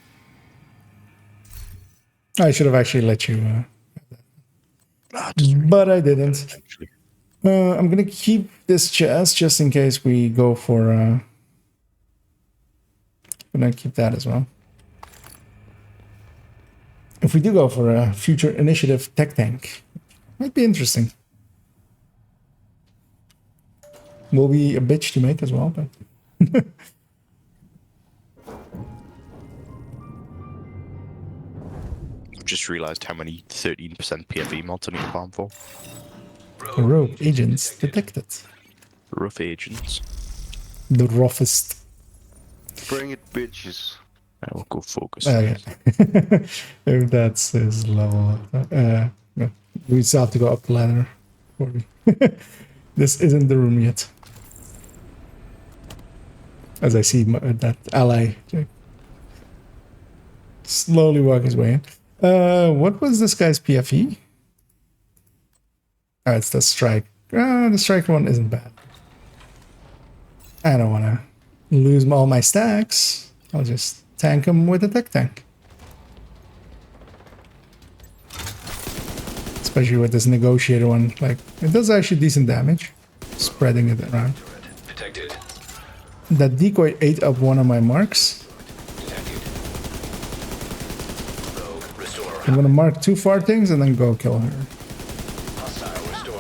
I should have actually let you, but I didn't. I'm gonna keep this chest just in case we go for. I'm gonna keep that as well. If we do go for a future initiative tech tank, might be interesting. Will be a bitch to make as well, but. I've just realised how many 13% PFE mods I need to farm for. Rogue agents detected. Rough agents. The roughest. Bring it, bitches. I will go focus. Yeah. If that's his level. No. We still have to go up the ladder. This isn't the room yet. As I see that ally slowly walk his way in. What was this guy's PFE? Oh, it's the strike. The strike one isn't bad. I don't want to lose all my stacks. I'll just tank him with a tech tank. Especially with this negotiator one. Like, it does actually decent damage. Spreading it around. Detected. That decoy ate up one of my marks. I'm gonna mark 2 far things and then go kill her.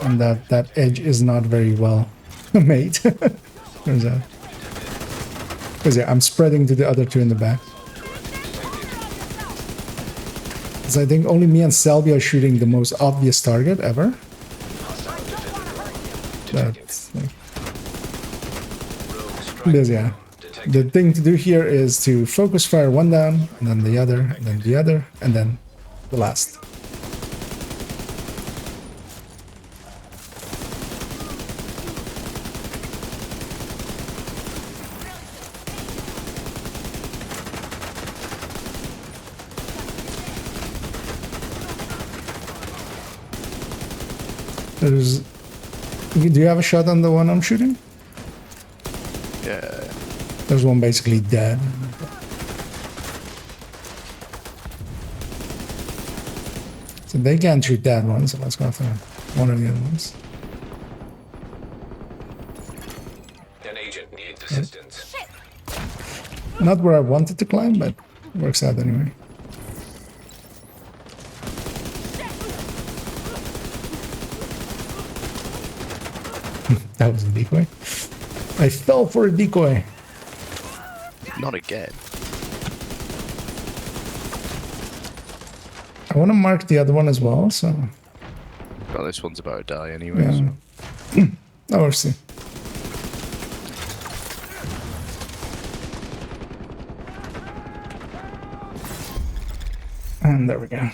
And that edge is not very well made. There's that. Because yeah, I'm spreading to the other 2 in the back. Because I think only me and Selby are shooting the most obvious target ever. That's like, because yeah, the thing to do here is to focus fire one down, and then the other, and then the other, and then the last. There's. Do you have a shot on the one I'm shooting? Yeah. There's one basically dead. So they can't shoot that one, so let's go after one of the other ones. An agent needs assistance. Not where I wanted to climb, but works out anyway. That was a decoy. I fell for a decoy. Not again. I want to mark the other one as well, so... Well, this one's about to die anyway. Yeah. Oh, we'll see. And there we go.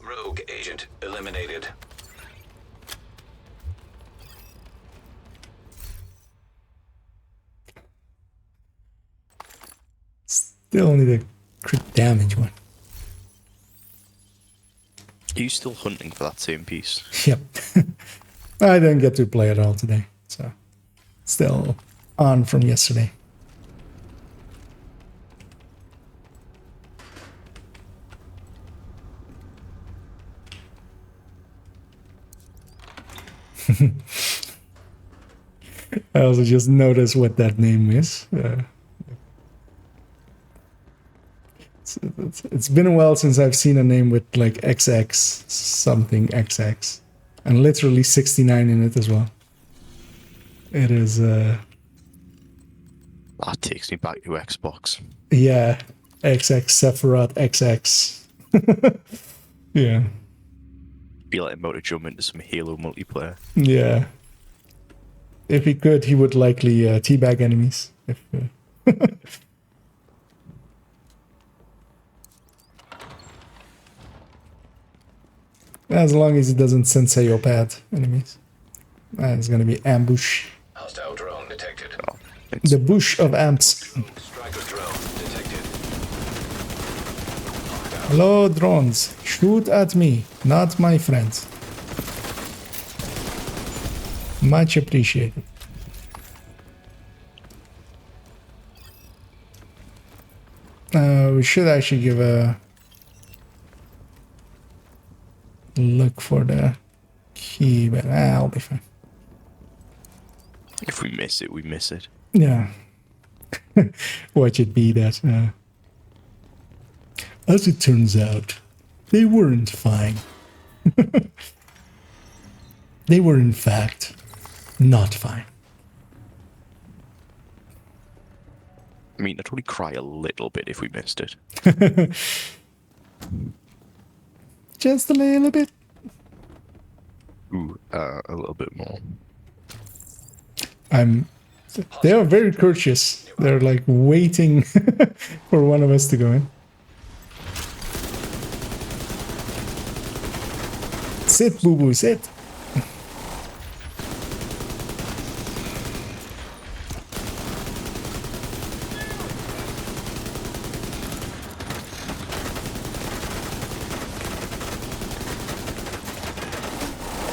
Rogue agent eliminated. Still need a crit damage one. Are you still hunting for that same piece? Yep. I didn't get to play it all today, so still on from yesterday. I also just noticed what that name is. It's been a while since I've seen a name with like XX something XX and literally 69 in it as well. It is That takes me back to Xbox. yeah, XX Sephiroth XX. Yeah. Be like about to jump into some Halo multiplayer. Yeah. If he could, he would likely teabag enemies. If, as long as he doesn't sensei-opad enemies. It's gonna be ambush. Hostile drone detected. Oh, The bush of amps. Striker drone detected. Hello, drones. Shoot at me, not my friends. Much appreciated. We should actually give a look for the key, but I'll be fine. If we miss it, we miss it. Yeah. Watch it be that. As it turns out, they weren't fine. They were, in fact, not fine. I mean, I'd only cry a little bit if we missed it. Just a little bit. Ooh, a little bit more. They are very courteous. They're like waiting for one of us to go in. Sit, boo boo, sit.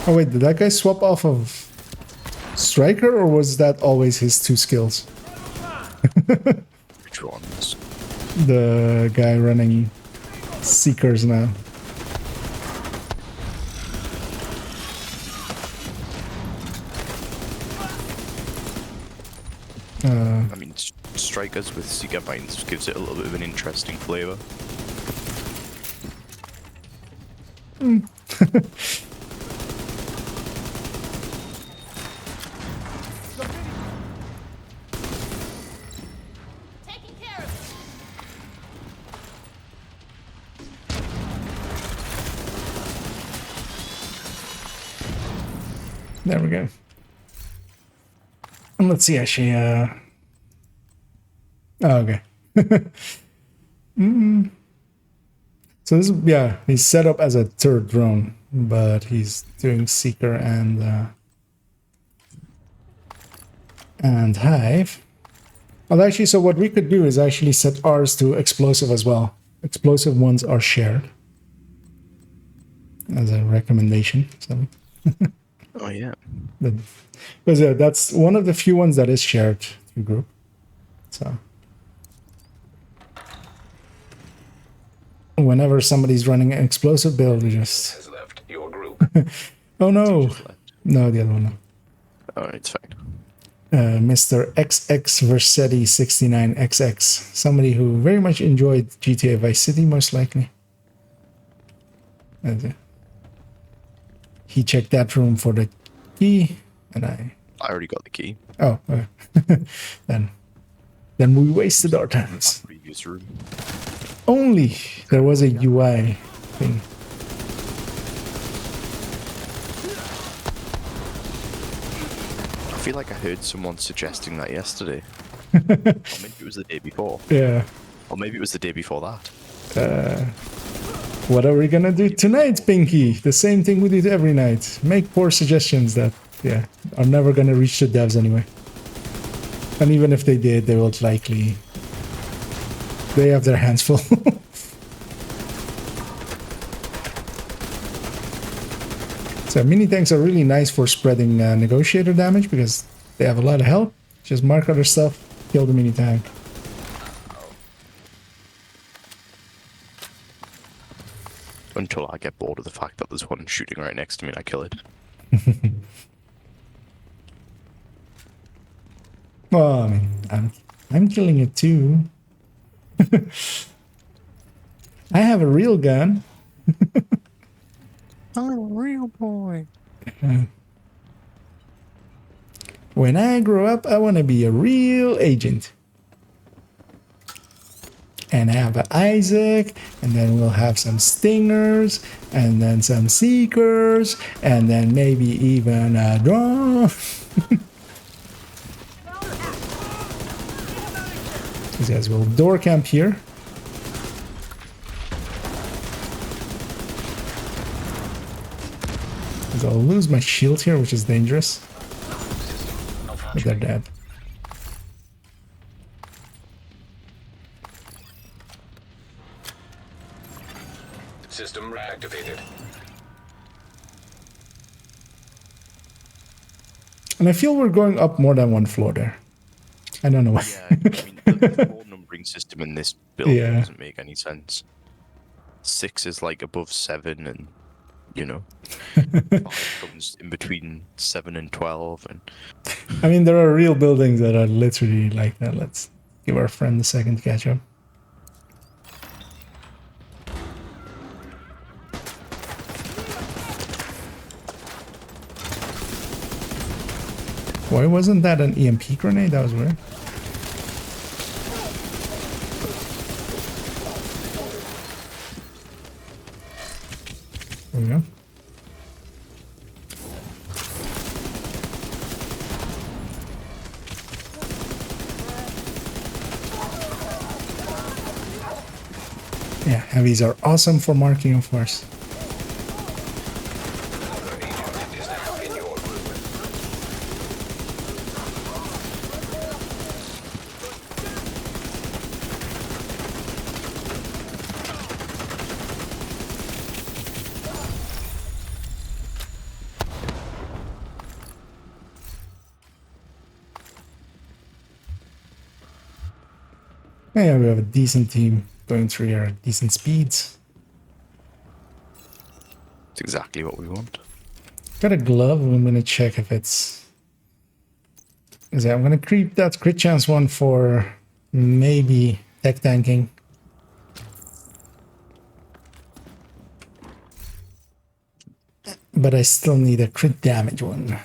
Oh wait, did that guy swap off of Striker, or was that always his two skills? Which ones? The guy running Seekers now. I mean, Strikers with Seeker Mines gives it a little bit of an interesting flavour. There we go. And let's see, actually, oh, okay. So this is, yeah, he's set up as a third drone, but he's doing Seeker and Hive. Well, actually, so what we could do is actually set ours to explosive as well. Explosive ones are shared as a recommendation. So. Oh yeah. Because that's one of the few ones that is shared through group. So whenever somebody's running an explosive build, we just Has left your group. oh no, no, the other one. No. Oh, it's fine. Mr. XX Versetti 69XX, somebody who very much enjoyed GTA Vice City, most likely. He checked that room for the key, and I already got the key. Oh, okay. then we wasted our times. Previous room. Only there was a UI thing. I feel like I heard someone suggesting that yesterday. Or maybe it was the day before. Yeah. Or maybe it was the day before that. What are we gonna do tonight, Pinky? The same thing we do every night. Make poor suggestions that, yeah, are never gonna reach the devs anyway. And even if they did, they will likely... They have their hands full. So mini tanks are really nice for spreading negotiator damage because they have a lot of health. Just mark other stuff, kill the mini tank. Until I get bored of the fact that there's one shooting right next to me and I kill it. Well, I mean, I'm killing it too. I have a real gun. I'm a real boy. When I grow up, I want to be a real agent. And have an Isaac, and then we'll have some Stingers, and then some Seekers, and then maybe even a drone. These guys will door camp here. I'll lose my shield here, which is dangerous. But they're dead. System reactivated. And I feel we're going up more than one floor there. I don't know why. Yeah, I mean, the floor numbering system in this build doesn't make any sense. 6 is like above 7, and you know, 5 comes in between 7 and 12. And I mean, there are real buildings that are literally like that. Let's give our friend a second to catch up. Why wasn't that an EMP grenade? That was weird. There we go. Yeah, heavies are awesome for marking, of course. Yeah, we have a decent team going through here at decent speeds. it's exactly what we want. Got a glove. I'm gonna check if it's. I'm gonna creep that crit chance one for maybe tech tanking. But I still need a crit damage one.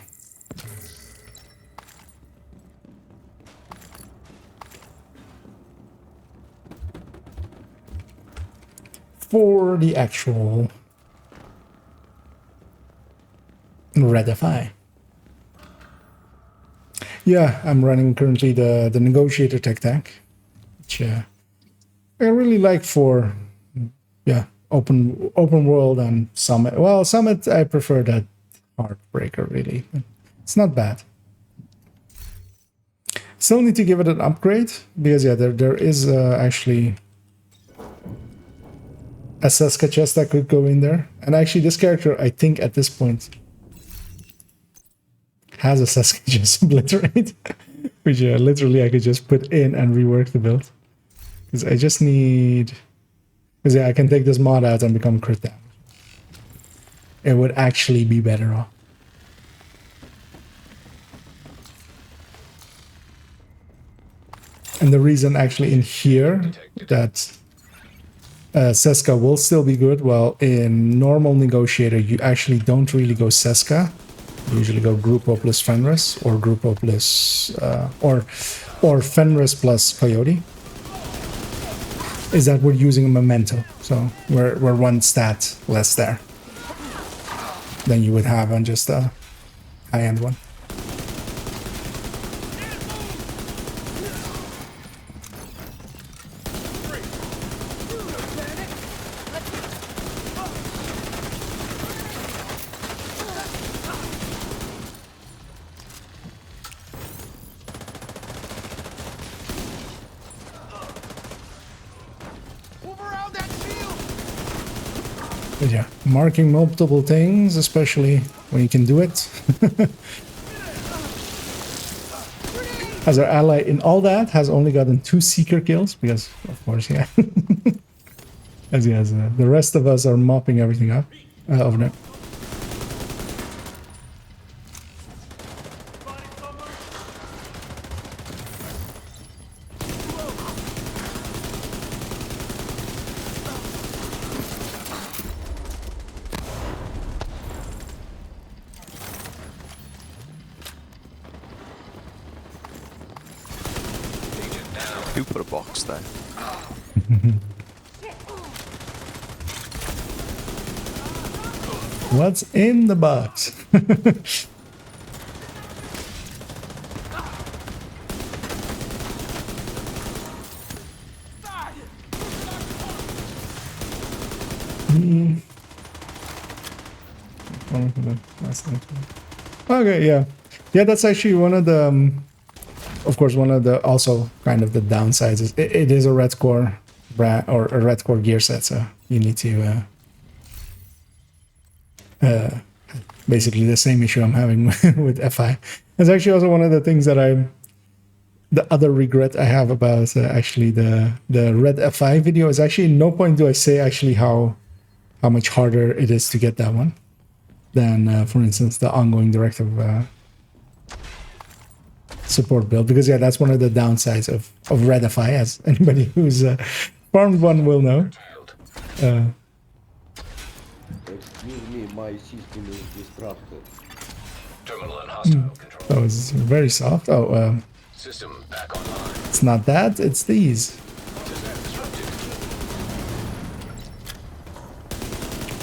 For the actual Redify. Yeah, I'm running currently the Negotiator tech tank, which I really like for open world and Summit. Well, Summit I prefer that Heartbreaker really. It's not bad. Still need to give it an upgrade because there is actually a Seska chest that could go in there. And actually this character, I think at this point, has a Seska chest obliterate. Which literally I could just put in and rework the build. Because I just need... Because I can take this mod out and become crit damage. It would actually be better off. And the reason actually in here that Seska will still be good, well, in normal Negotiator, you actually don't really go Seska. You usually go Grupo plus Fenris, or Grupo plus, or Fenris plus Coyote. Is that we're using a Memento, so we're one stat less there than you would have on just a high-end one. But yeah, marking multiple things, especially when you can do it. As our ally in all that has only gotten 2 seeker kills, because of course, yeah. As he has, the rest of us are mopping everything up over there. Who put a box there? What's in the box? Okay, yeah. Yeah, that's actually one of the... of course, one of the also kind of the downsides is it is a red core brand or a red core gear set, so you need to basically the same issue I'm having with FI. It's actually also one of the things that the other regret I have about actually the red FI video is actually no point do I say actually how much harder it is to get that one than for instance the ongoing directive support build, because yeah, that's one of the downsides of red FI, as anybody who's farmed one will know. Excuse me, my system is disrupted. Terminal and hostile control. That was very soft. Oh, System back online. it's not that, it's these.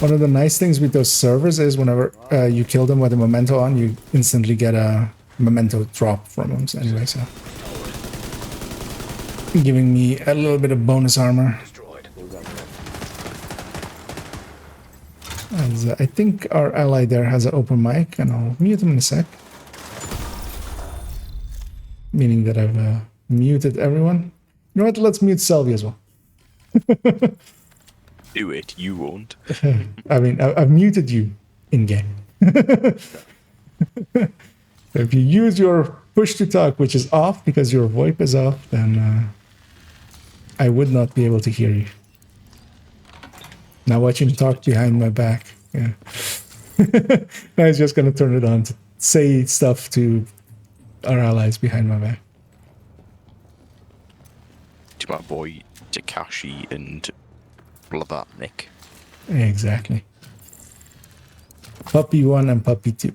One of the nice things with those servers is whenever you kill them with a memento on, you instantly get a memento drop from them. So anyway, so giving me a little bit of bonus armor. As, I think our ally there has an open mic, and I'll mute him in a sec. Meaning that I've muted everyone. You know what? Let's mute Selby as well. Do it, you won't. I mean, I've muted you in game. If you use your push to talk, which is off because your VoIP is off, then I would not be able to hear you. Now watch him talk behind my back. Yeah. Now he's just going to turn it on to say stuff to our allies behind my back. To my boy Takashi and Blavatnik. Exactly. Puppy 1 and Puppy 2.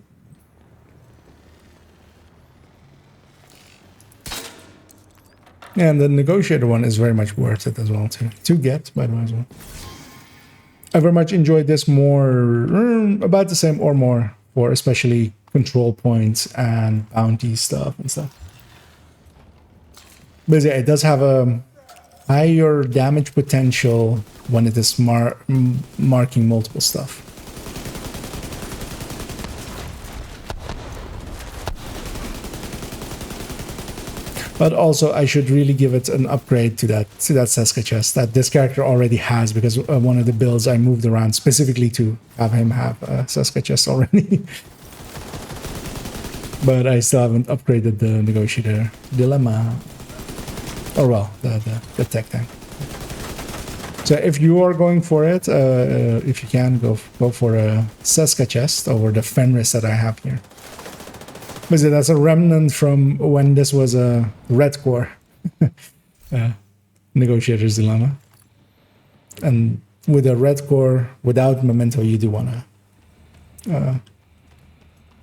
And the negotiator one is very much worth it as well to get, by the way, as well. I very much enjoyed this more, about the same or more, for especially control points and bounty stuff and stuff. But yeah, it does have a higher damage potential when it is marking multiple stuff. But also, I should really give it an upgrade to that Seska chest that this character already has, because one of the builds I moved around specifically to have him have a Seska chest already. But I still haven't upgraded the negotiator dilemma. Or well, the tech tank. So if you are going for it, if you can, go for a Seska chest over the Fenris that I have here. But that's a remnant from when this was a red core negotiator's dilemma. And with a red core without memento, you do want to.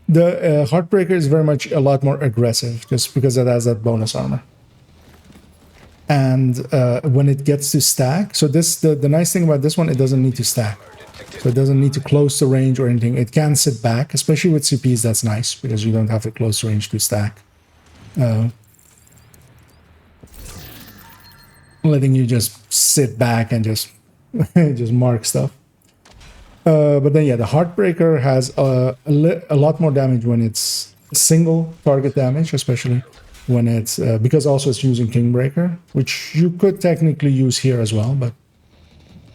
The Heartbreaker is very much a lot more aggressive, just because it has that bonus armor. And when it gets to stack, so the nice thing about this one, it doesn't need to stack. So it doesn't need to close the range or anything. It can sit back, especially with CPs. That's nice because you don't have to close the range to stack. Letting you just sit back and just just mark stuff. But then yeah, the Heartbreaker has a lot more damage when it's single target damage, especially when it's because also it's using Kingbreaker, which you could technically use here as well, but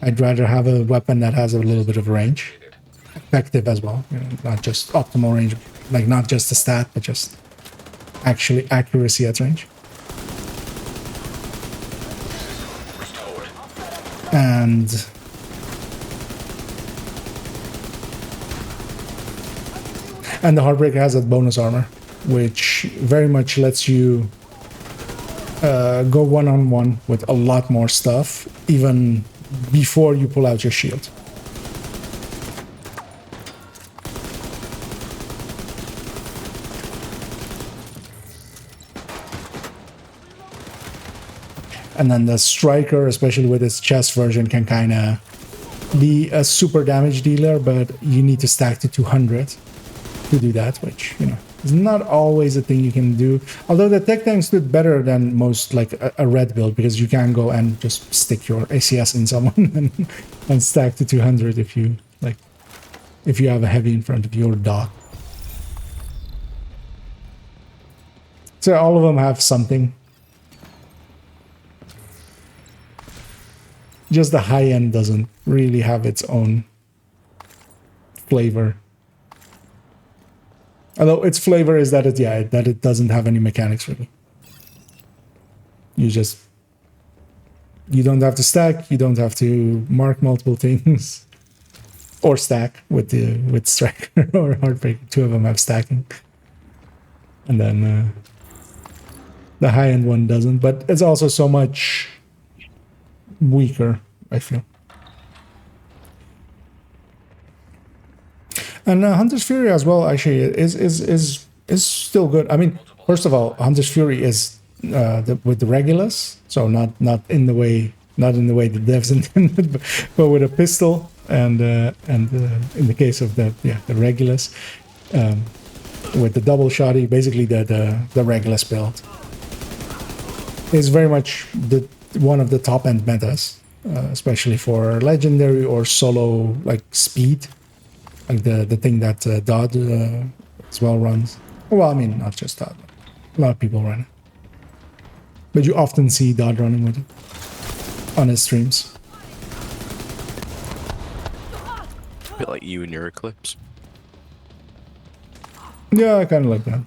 I'd rather have a weapon that has a little bit of range. Effective as well, you know, not just optimal range, like not just a stat, but just actually accuracy at range. And the Heartbreaker has that bonus armor, which very much lets you go one-on-one with a lot more stuff, even before you pull out your shield. And then the Striker, especially with its chest version, can kind of be a super damage dealer, but you need to stack to 200 to do that, which, you know, is not always a thing you can do. Although the tech tanks did better than most, like a red build, because you can go and just stick your ACS in someone and stack to 200 if you, like, if you have a heavy in front of your dog. So all of them have something. Just the high end doesn't really have its own flavor. Although its flavor is that it doesn't have any mechanics really. You don't have to stack, you don't have to mark multiple things. Or stack with Striker or Heartbreaker. Two of them have stacking. And then the high end one doesn't, but it's also so much weaker, I feel. And Hunter's Fury as well actually is still good. I mean, first of all, Hunter's Fury is with the Regulus, so not in the way the devs intended, but with a pistol and in the case of the Regulus, with the double shotty, basically the Regulus build is very much one of the top end metas, especially for legendary or solo, like speed, like the thing that Dodd as well runs. Well, I mean, not just Dodd, a lot of people run it, but you often see Dodd running with it on his streams. A bit like you and your Eclipse. Yeah, I kind of like that.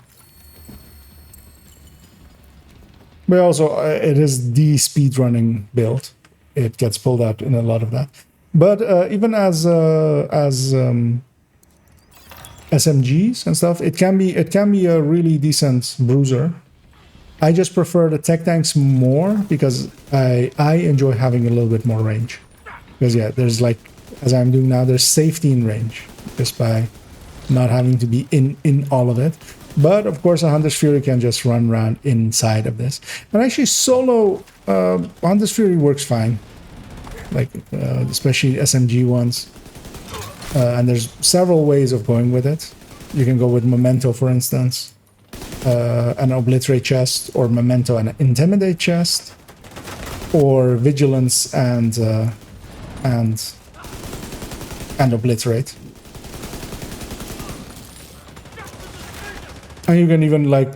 But also, it is the speedrunning build. It gets pulled out in a lot of that. But even as SMGs and stuff, it can be a really decent bruiser. I just prefer the tech tanks more because I enjoy having a little bit more range. Because yeah, there's like, as I'm doing now, there's safety in range just by not having to be in all of it. But of course, a Hunter's Fury can just run around inside of this. And actually, solo Hunter's Fury works fine, like especially SMG ones. And there's several ways of going with it. You can go with Memento, for instance, an Obliterate chest, or Memento and an Intimidate chest, or Vigilance and Obliterate. And you can even, like,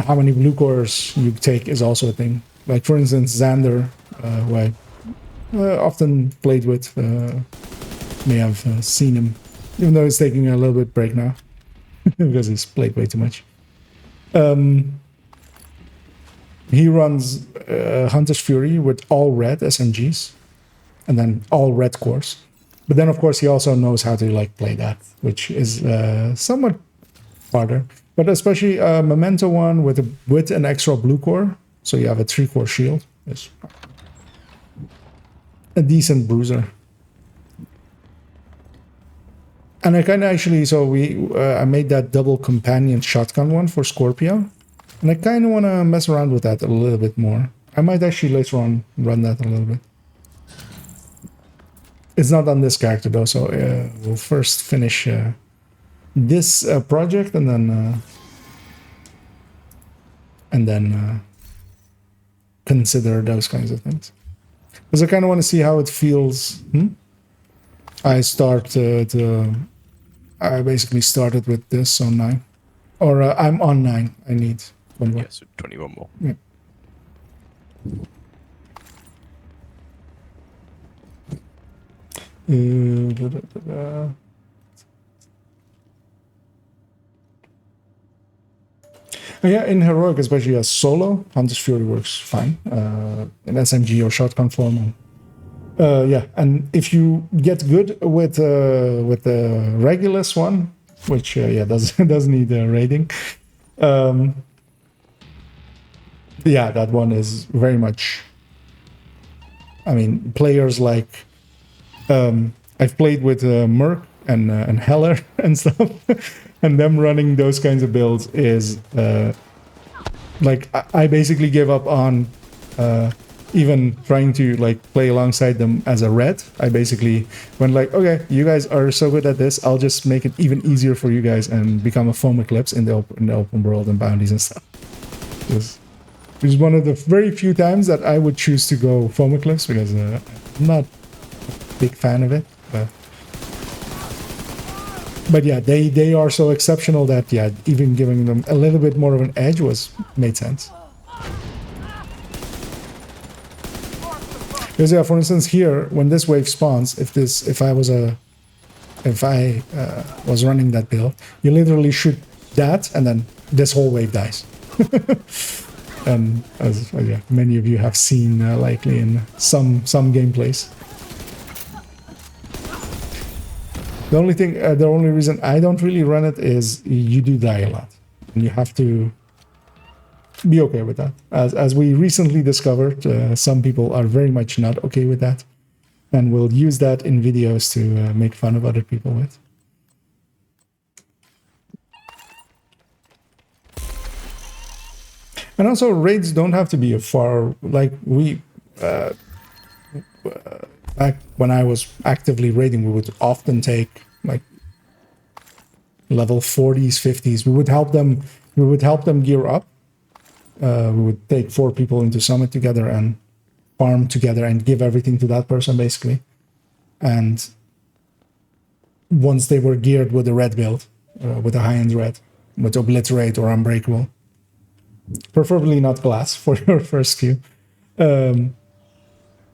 how many blue cores you take is also a thing. Like, for instance, Xander, who I often played with, may have seen him, even though he's taking a little bit break now, because he's played way too much. He runs Hunter's Fury with all red SMGs, and then all red cores. But then, of course, he also knows how to, like, play that, which is somewhat harder. But especially Memento one with an extra blue core, so you have a 3-core shield, is a decent bruiser. And I kind of actually, so I made that double companion shotgun one for Scorpio, and I kind of want to mess around with that a little bit more. I might actually later on run that a little bit. It's not on this character though, so we'll first finish this project and then consider those kinds of things. Because I kind of want to see how it feels. I basically started with this on 9. Or I'm on 9. I need 1 more. Yeah, so 21 more. Yeah. Yeah, in heroic, especially as solo, Hunter's Fury works fine. In SMG or shotgun form. Yeah, and if you get good with the Regulus one, which yeah does need raiding, yeah, that one is very much. I mean, players like I've played with Merc and Heller and stuff, and them running those kinds of builds is like I basically gave up on even trying to like play alongside them as a red. I basically went like, okay, you guys are so good at this, I'll just make it even easier for you guys and become a foam eclipse in the open world and bounties and stuff. Which is one of the very few times that I would choose to go foam eclipse, because I'm not a big fan of it. But yeah, they are so exceptional that yeah, even giving them a little bit more of an edge made sense. Because yeah, for instance, here when this wave spawns, if I was running that build, you literally shoot that and then this whole wave dies. And as yeah, many of you have seen likely in some gameplays. The only reason I don't really run it is you do die a lot, and you have to be okay with that. As we recently discovered, some people are very much not okay with that, and will use that in videos to make fun of other people with. And also, raids don't have to be a far, like we, back when I was actively raiding, we would often take like level 40s, 50s. We would help them gear up. We would take 4 people into Summit together and farm together and give everything to that person, basically. And once they were geared with a red build, with a high-end red, with Obliterate or Unbreakable, preferably not glass for your first queue.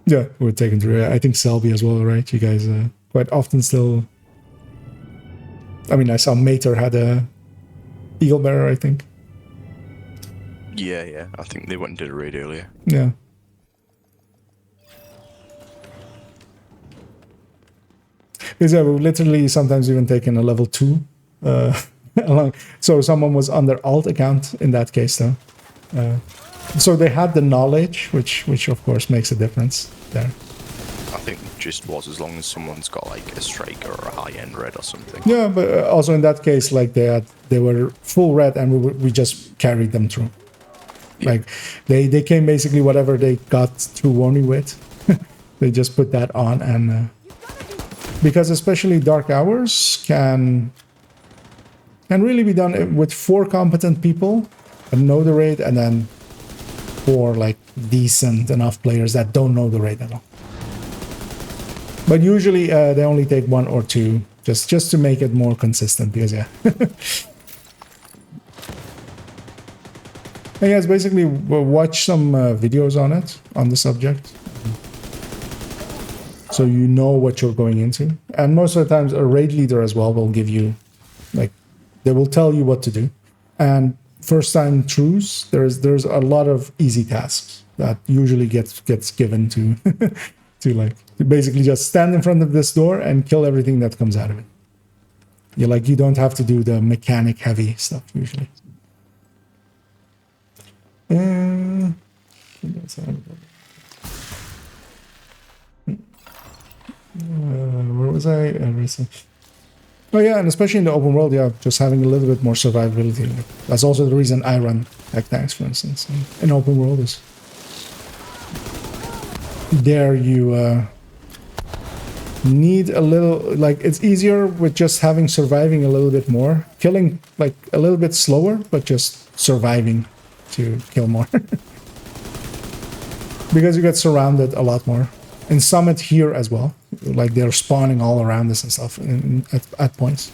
Yeah, we're taken through. I think Selby as well, right? You guys quite often still... I mean, I saw Mater had a Eagle Bearer, I think. Yeah, I think they went and did a raid earlier. Yeah. Because yeah, we've literally sometimes even taken a level 2 along. So someone was on their alt account in that case, though. So they had the knowledge, which of course makes a difference there. I think just was as long as someone's got like a striker or a high-end red or something. Yeah, but also in that case, like they were full red, and we just carried them through. Yeah. Like they came basically whatever they got through Woni with, they just put that on, and because especially Dark Hours can really be done with 4 competent people and know the raid, and then 4 like decent enough players that don't know the raid at all. But usually they only take 1 or 2 just to make it more consistent, because yeah. And yes, basically watch some videos on the subject, so you know what you're going into. And most of the times a raid leader as well will give you, like, they will tell you what to do. And first time throughs, there's a lot of easy tasks that usually gets given to to basically just stand in front of this door and kill everything that comes out of it. You don't have to do the mechanic heavy stuff usually. Where was I? Oh yeah, and especially in the open world, yeah, just having a little bit more survivability. That's also the reason I run tech tanks, for instance. In open world is there you need a little, like, it's easier with just surviving a little bit more, killing like a little bit slower, but just surviving to kill more. Because you get surrounded a lot more. In Summit here as well, like they're spawning all around us and stuff at points.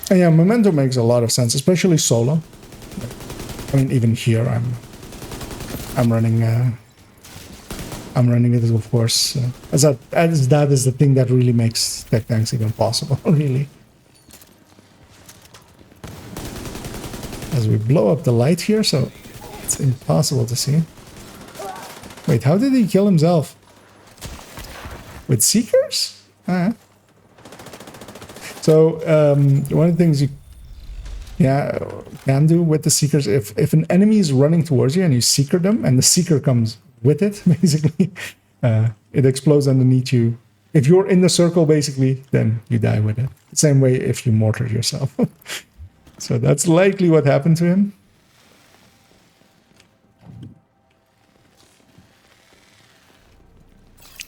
And yeah, momentum makes a lot of sense, especially solo. I mean, even here, I'm running it, of course. As that is the thing that really makes tech tanks even possible, really. As we blow up the light here, so it's impossible to see. Wait, how did he kill himself? With Seekers? So, one of the things you can do with the Seekers, if an enemy is running towards you and you Seeker them, and the Seeker comes with it, basically, it explodes underneath you. If you're in the circle, basically, then you die with it. Same way if you mortar yourself. So that's likely what happened to him.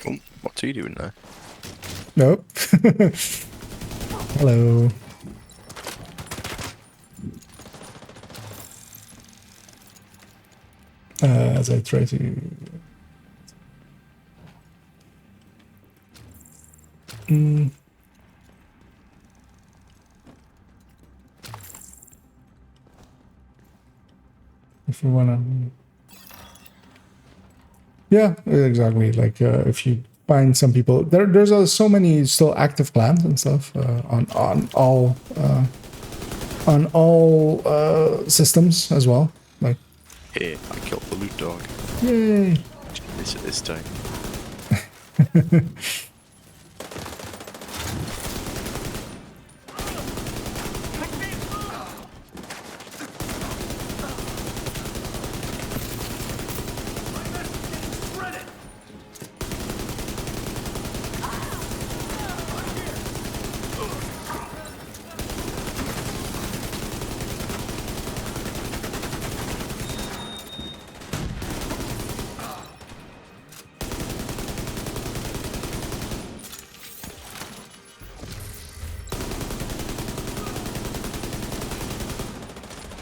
Oh, what's he doing there? Nope. Hello. As I try to... If you wanna... Yeah, exactly. Like, if you find some people... There's so many still active clans and stuff on all systems as well. Like, hey, I killed the loot dog. Yay! This time.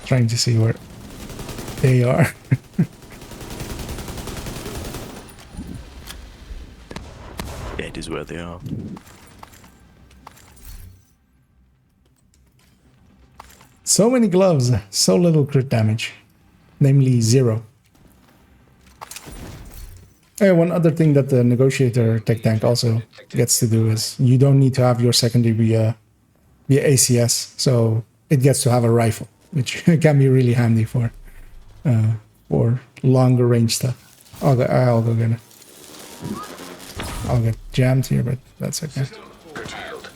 Trying to see where they are. Dead is where they are. So many gloves, so little crit damage. Namely 0. And one other thing that the negotiator tech tank also gets to do is you don't need to have your secondary via ACS, so it gets to have a rifle, which can be really handy for longer range stuff. I'll go get it. I'll get jammed here, but that's okay. Curtailed.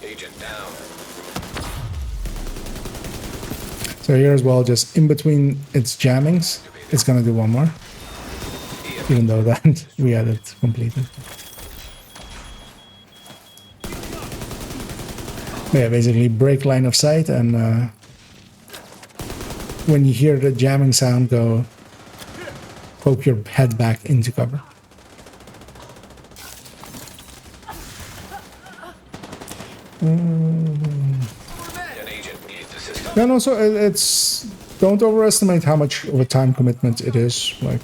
Agent down. So here as well, just in between its jammings, it's gonna do one more. Even though that we had it completed. Yeah, basically break line of sight, and when you hear the jamming sound, go poke your head back into cover. Yeah, no, so it's... Don't overestimate how much of a time commitment it is. Like,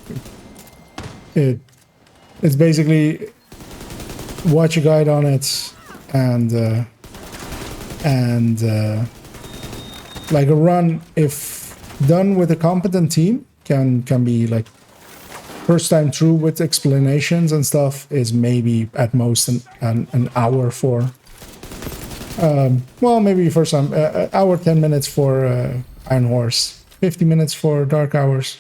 it's basically watch a guide on it, and like a run, if done with a competent team, can be like first time through with explanations and stuff is maybe at most an hour for well, maybe first time hour 10 minutes for Iron Horse, 50 minutes for Dark Hours,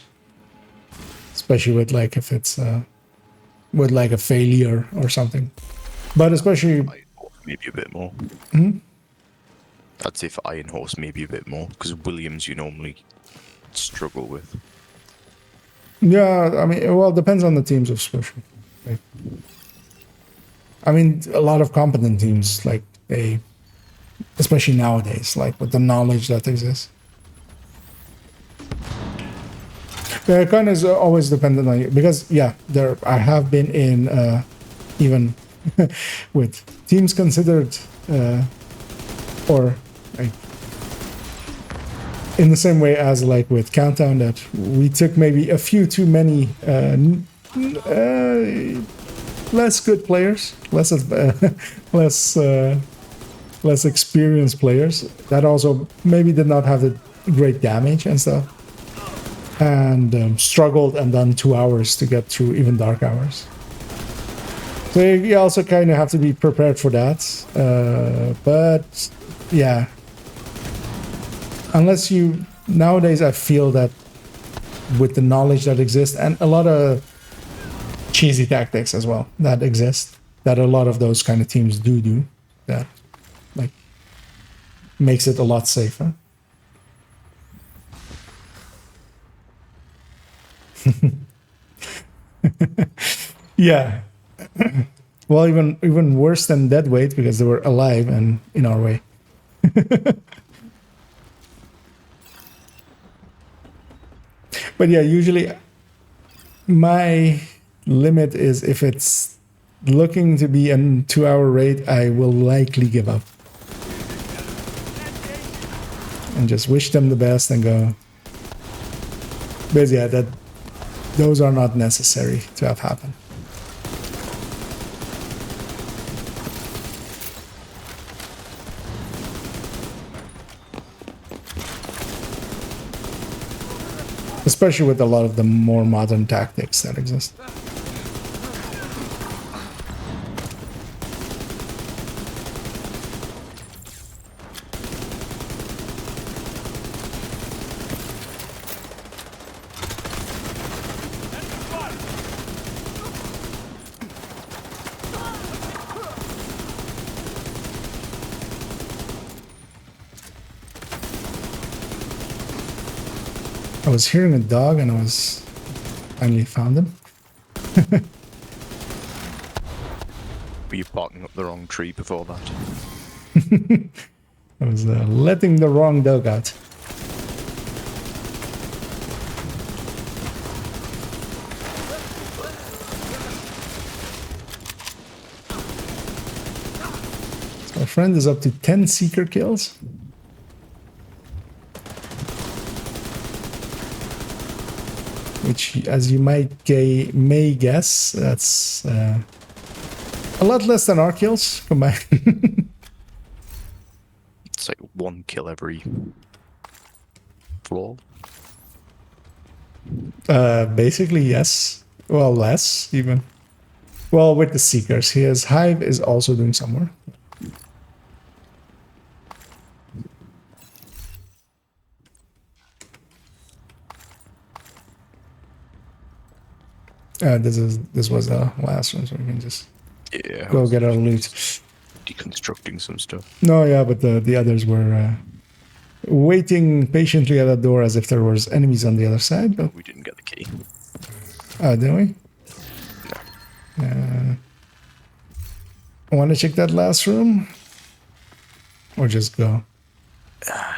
especially with like if it's with like a failure or something, but especially maybe a bit more. Mm-hmm. I'd say for Iron Horse maybe a bit more, because Williams you normally struggle with. Yeah, I mean, well, it depends on the teams, especially. Like, I mean, a lot of competent teams, like they, especially nowadays, like with the knowledge that exists. Yeah, it kind of is always dependent on you, because yeah, I have been in even with teams considered or like in the same way as like with Countdown, that we took maybe a few too many less good players, less experienced players that also maybe did not have the great damage and stuff. and struggled and done 2 hours to get through even dark hours. So you also kind of have to be prepared for that. But yeah, unless you, nowadays I feel that with the knowledge that exists and a lot of cheesy tactics as well that exist, that a lot of those kind of teams do, that like makes it a lot safer. Yeah. Well, even worse than dead weight because they were alive and in our way. But yeah, usually my limit is if it's looking to be a 2-hour raid, I will likely give up. And just wish them the best and go. But yeah, those are not necessary to have happen. Especially with a lot of the more modern tactics that exist. I was hearing a dog and I was finally found him. Were you barking up the wrong tree before that? I was letting the wrong dog out. So my friend is up to 10 seeker kills. Which, as you may guess, that's a lot less than our kills combined. It's like 1 kill every floor. Basically, yes. Well, less even. Well, with the Seekers, his Hive is also doing some work. This was the last one, so we can just go get our loot. Deconstructing some stuff. No, yeah, but the others were waiting patiently at the door as if there was enemies on the other side. But we didn't get the key. Oh, didn't we? No. I want to check that last room, or just go.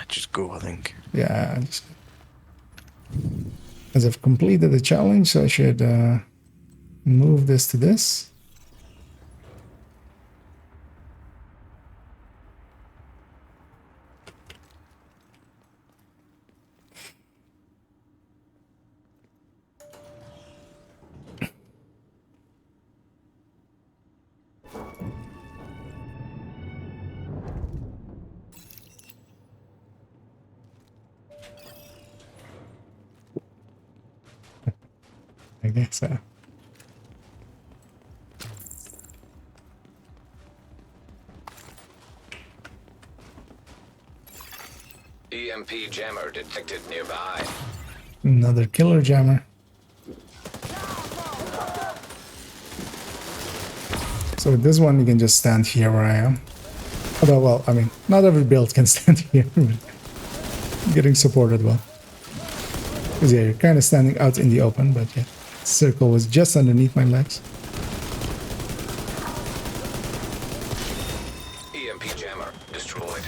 Just go, I think. Yeah, just. As I've completed the challenge, so I should move this to this. I guess so. EMP jammer detected nearby. Another killer jammer. So with this one, you can just stand here where I am. Although, well, I mean, not every build can stand here. Getting supported well. Because yeah, you're kind of standing out in the open, but yeah. Circle was just underneath my legs. EMP jammer destroyed.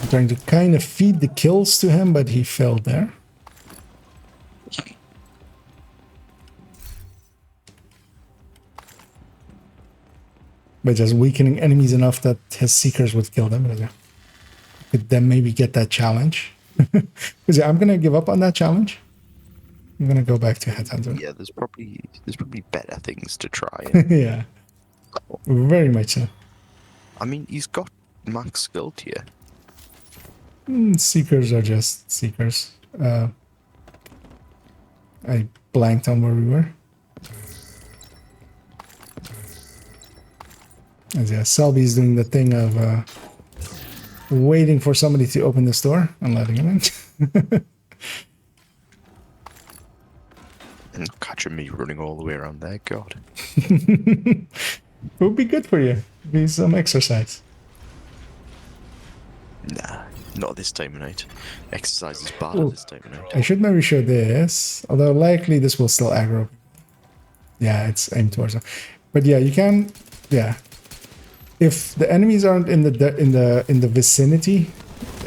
Trying to kind of feed the kills to him, but he failed there. by just weakening enemies enough that his seekers would kill them. Could then maybe get that challenge. Because I'm gonna give up on that challenge. I'm gonna go back to Headhunter. Yeah, there's probably better things to try. Yeah, very much so. I mean, he's got max skill tier. Seekers are just seekers. I blanked on where we were. And yeah, Selby's doing the thing of waiting for somebody to open this door and letting him in. And catching me running all the way around there, God. It would be good for you. Be some exercise. Nah, not this time of night. Exercise is bad Ooh. this time of night. I should maybe show this, although likely this will still aggro. Yeah, it's aimed towards them. But yeah, you can. Yeah, if the enemies aren't in the vicinity,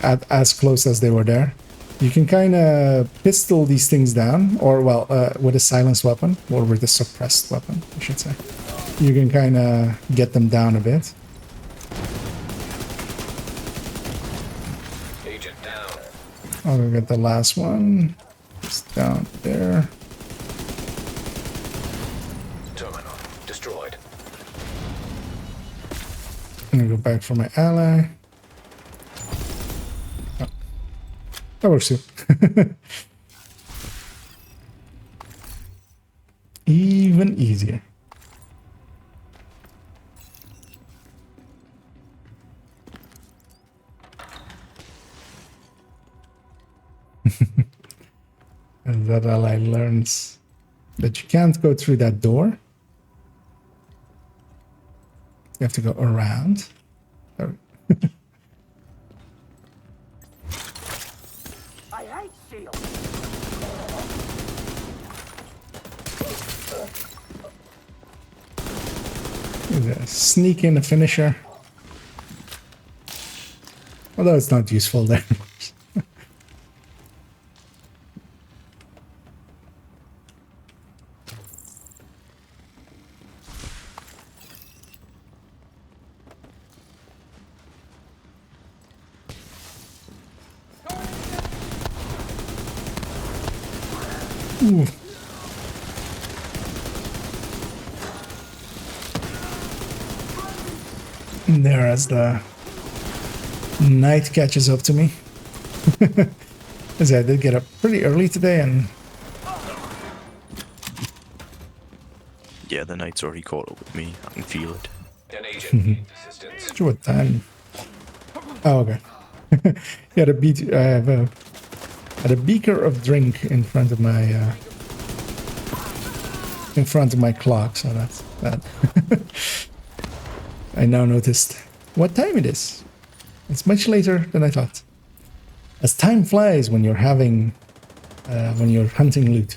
as close as they were there, you can kind of pistol these things down, or well, with a silenced weapon, or with a suppressed weapon, I should say. You can kind of get them down a bit. Agent down. I'll go get the last one. It's down there. Terminal destroyed. I'm gonna go back for my ally. Oh. That works too. Even easier. And that ally learns that you can't go through that door. You have to go around. Oh. I hate shields. Sneak in a finisher. Although it's not useful there. Ooh. There as the night catches up to me. As I did get up pretty early today, and Yeah, the night's already caught up with me. I can feel it. An agent needs assistance. what time? Oh, okay. Yeah, I have had a beaker of drink in front of my clock, so that's that. I now noticed what time it is. It's much later than I thought. As time flies when you're hunting loot.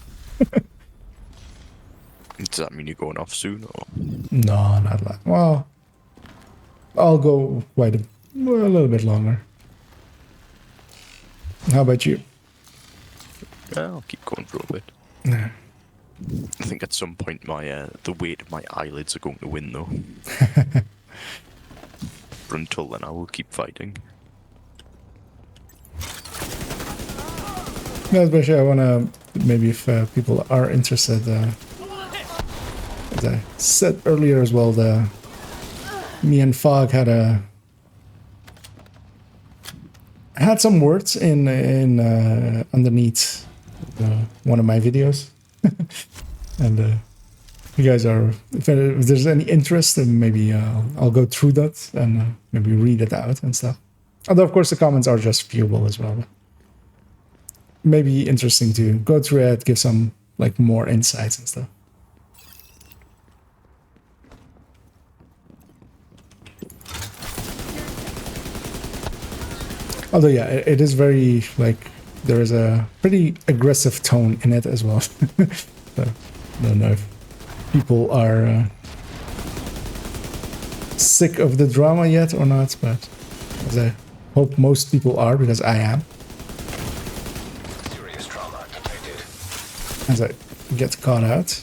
Does that mean you're going off soon, or? No, not like. Well, I'll go a little bit longer. How about you? Yeah, I'll keep going for a bit. Yeah. I think at some point the weight of my eyelids are going to win, though. But until then, I will keep fighting. No, especially I want to, maybe if people are interested, as I said earlier as well, me and Fog had some words in underneath one of my videos. And you guys are, if there's any interest, then maybe I'll go through that and maybe read it out and stuff. Although, of course, the comments are just viewable as well. But maybe interesting to go through it, give some like more insights and stuff. Although, yeah, it is very, like, there is a pretty aggressive tone in it as well. So, I don't know if people are sick of the drama yet or not, but as I hope most people are, because I am. Serious trauma detected. As I get caught out.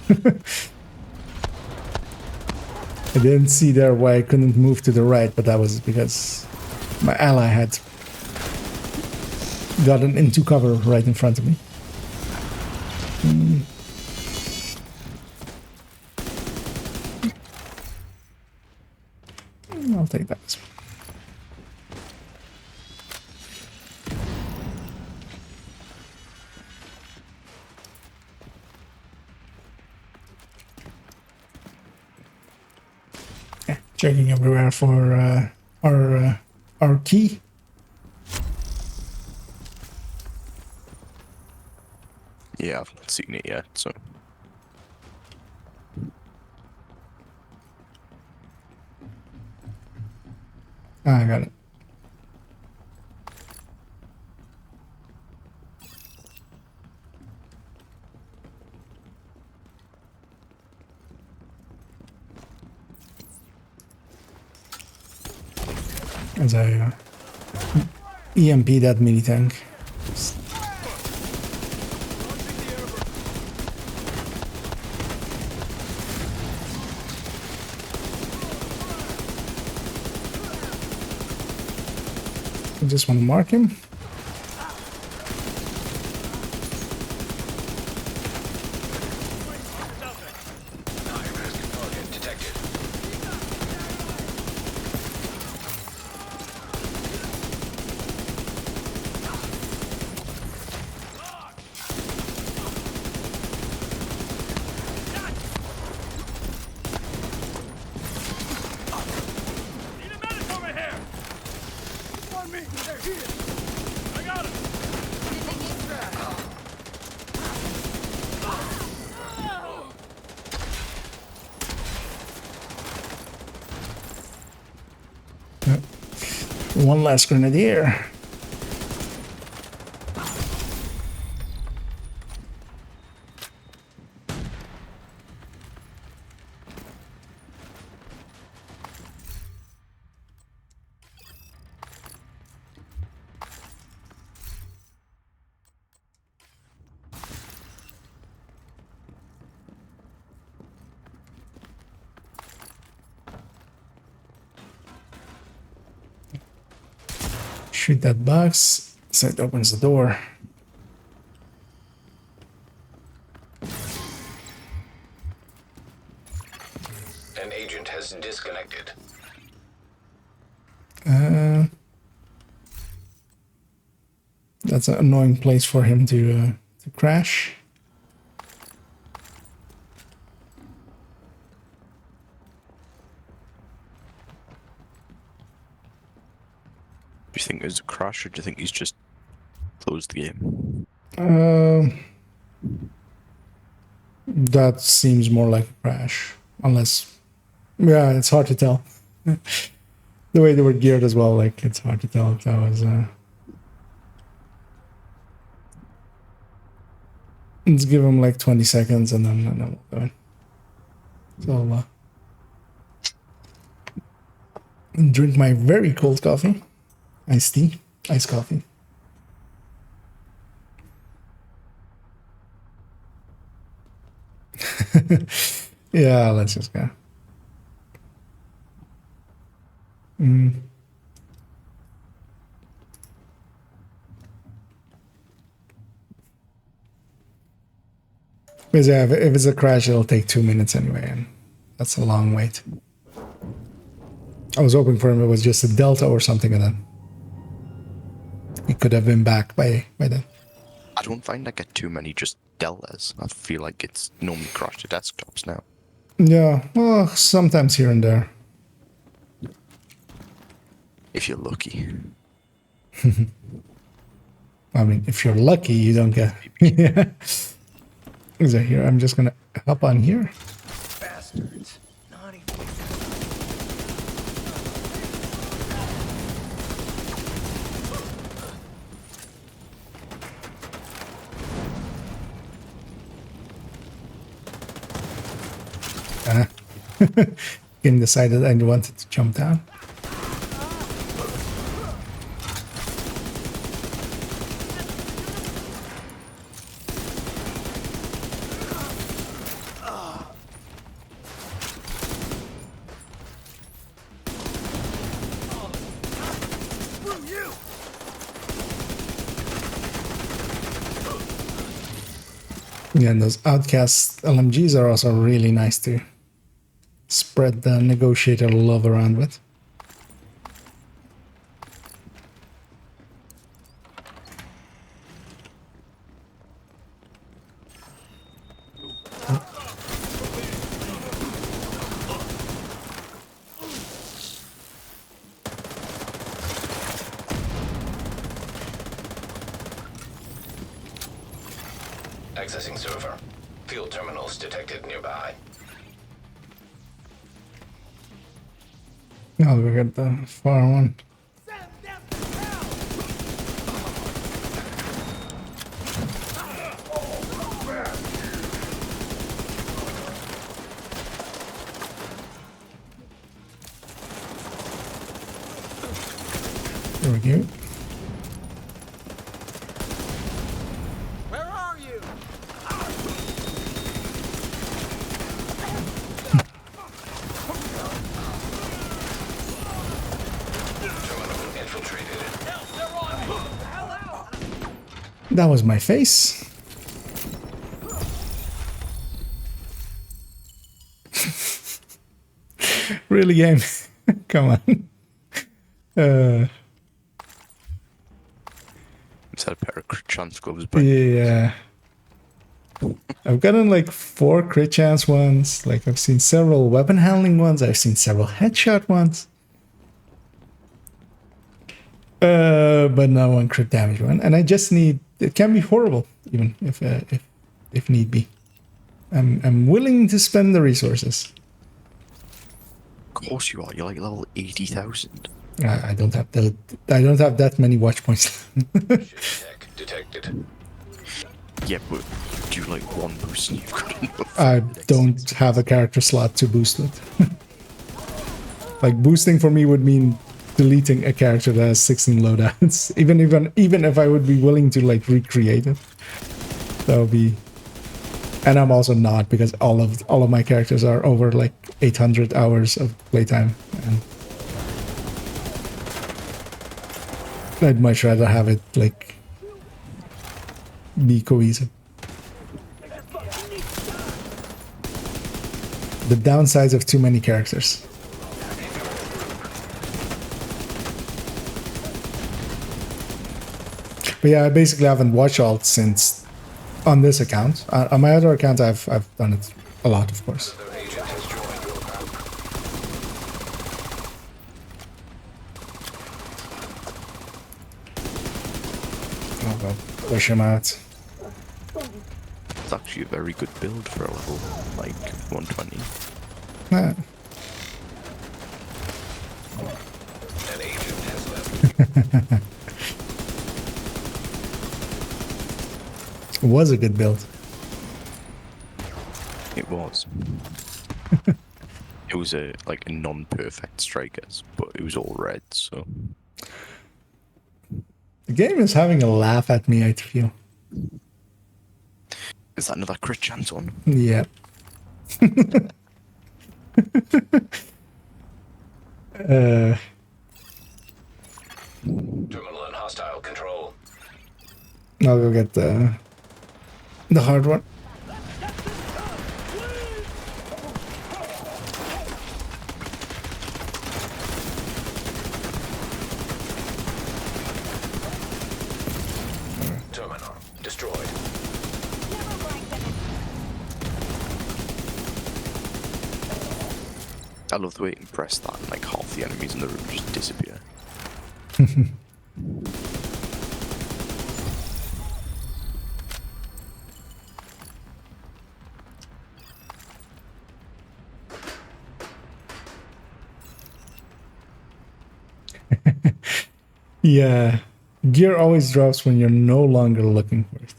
I didn't see there why I couldn't move to the right, but that was because my ally had gotten into cover right in front of me. I'll take that. Yeah, checking everywhere for our key. Yeah, I've not seen it yet, so. Ah, I got it. As I EMP that mini tank. I just want to mark him. One last grenadier. Shoot that box so it opens the door. An agent has disconnected. That's an annoying place for him to crash. Do you think there's a crash, or do you think he's just closed the game? That seems more like a crash. Unless... Yeah, it's hard to tell. The way they were geared as well, like, it's hard to tell if that was... Let's give him like 20 seconds and then we'll do it. So I'll drink my very cold coffee. Iced tea. Iced coffee. Yeah, let's just go. Because yeah, if it's a crash, it'll take 2 minutes anyway, and that's a long wait. I was hoping for him it was just a delta or something, and then he could have been back by then. I don't find I get too many just deltas. I feel like it's normally crashed to desktops now. Yeah, well, sometimes here and there. If you're lucky. I mean, if you're lucky, you don't get... Yeah. Is it here? I'm just gonna hop on here. Bastards. Naughty. Game decided I wanted to jump down. Yeah, and those outcast LMGs are also really nice to spread the negotiator love around with. Accessing server. Field terminals detected nearby. Oh, we got the far one. There we go. Where are you? Terminal infiltrated. Help, they're on me. Hell out. That was my face. Really, game? Come on. It's had a pair of crit chance gloves, but Yeah. I've gotten like 4 crit chance ones. Like I've seen several weapon handling ones. I've seen several headshot ones. But not one crit damage one. And I just need. It can be horrible, even if need be. I'm willing to spend the resources. of course you are. You're like level 80,000. I don't have the. I don't have that many watch points. Tech detected. Yeah, but do you like one boost and you've got enough? I don't have a character slot to boost it. Like boosting for me would mean deleting a character that has 16 loadouts. Even if I would be willing to like recreate it, that would be. And I'm also not, because all of my characters are over like 800 hours of playtime, and I'd much rather have it like be cohesive. The downsides of too many characters. But yeah, I basically haven't watched alt since on this account. On my other account, I've done it a lot, of course. Another agent has joined your group. Oh well, push him out. It's actually a very good build for a level like 120. Ah. An agent has left. It was a good build. It was. It was a like a non-perfect strikers, but it was all red, so The game is having a laugh at me, I feel. is that another crit chance one? Yeah. Terminal in hostile control. I'll go get the hard one. Terminal destroyed. I love the way you can press that and like half the enemies in the room just disappear. Yeah. Gear always drops when you're no longer looking for it.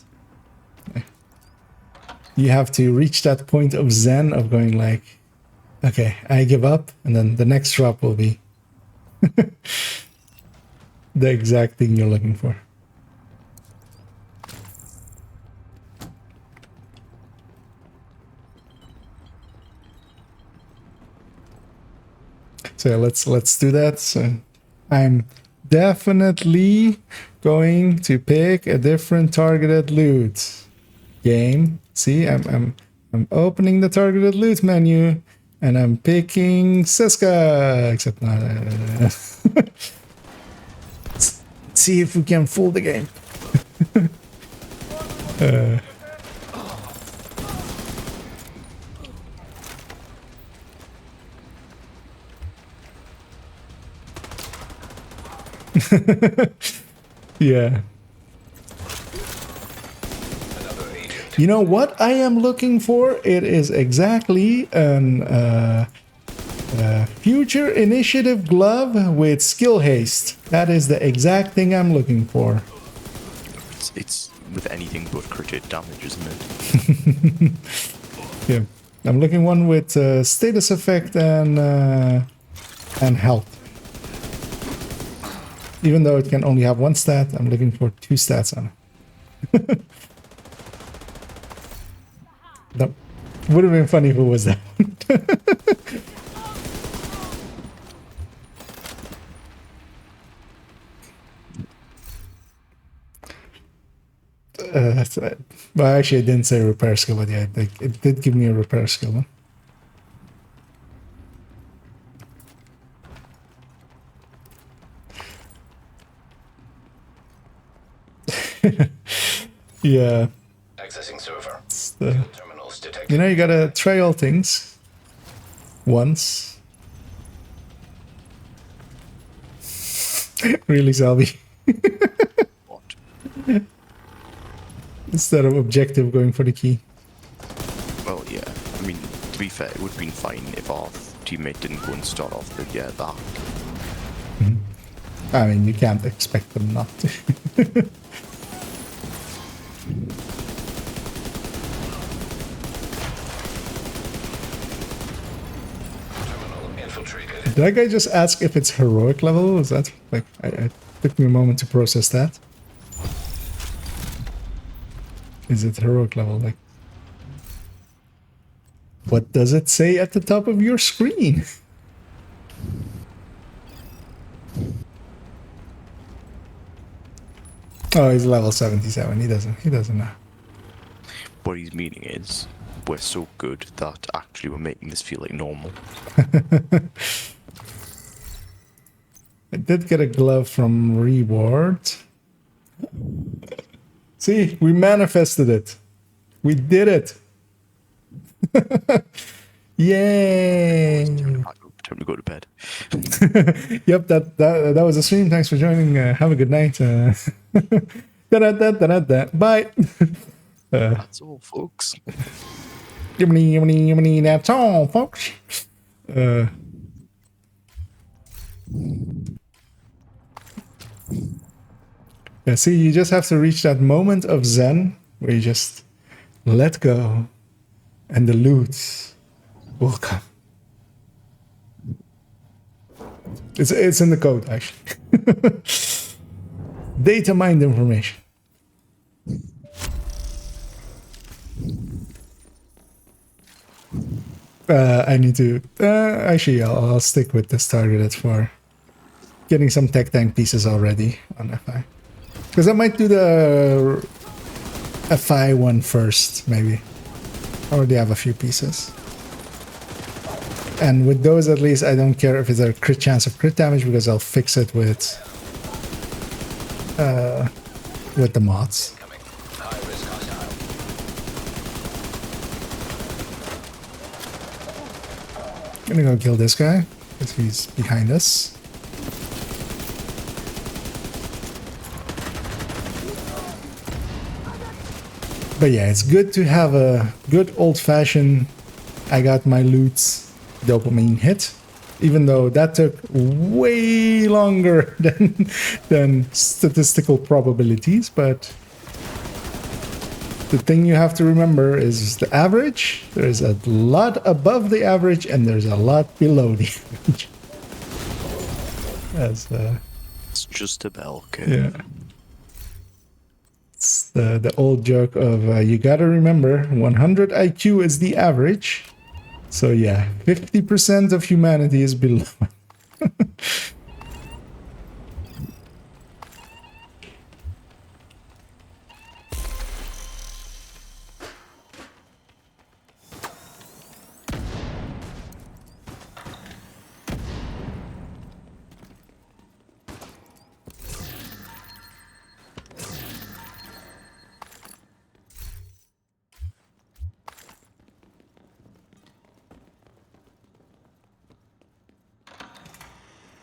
You have to reach that point of zen of going like, okay, I give up, and then the next drop will be the exact thing you're looking for. So yeah, let's do that. So I'm definitely going to pick a different targeted loot. Game. See, I'm opening the targeted loot menu, and I'm picking Siska. Except not. Let's see if we can fool the game. Yeah. You know what I am looking for? It is exactly an future initiative glove with skill haste. That is the exact thing I'm looking for. It's with anything but crit damage, isn't it? Yeah, I'm looking one with status effect and health. Even though it can only have one stat, I'm looking for 2 stats on it. That would have been funny if it was that. That's right. Well, actually, I didn't say repair skill, but yeah, it did give me a repair skill. Huh? Yeah. Accessing server. Terminals detected. You know, you gotta try all things once. Really, Salvi? What? Instead of objective, going for the key. Well, yeah. I mean, to be fair, it would have been fine if our teammate didn't go and start off with, yeah, that. Mm-hmm. I mean, you can't expect them not to. Did that guy just ask if it's heroic level? Is that like it took me a moment to process that. Is it heroic level? Like, what does it say at the top of your screen? Oh, he's level 77. He doesn't know. What he's meaning is, we're so good that actually we're making this feel like normal. I did get a glove from Reward. See, we manifested it. We did it. Yay! Time to go to bed. Yep, that was a stream. Thanks for joining. Have a good night. Bye. That's all, folks. That's all, folks. Yeah, see, you just have to reach that moment of zen where you just let go and the loot will come. It's in the code, actually. Data mined information. I need to... actually, I'll stick with this targeted for getting some tech tank pieces already on FI. Because I might do the FI one first, maybe. I already have a few pieces. And with those, at least, I don't care if it's a crit chance of crit damage, because I'll fix it with the mods. Gonna go kill this guy, because he's behind us. But yeah, it's good to have a good old-fashioned I got my loots dopamine hit, even though that took way longer than statistical probabilities. But the thing you have to remember is the average. There's a lot above the average and there's a lot below the average. It's just a bell curve. Yeah. It's the old joke of you gotta remember 100 IQ is the average. So yeah, 50% of humanity is below.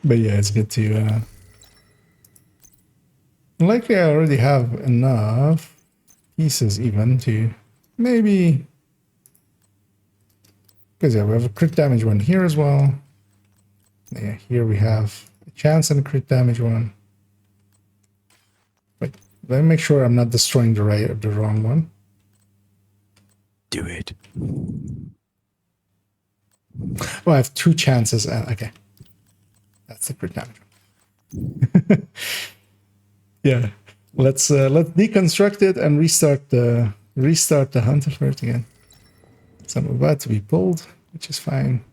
But yeah, it's good to. Likely, I already have enough pieces even to maybe. Because yeah, we have a crit damage one here as well. Yeah, here we have a chance and a crit damage one. Wait, let me make sure I'm not destroying the wrong one. Do it. Oh, I have 2 chances. Okay, that's the crit damage one. Yeah, let's deconstruct it and restart the hunt alert again. So I'm about to be pulled, which is fine.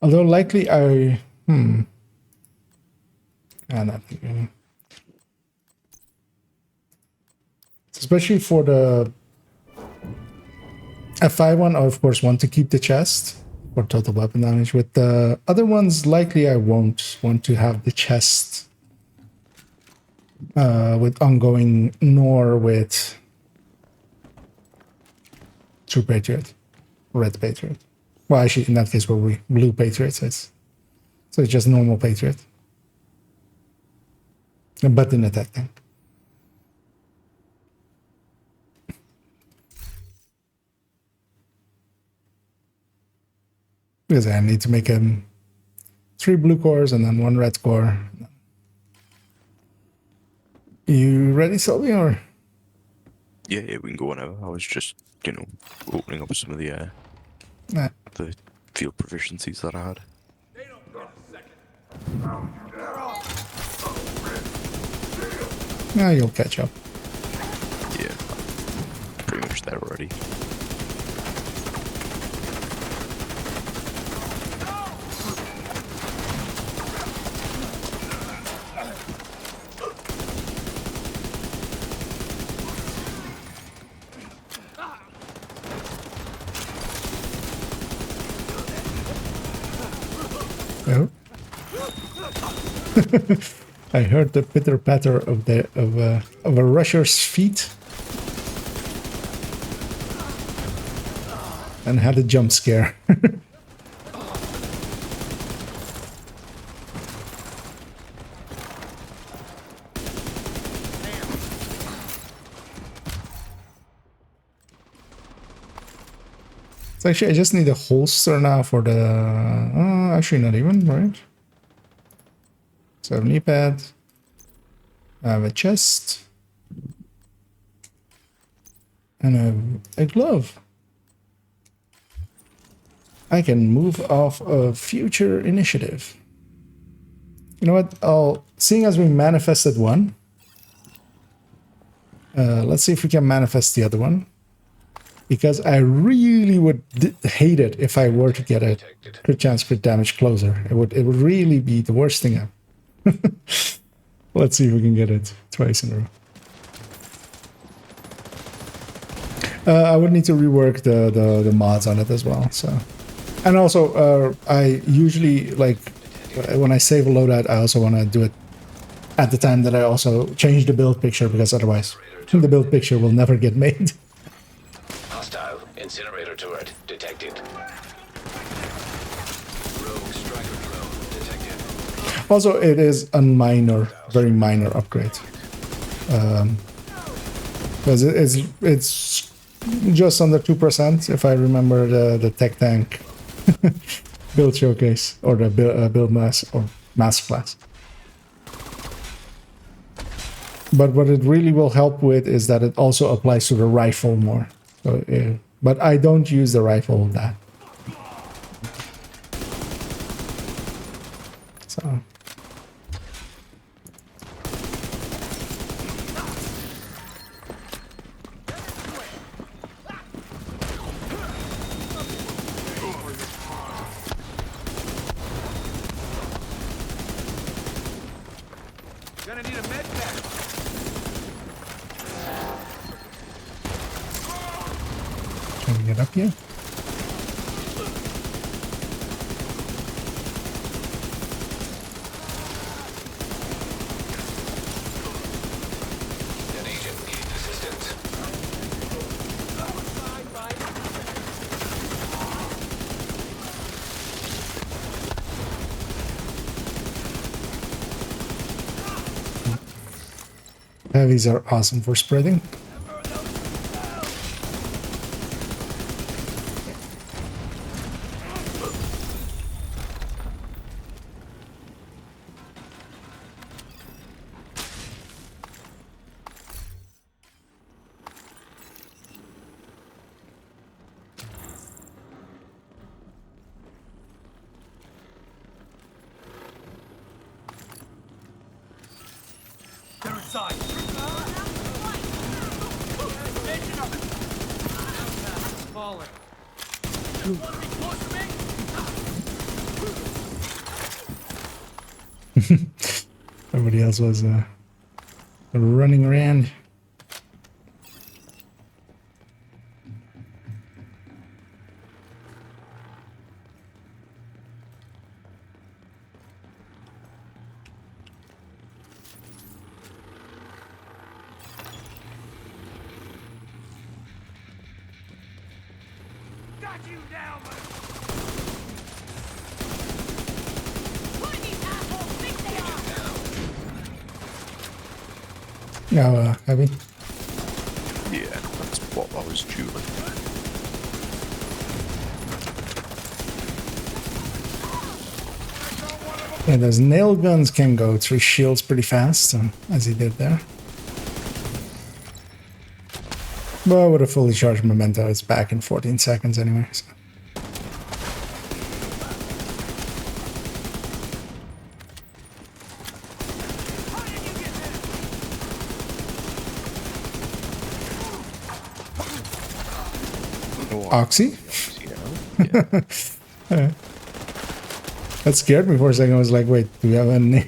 Although likely I nothing. Especially for the F5 one, I of course want to keep the chest for total weapon damage. With the other ones, likely I won't want to have the chest with ongoing, nor with True Patriot, Red Patriot. Well, actually, in that case, we're Blue Patriot, so it's just normal Patriot. But in attack tank. Because I need to make 3 blue cores and then 1 red core. You ready, Sylvie, or? Yeah, we can go whenever. I was just, opening up some of the field proficiencies that I had. Now you'll catch up. Yeah, pretty much there already. Oh. I heard the pitter patter of a rusher's feet and had a jump scare. So actually, I just need a holster now for the. Actually, not even, right? So I have a knee pad. I have a chest. And I have a glove. I can move off a future initiative. You know what? Seeing as we manifested one, let's see if we can manifest the other one. Because I really would hate it if I were to get a crit chance, crit damage closer. It would really be the worst thing ever. Let's see if we can get it twice in a row. I would need to rework the mods on it as well. So, and also I usually when I save a loadout, I also want to do it at the time that I also change the build picture, because otherwise the build picture will never get made. Hostile incinerator turret detected. Rogue striker drone detected. Also, it is a very minor upgrade. Because it's just under 2%, if I remember the tech tank build showcase, or the build mass or mass class. But what it really will help with is that it also applies to the rifle more. So, yeah. But I don't use the rifle that. So. Gonna need a med pack. Trying to get up here. An agent needing assistance. heavies are awesome for spreading. They're inside. Falling. Everybody else was running around. Got you down, but Now, heavy. Yeah, that's what I was doing. Yeah, those nail guns can go through shields pretty fast, as he did there. But with a fully charged memento, it's back in 14 seconds anyway. So. Oxy? Yeah. That scared me for a second. I was like, wait, do we have a name?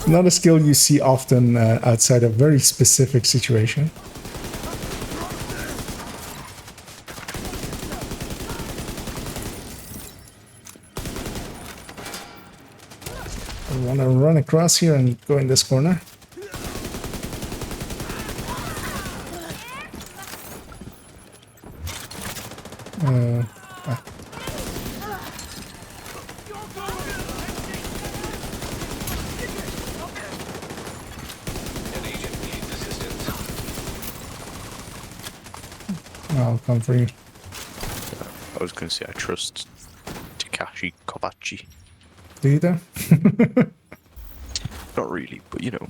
Not a skill you see often outside a very specific situation. I want to run across here and go in this corner. I'll come for you. I was going to say I trust Takashi Kobachi. Do you though? Not really, but you know.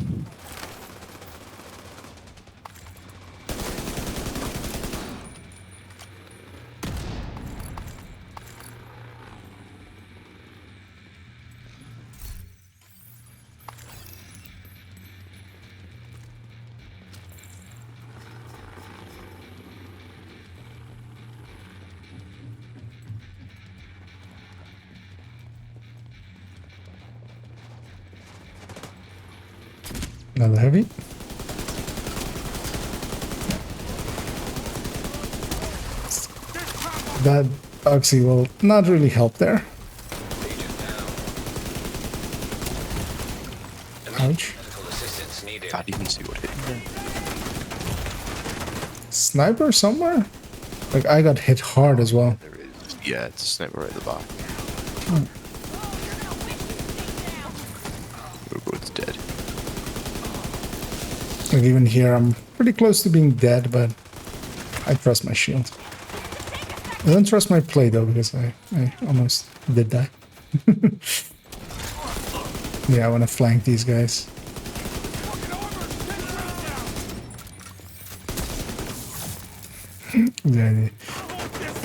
Another heavy. That Oxy will not really help there. Ouch. I didn't see what hit me. Sniper somewhere? Like, I got hit hard as well. There is. Yeah, it's a sniper right at the back. Oh, it's dead. Like, even here, I'm pretty close to being dead, but I trust my shield. I don't trust my play, though, because I almost did die. Yeah, I want to flank these guys. Yeah,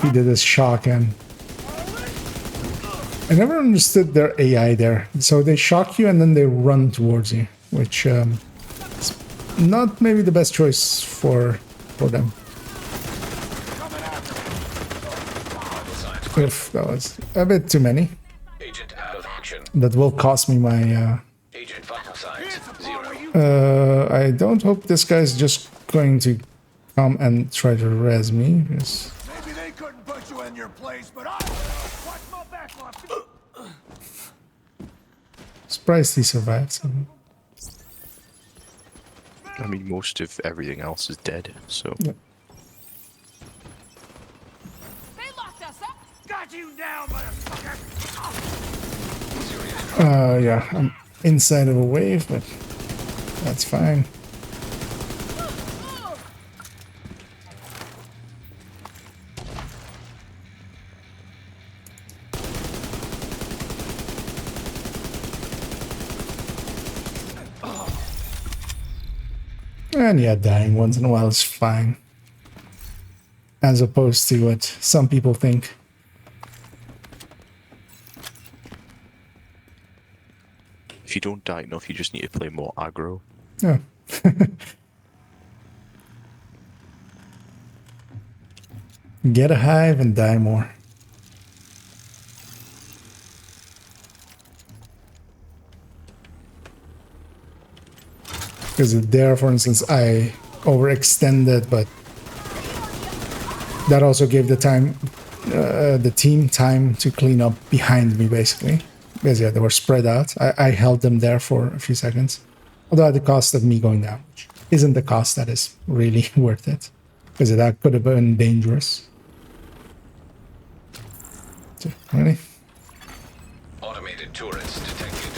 he did this shock, and I never understood their AI there. So they shock you and then they run towards you, which is not maybe the best choice for them. Oof, that was a bit too many. Agent out of action. That will cost me my. Agent vital signs 0. I don't hope this guy's just going to come and try to res me. Because maybe they couldn't put you in your place, but I watch my back off. surprised he survived. So. I mean, most of everything else is dead, so. Yeah. They locked us up. Got you down, motherfucker. Yeah, inside of a wave, but that's fine. And yeah, dying once in a while is fine. As opposed to what some people think. If you don't die enough, you just need to play more aggro. Yeah. Get a hive and die more. Because there, for instance, I overextended, but that also gave the team time to clean up behind me, basically. Because yeah, they were spread out. I held them there for a few seconds, although at the cost of me going down, which isn't the cost that is really worth it, because that could have been dangerous. So, ready? Automated turrets detected.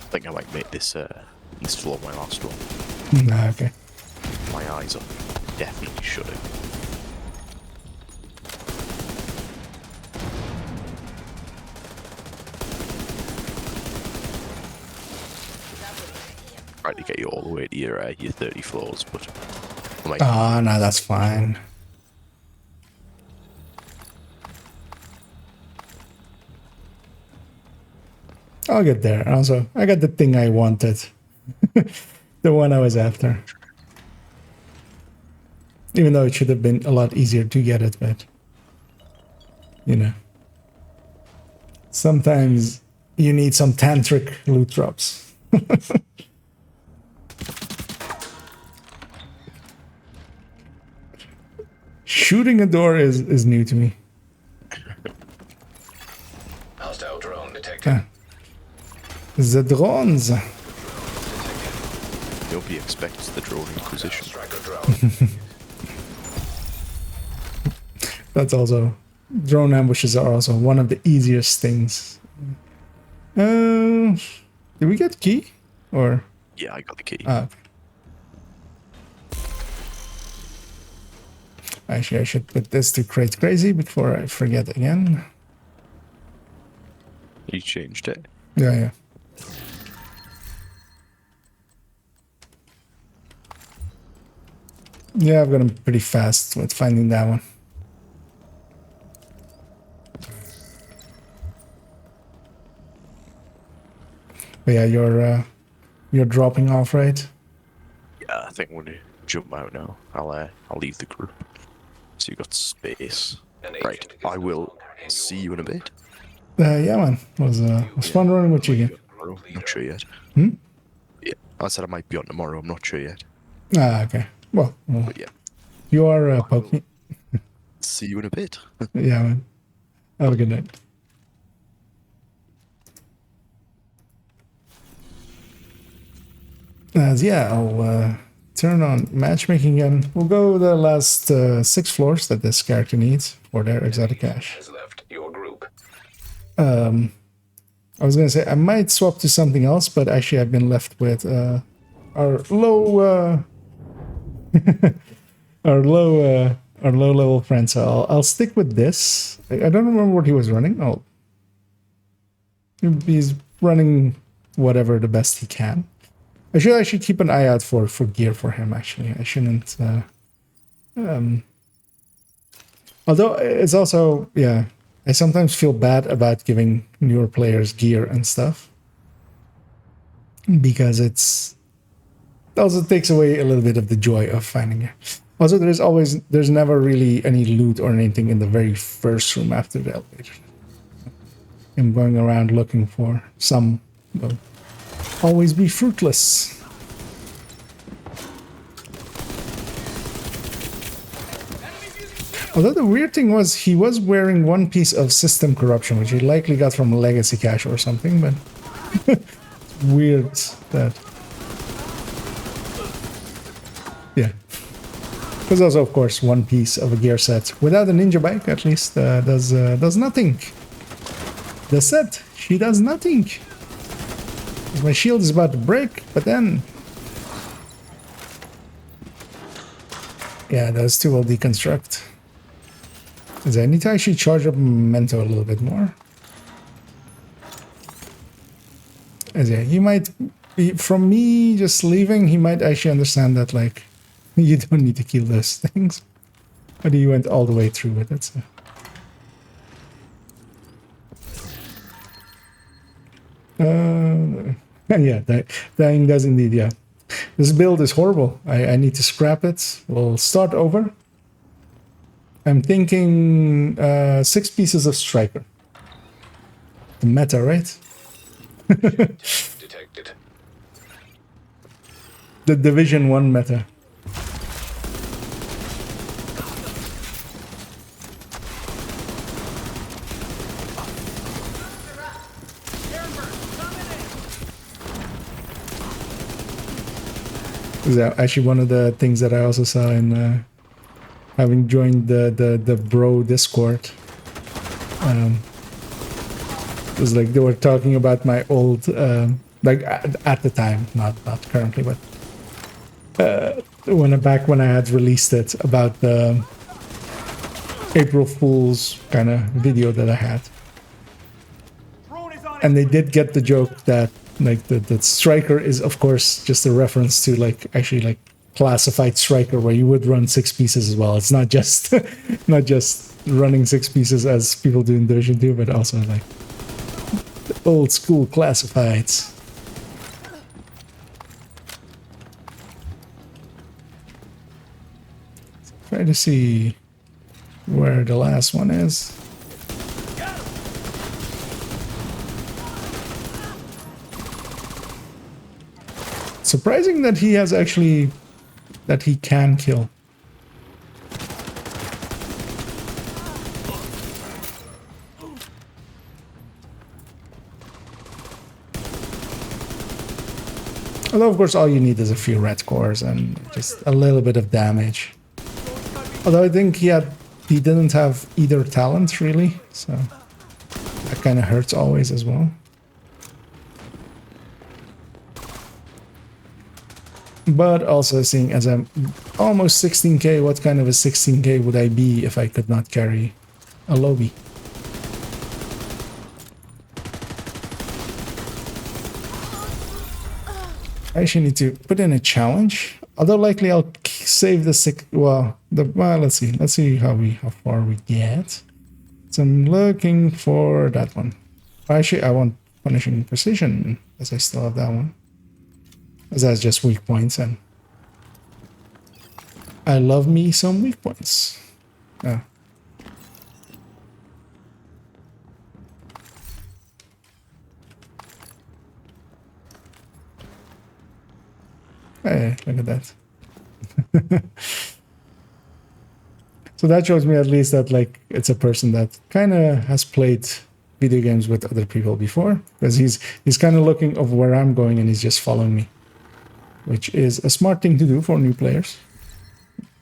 I think I might make this this floor my last one. Nah, okay. My eyes are definitely shutting. Trying to get you all the way to your 30 floors, but I might. Ah, no, that's fine. I'll get there. Also, I got the thing I wanted. The one I was after. Even though it should have been a lot easier to get it, but... You know. Sometimes you need some tantric loot drops. Shooting a door is new to me. Hostile drone detected. The drones. Nobody expects the drone inquisition. Striker drone. That's also... Drone ambushes are also one of the easiest things. Did we get key? Or... Yeah, I got the key. Okay. Actually, I should put this to create crazy before I forget again. You changed it? Yeah. Yeah, I've gotten pretty fast with finding that one. But yeah, you're dropping off, right? Yeah, I think I'm gonna jump out now. I'll leave the group. So you got space. Right, I will see you in a bit. Yeah, man. It was fun running with you again. Tomorrow, not sure yet. Yeah, I said I might be on tomorrow. I'm not sure yet. Okay. Well, But yeah, you are poking. see you in a bit. Yeah, man. Have a good night. Yeah, I'll turn on matchmaking again. We'll go the last 6 floors that this character needs for their exotic cache. Has left your group. I was gonna say I might swap to something else, but actually I've been left with our low our low level friend. So I'll stick with this. I don't remember what he was running. Oh, he's running whatever the best he can. I should keep an eye out for gear for him. Actually, I shouldn't. Although it's also, yeah, I sometimes feel bad about giving newer players gear and stuff because it also takes away a little bit of the joy of finding it. Also, there's never really any loot or anything in the very first room after the elevator. I'm going around looking for some. Will always be fruitless. Although the weird thing was he was wearing one piece of system corruption, which he likely got from a legacy cache or something, but it's weird that... Yeah. There's also, of course, one piece of a gear set. Without a ninja bike, at least, does nothing. The set, she does nothing. My shield is about to break, but then... Yeah, those two will deconstruct. I need to actually charge up Memento a little bit more. Yeah, he might... From me just leaving, he might actually understand that, like, you don't need to kill those things. But he went all the way through with it, so... Yeah, dying does indeed, yeah. This build is horrible. I need to scrap it. We'll start over. I'm thinking 6 pieces of striker. The meta, right? Detected. The Division 1 meta. Is that actually one of the things that I also saw in having joined the bro Discord. It was like they were talking about my old like at the time, not currently, but back when I had released it, about the April Fool's kind of video that I had. And they did get the joke that like the striker is of course just a reference to like actually like classified striker, where you would run 6 pieces as well. It's not just not just running 6 pieces as people do in Division 2, but also like the old school classifieds. Try to see where the last one is. Surprising that he has actually, that he can kill. Although of course all you need is a few red cores and just a little bit of damage. Although I think he didn't have either talent really, so that kind of hurts always as well. But also seeing as I'm almost 16k, what kind of a 16k would I be if I could not carry a lobby? I actually need to put in a challenge. Although likely I'll save the let's see how far we get. So I'm looking for that one. Actually, I want punishing precision, as I still have that one. As that's just weak points, and I love me some weak points. Oh. Hey, look at that. So that shows me at least that like it's a person that kind of has played video games with other people before, because he's kind of looking of where I'm going and he's just following me, which is a smart thing to do for new players,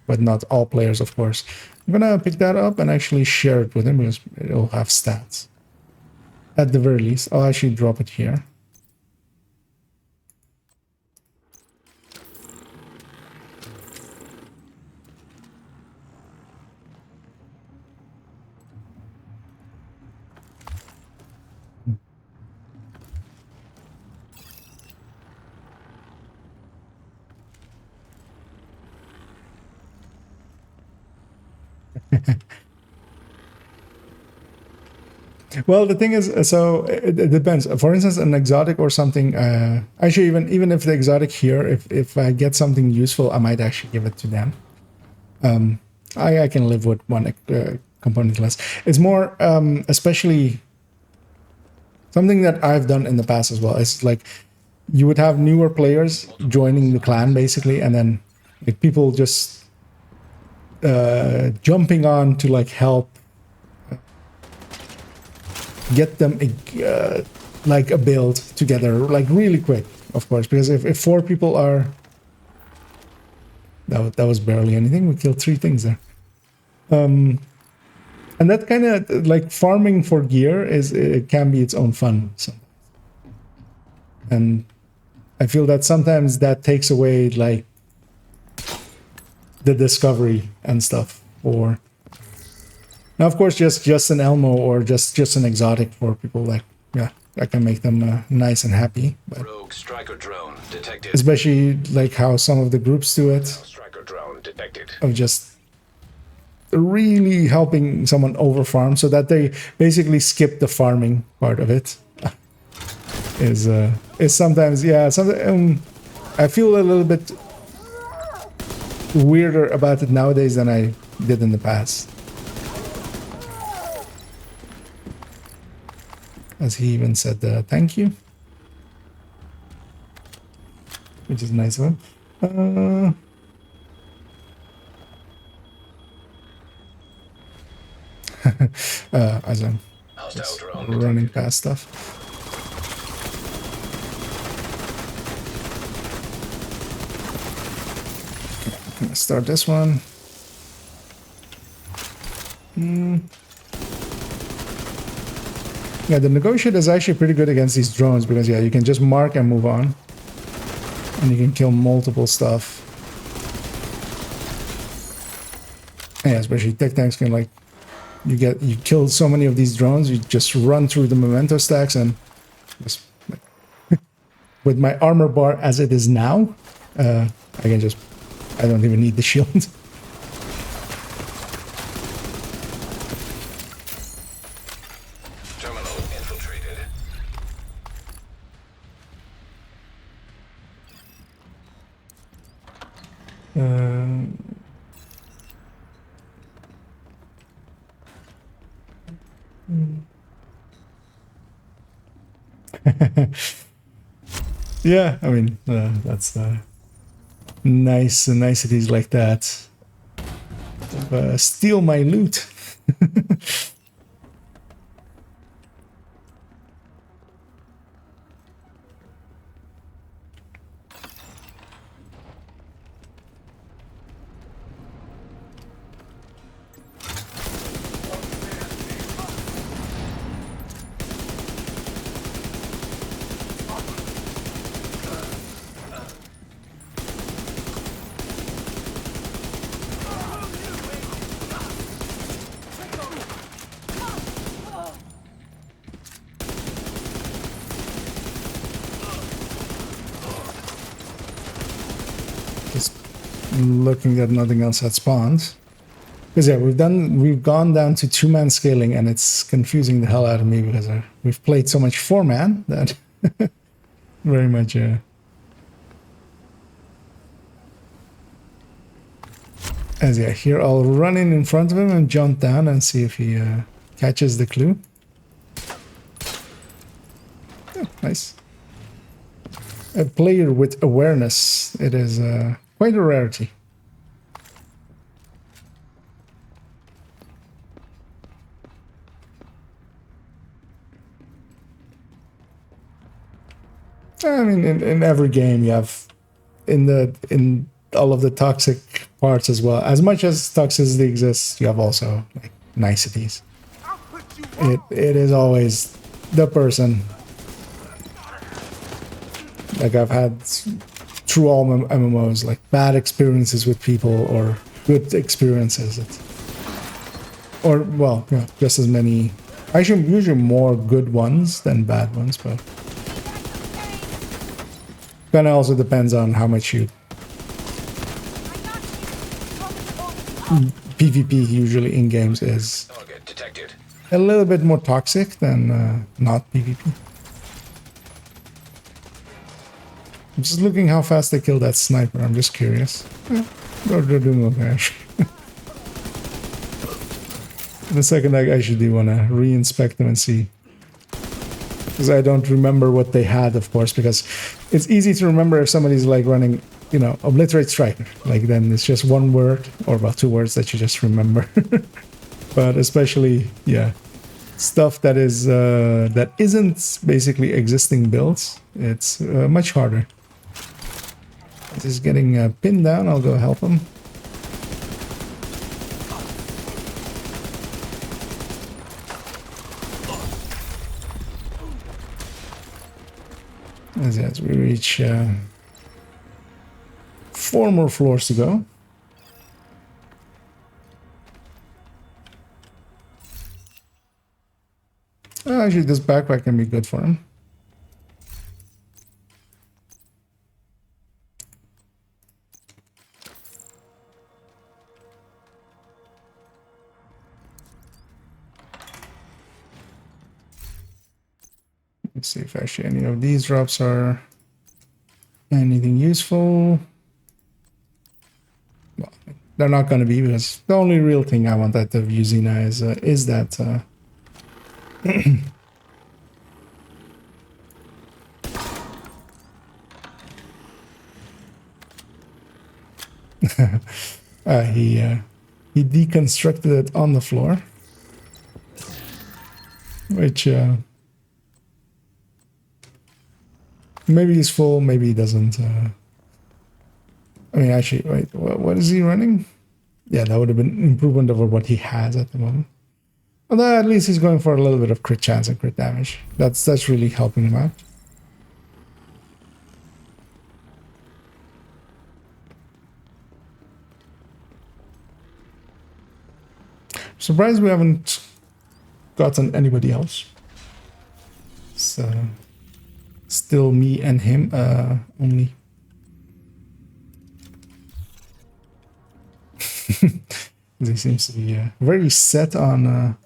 but not all players, of course. I'm gonna pick that up and actually share it with him because it'll have stats. At the very least, I'll actually drop it here. Well, the thing is, so it depends. For instance, an exotic or something. Actually, even if the exotic here, if I get something useful, I might actually give it to them. I can live with one component less. It's more, especially something that I've done in the past as well. It's like you would have newer players joining the clan basically, and then like people just jumping on to like help get them like a build together like really quick, of course, because if 4 people are that was barely anything. We killed 3 things there. And that kind of like farming for gear it can be its own fun. So. And I feel that sometimes that takes away like the discovery and stuff. Or now, of course, just an Elmo or just an exotic for people like I can make them nice and happy. But Rogue striker drone detected. especially like how some of the groups do it. Striker drone detected. Of just really helping someone over farm so that they basically skip the farming part of it. Is sometimes I feel a little bit weirder about it nowadays than I did in the past. As he even said thank you, which is nice of him. As I'm just running past stuff. Let's start this one. Yeah, the negotiator is actually pretty good against these drones because you can just mark and move on, and you can kill multiple stuff. Yeah, especially tech tanks can like you kill so many of these drones, you just run through the memento stacks and just with my armor bar as it is now, I don't even need the shield. Terminal infiltrated. Yeah, I mean, that's niceties like that. Steal my loot. Looking that nothing else had spawned. Because yeah, we've gone down to 2-man scaling, and it's confusing the hell out of me because we've played so much 4-man that very much as yeah, here I'll run in front of him and jump down and see if he catches the clue. Oh, nice. A player with awareness. It is quite a rarity. I mean, in every game you have, in all of the toxic parts as well. As much as toxicity exists, you have also like niceties. It is always the person. Like I've had through all MMOs, like bad experiences with people or good experiences. Or well, yeah, just as many. Actually, usually more good ones than bad ones, but. Kind of also depends on how much you... PvP usually in games is a little bit more toxic than not PvP. I'm just looking how fast they kill that sniper. I'm just curious. Yeah, they're doing okay. In a second, I actually do want to re-inspect them and see. Because I don't remember what they had, of course, because it's easy to remember if somebody's like running you know, obliterate striker. Like then it's just one word or about two words that you just remember. But especially, yeah, stuff that is that isn't basically existing builds. It's much harder. He's getting pinned down. I'll go help him. As we reach 4 more floors to go. Actually, this backpack can be good for him. Let's see if actually any of these drops are anything useful. Well, they're not going to be, because the only real thing I want out of Yuzina is that he deconstructed it on the floor, which maybe he's full, maybe he doesn't. I mean, actually, wait, what is he running? Yeah, that would have been improvement over what he has at the moment. Although at least he's going for a little bit of crit chance and crit damage. That's really helping him out. Surprised we haven't gotten anybody else. So still me and him only. He seems to be very set on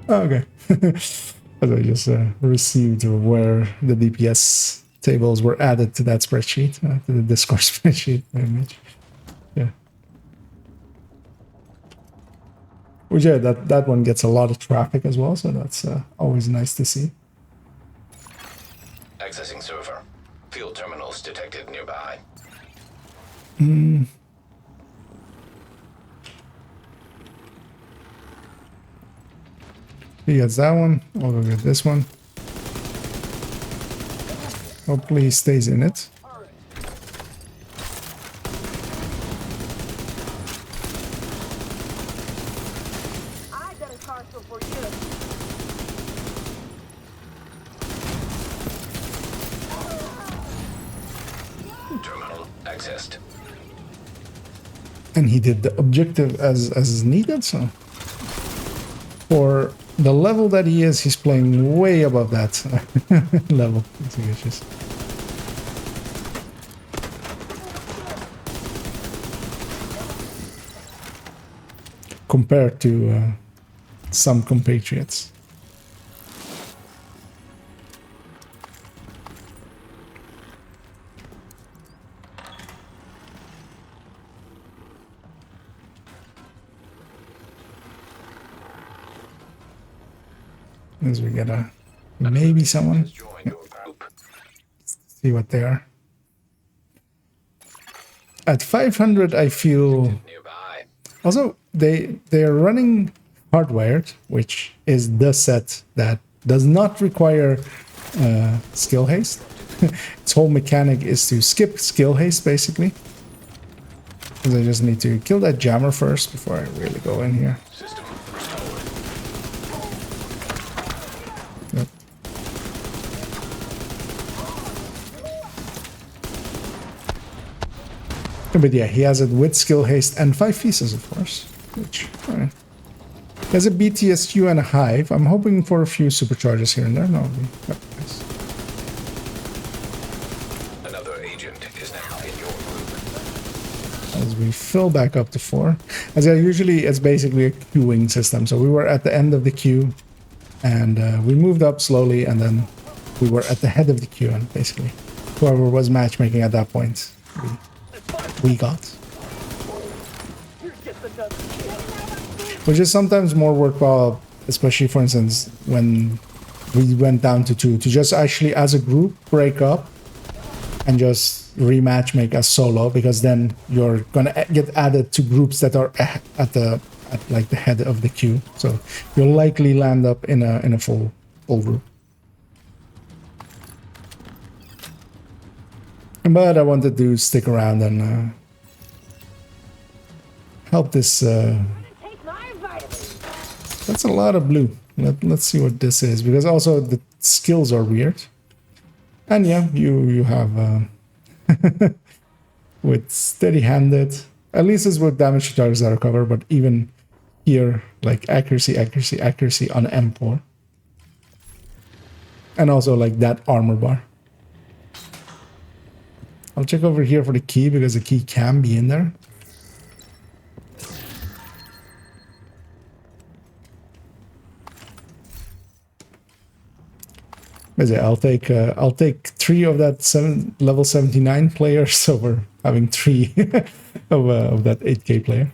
okay. As I just received where the DPS tables were added to that spreadsheet, to the Discord spreadsheet image. Yeah. Which, yeah, that one gets a lot of traffic as well, so that's always nice to see. Accessing server. Field terminals detected nearby. He gets that one. I'll go get this one. Hopefully he stays in it. I got a parcel for you. Terminal accessed. And he did the objective as needed, so for the level that he is, he's playing way above that level. Just compared to some compatriots. As we get a maybe someone. Yeah. See what they are. At 500, I feel. Also, they are running hardwired, which is the set that does not require skill haste. Its whole mechanic is to skip skill haste, basically. Because I just need to kill that jammer first before I really go in here. Yep. But yeah, he has it with skill haste and 5 pieces, of course. Which, alright. He has a BTSQ and a hive. I'm hoping for a few supercharges here and there. No, nice. Another agent is now in your group. As we fill back up to 4. As usually, it's basically a queuing system. So we were at the end of the queue, and we moved up slowly, and then we were at the head of the queue, and basically whoever was matchmaking at that point, we got. which is sometimes more worthwhile, especially for instance when we went down to 2, to just actually as a group break up and just rematch make as solo, because then you're gonna get added to groups that are at like the head of the queue, so you'll likely land up in a full group. But I wanted to stick around and help this. That's a lot of blue. Let's see what this is, because also the skills are weird. And yeah, you have with steady-handed, at least it's with damage to targets that are covered, but even here, like accuracy on M4. And also like that armor bar. I'll check over here for the key, because the key can be in there. I'll take 3 of that level 79 players over having 3 of that 8K player.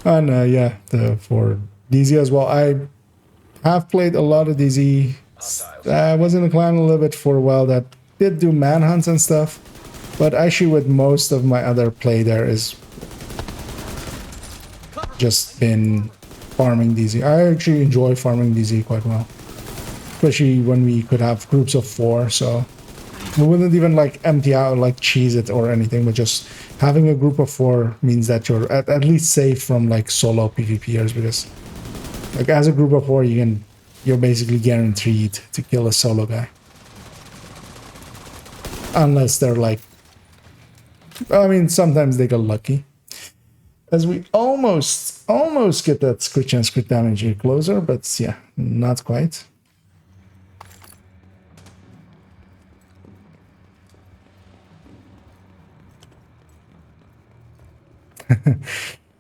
And yeah, for DZ as well, I have played a lot of DZ. I was in the clan a little bit for a while that did do manhunts and stuff, but actually with most of my other play there is just been farming DZ. I actually enjoy farming DZ quite well, especially when we could have groups of 4, so we wouldn't even like empty out, like cheese it or anything, but just having a group of 4 means that you're at least safe from like solo PvPers, because like as a group of 4 you're basically guaranteed to kill a solo guy, unless they're like, I mean, sometimes they get lucky, as we almost get that scritch and scrit damage here closer, but yeah, not quite.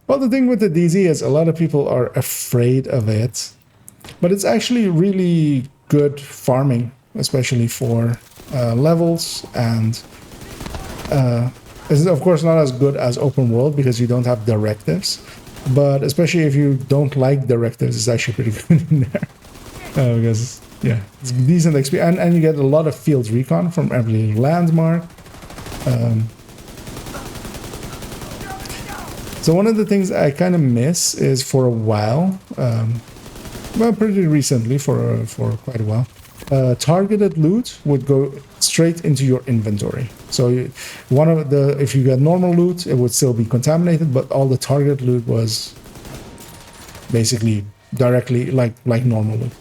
Well, the thing with the DZ is a lot of people are afraid of it, but it's actually really good farming, especially for levels, and it's of course not as good as open world because you don't have directives, but especially if you don't like directives, it's actually pretty good in there, because yeah, it's decent XP, and you get a lot of field recon from every landmark. So one of the things I kind of miss is, for a while, well, pretty recently, for quite a while, targeted loot would go straight into your inventory. So if you got normal loot, it would still be contaminated, but all the targeted loot was basically directly like normal loot.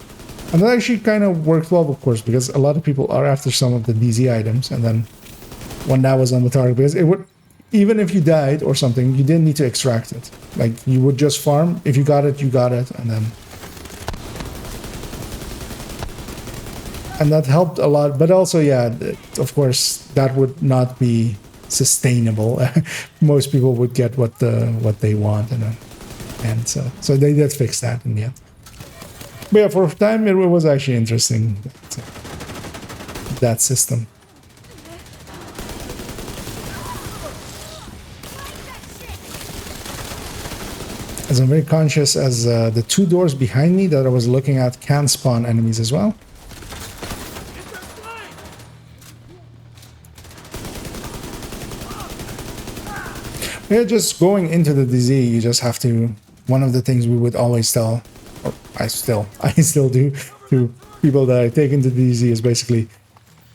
And that actually kind of worked well, of course, because a lot of people are after some of the DZ items, and then when that was on the target, because it would, even if you died or something, you didn't need to extract it. Like, you would just farm. If you got it, you got it, and that helped a lot. But also, yeah, of course, that would not be sustainable. Most people would get what they want, and so they did fix that in the end. But yeah, for a time it was actually interesting, that system. As I'm very conscious, as the 2 doors behind me that I was looking at can spawn enemies as well. Yeah, just going into the DZ, you just have to, one of the things we would always tell, or I still do, to people that I take into the DZ is basically,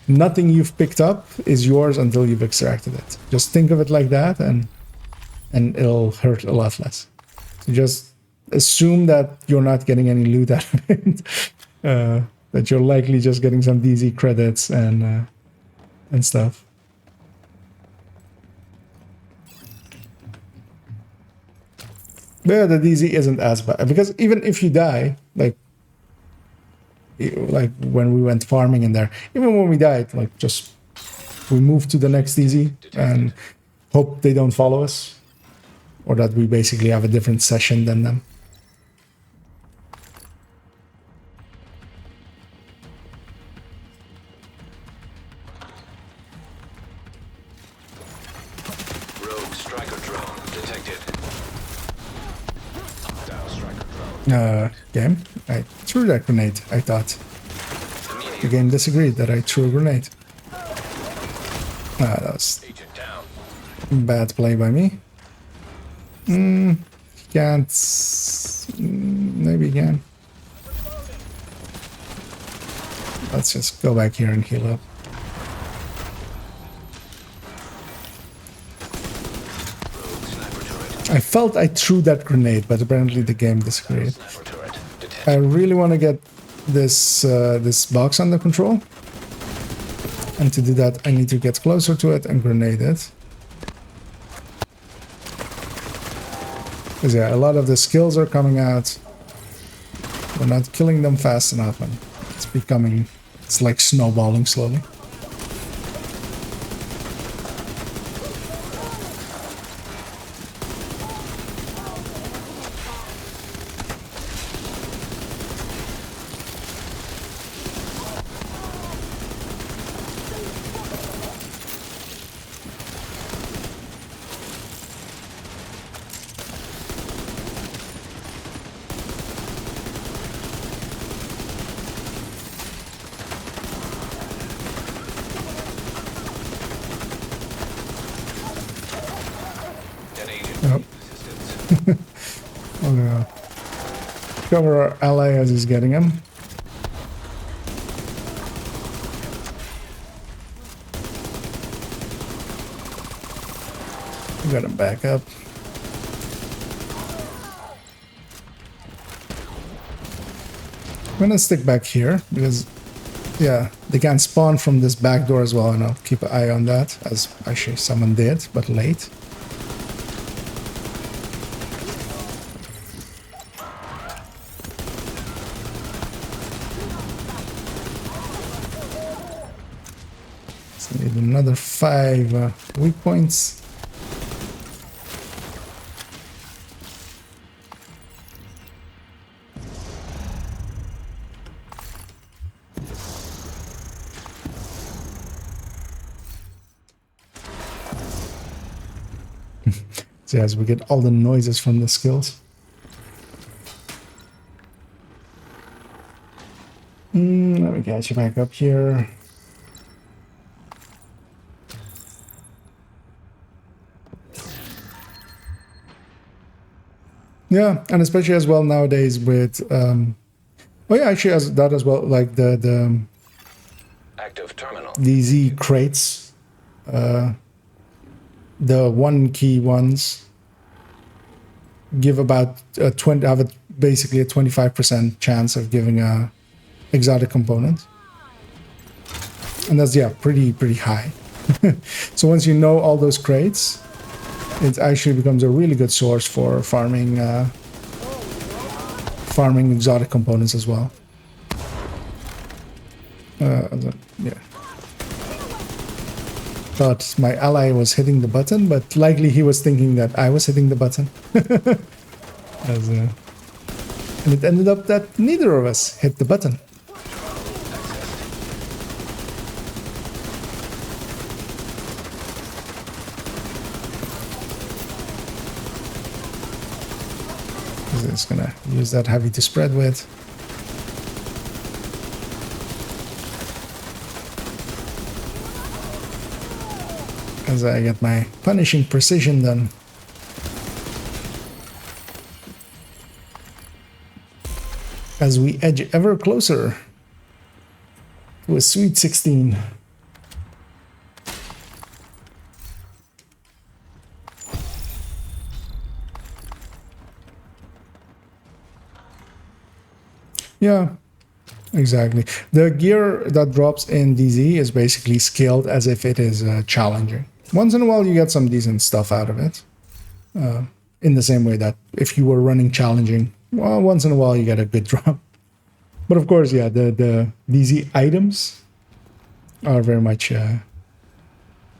nothing you've picked up is yours until you've extracted it. Just think of it like that, and it'll hurt a lot less. So just assume that you're not getting any loot out of it, that you're likely just getting some DZ credits and stuff. But yeah, the DZ isn't as bad, because even if you die, like when we went farming in there, even when we died, like just we move to the next DZ and hope they don't follow us, or that we basically have a different session than them. Striker drone detected. Hostile striker drone. Game. I threw that grenade, I thought. The game disagreed that I threw a grenade. That was Agent down. bad play by me. Can't... maybe he can. Let's just go back here and heal up. I felt I threw that grenade, but apparently the game disagreed. I really want to get this this box under control. And to do that, I need to get closer to it and grenade it. Because yeah, a lot of the skills are coming out. We're not killing them fast enough, and it's becoming... it's like snowballing slowly. Oh no. Cover our ally as he's getting him. We got him back up. I'm gonna stick back here because, yeah, they can spawn from this back door as well, and I'll keep an eye on that, as actually someone did, but late. So need another 5 weak points. So as we get all the noises from the skills. Let me catch you back up here. Yeah, and especially as well nowadays with oh yeah, actually as that as well, like the Active terminal. DZ crates, the 1 key ones give about basically a 25% chance of giving a exotic component, and that's pretty high. So once you know all those crates, it actually becomes a really good source for farming farming exotic components as well. Yeah. Thought my ally was hitting the button, but likely he was thinking that I was hitting the button. And it ended up that neither of us hit the button. Just gonna use that heavy to spread with. As I get my punishing precision done. As we edge ever closer to a sweet 16. Yeah, exactly. The gear that drops in DZ is basically scaled as if it is challenging. Once in a while you get some decent stuff out of it. In the same way that if you were running challenging, well, once in a while you get a good drop. But of course, yeah, the DZ items are very much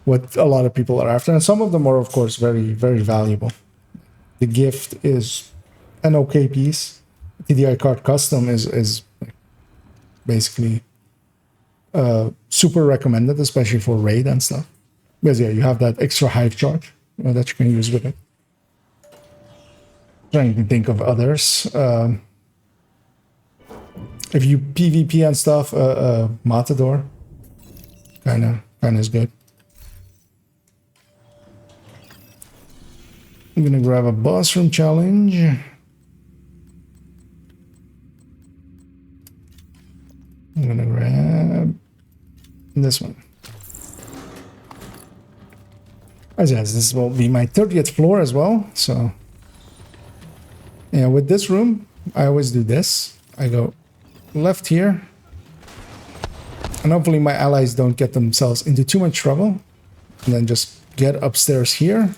what a lot of people are after. And some of them are, of course, very, very valuable. The gift is an okay piece. TDI card custom is basically super recommended, especially for raid and stuff. Because yeah, you have that extra hive charge that you can use with it. Trying to think of others. If you PvP and stuff, Matador kind of is good. I'm gonna grab a boss room challenge. I'm gonna grab this one. As yes, this will be my 30th floor as well. So yeah, with this room, I always do this. I go left here, and hopefully my allies don't get themselves into too much trouble, and then just get upstairs here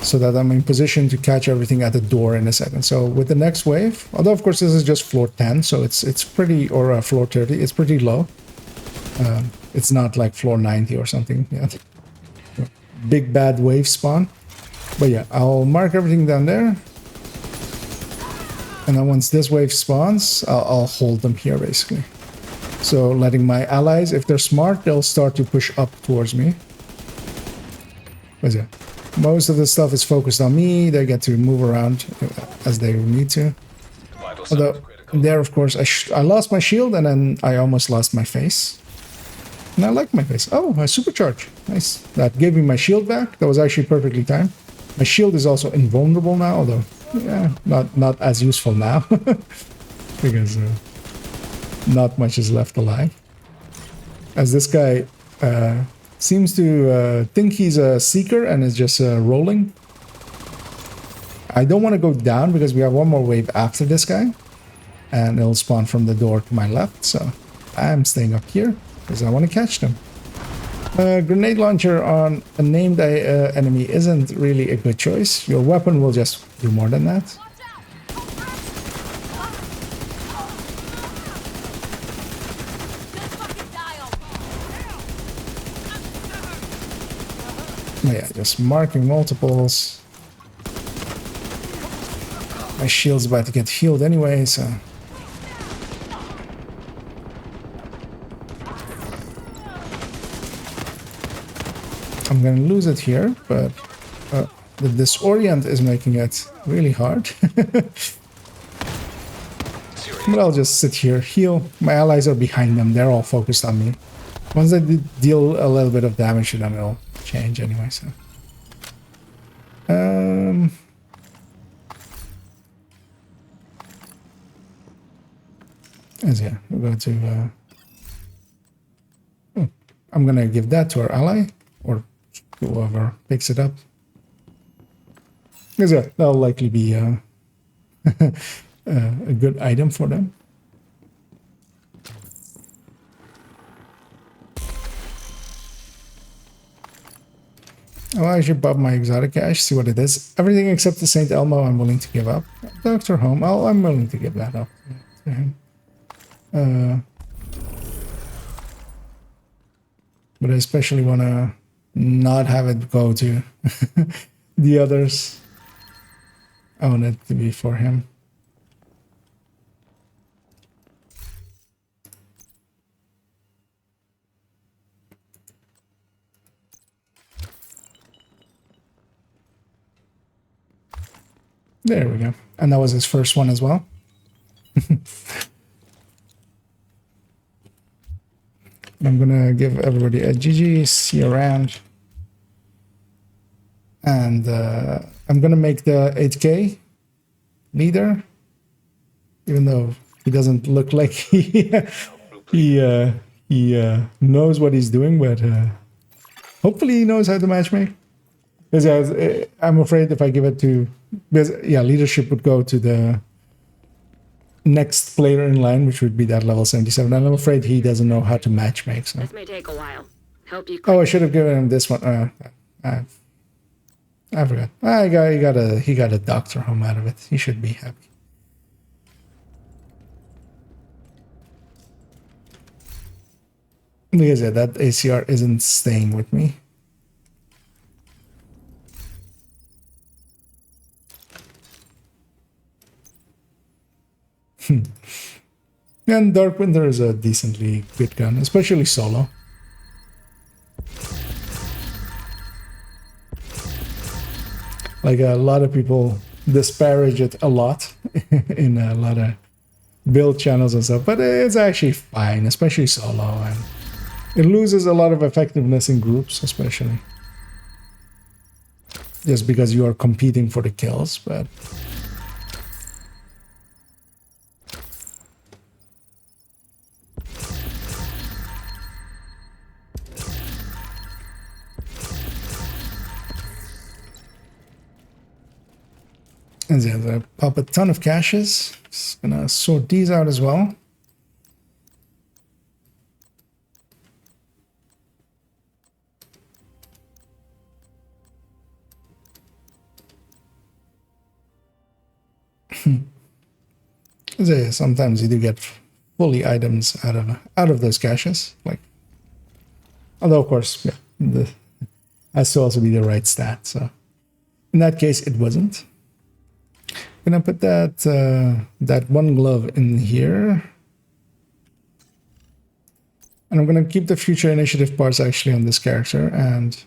so that I'm in position to catch everything at the door in a second. So with the next wave, although of course this is just floor 10, so it's pretty, or floor 30, it's pretty low. It's not like floor 90 or something. Yeah, big bad wave spawn. But yeah, I'll mark everything down there. And then once this wave spawns, I'll hold them here, basically. So letting my allies, if they're smart, they'll start to push up towards me. But yeah, most of the stuff is focused on me. They get to move around as they need to. Although, there, of course, I lost my shield, and then I almost lost my face. And I like my face. Oh, a supercharge. Nice. That gave me my shield back. That was actually perfectly timed. My shield is also invulnerable now, although... yeah, not as useful now because not much is left alive. As this guy seems to think he's a seeker and is just rolling. I don't want to go down because we have one more wave after this guy, and it'll spawn from the door to my left. So I'm staying up here because I want to catch them. Grenade launcher on a named enemy isn't really a good choice. Your weapon will just do more than that. Yeah, just marking multiples. My shield's about to get healed anyway, so... I'm gonna lose it here, but the disorient is making it really hard. But I'll just sit here, heal. My allies are behind them, they're all focused on me. Once I deal a little bit of damage to them, it'll change anyway, so... As yeah, we're going to... I'm gonna give that to our ally, or whoever picks it up. Because yeah, that'll likely be a good item for them. Oh, I should pop my exotic cache, see what it is. Everything except the St. Elmo I'm willing to give up. Dr. Home, I'm willing to give that up to him. But I especially want to not have it go to the others. I want it to be for him. There we go. And that was his first one as well. I'm gonna give everybody a GG, see you around. And I'm gonna make the 8K leader, even though he doesn't look like he knows what he's doing, but hopefully he knows how to matchmake. Because I'm afraid if I give it to, because yeah, leadership would go to the next player in line, which would be that level 77, and I'm afraid he doesn't know how to matchmake. So. This may take a while. Hope you. Oh, I should have given him this one. I forgot. He got a Dr. Home out of it. He should be happy. Because yeah, that ACR isn't staying with me. And Dark Winter is a decently good gun, especially solo. Like a lot of people disparage it a lot in a lot of build channels and stuff, but it's actually fine, especially solo, and it loses a lot of effectiveness in groups, especially just because you are competing for the kills. But and yeah, I pop a ton of caches. Just gonna sort these out as well. So yeah, sometimes you do get fully items out of those caches. Like, although of course, yeah, the has to also be the right stat. So in that case, it wasn't. Gonna put that that one glove in here, and I'm gonna keep the future initiative parts actually on this character, and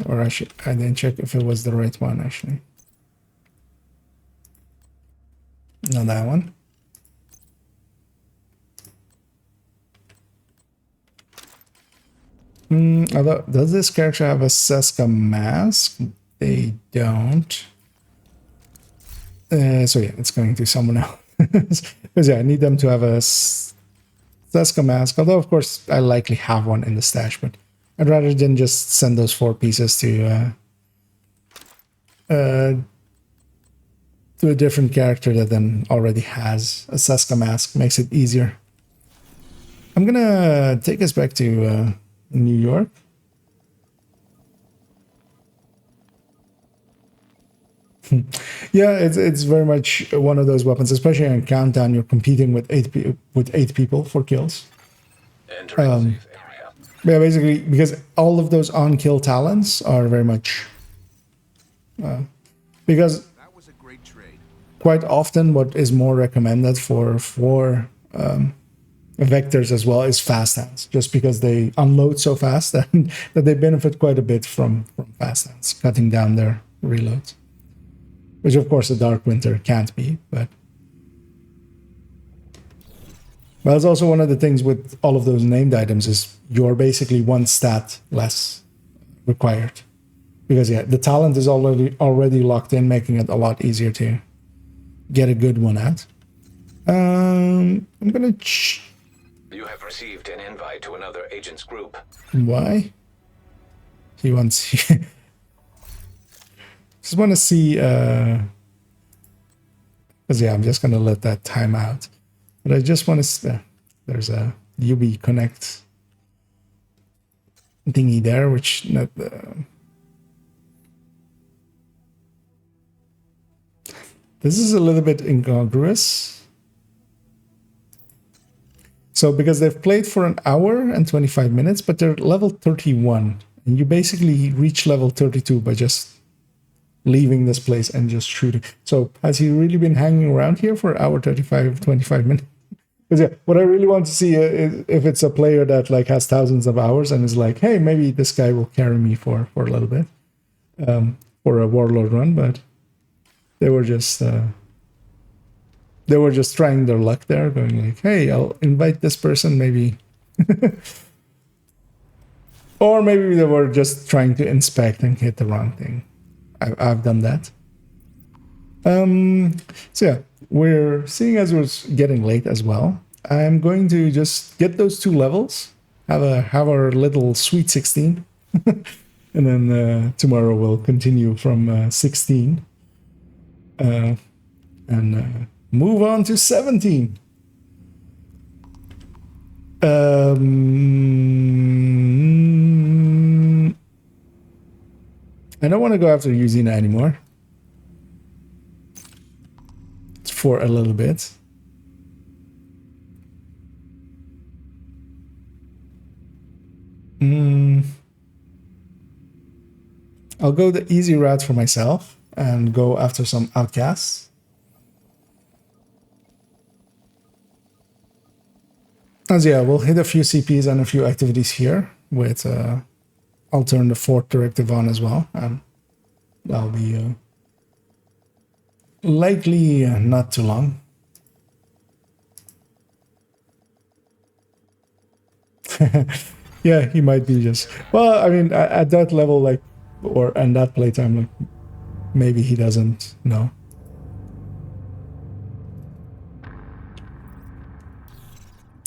or actually I didn't check if it was the right one actually. Not that one. Although, does this character have a Seska mask? They don't. So yeah, it's going to someone else. Because yeah, I need them to have a Seska mask. Although of course I likely have one in the stash, but I'd rather than just send those 4 pieces to a different character that then already has a Seska mask. Makes it easier. I'm gonna take us back to New York. Yeah, it's very much one of those weapons, especially on Countdown. You're competing with eight people for kills. Yeah, basically because all of those on-kill talents are very much because quite often what is more recommended for vectors as well is fast hands, just because they unload so fast that they benefit quite a bit from fast hands, cutting down their reloads, which of course the Dark Winter can't be. But well, it's also one of the things with all of those named items is you're basically one stat less required, because yeah, the talent is already locked in, making it a lot easier to get a good one at. I'm gonna You have received an invite to another agent's group. Why? He wants... just want to see... Because yeah, I'm just going to let that time out. But I just want to... there's a UB Connect thingy there, which... not. This is a little bit incongruous. So because they've played for an hour and 25 minutes, but they're level 31. And you basically reach level 32 by just leaving this place and just shooting. So has he really been hanging around here for an hour, 25 minutes? Because yeah, what I really want to see is if it's a player that like has thousands of hours and is like, hey, maybe this guy will carry me for a little bit for a Warlord run, but they were just trying their luck there, going like, hey, I'll invite this person, maybe. Or maybe they were just trying to inspect and hit the wrong thing. I've done that. So yeah, we're seeing as it's getting late as well. I'm going to just get those 2 levels, have our little sweet 16, and then tomorrow we'll continue from 16 and move on to 17. I don't want to go after Yuzina anymore. For a little bit. I'll go the easy route for myself and go after some outcasts. As yeah, we'll hit a few CPs and a few activities here. with I'll turn the fourth directive on as well. That'll be likely not too long. Yeah, he might be just, well, I mean, at that level, like, or and that playtime, like, maybe he doesn't know.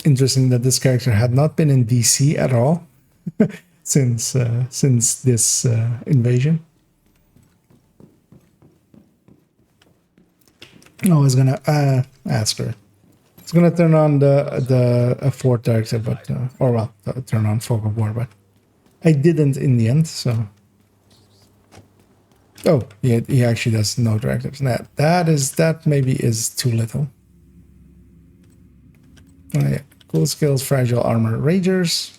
Interesting that this character had not been in DC at all since this invasion. I was gonna ask her. It's gonna turn on the fourth directive, but or well, turn on fog of war, but I didn't in the end. So, oh, he actually does no directives. That maybe is too little. Oh, yeah. Cool skills, fragile armor, ragers,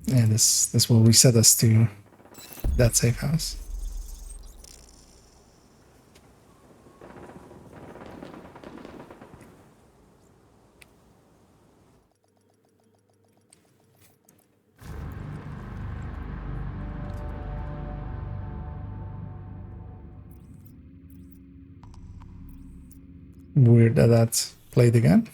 and this will reset us to that safe house. Weird that that's played again.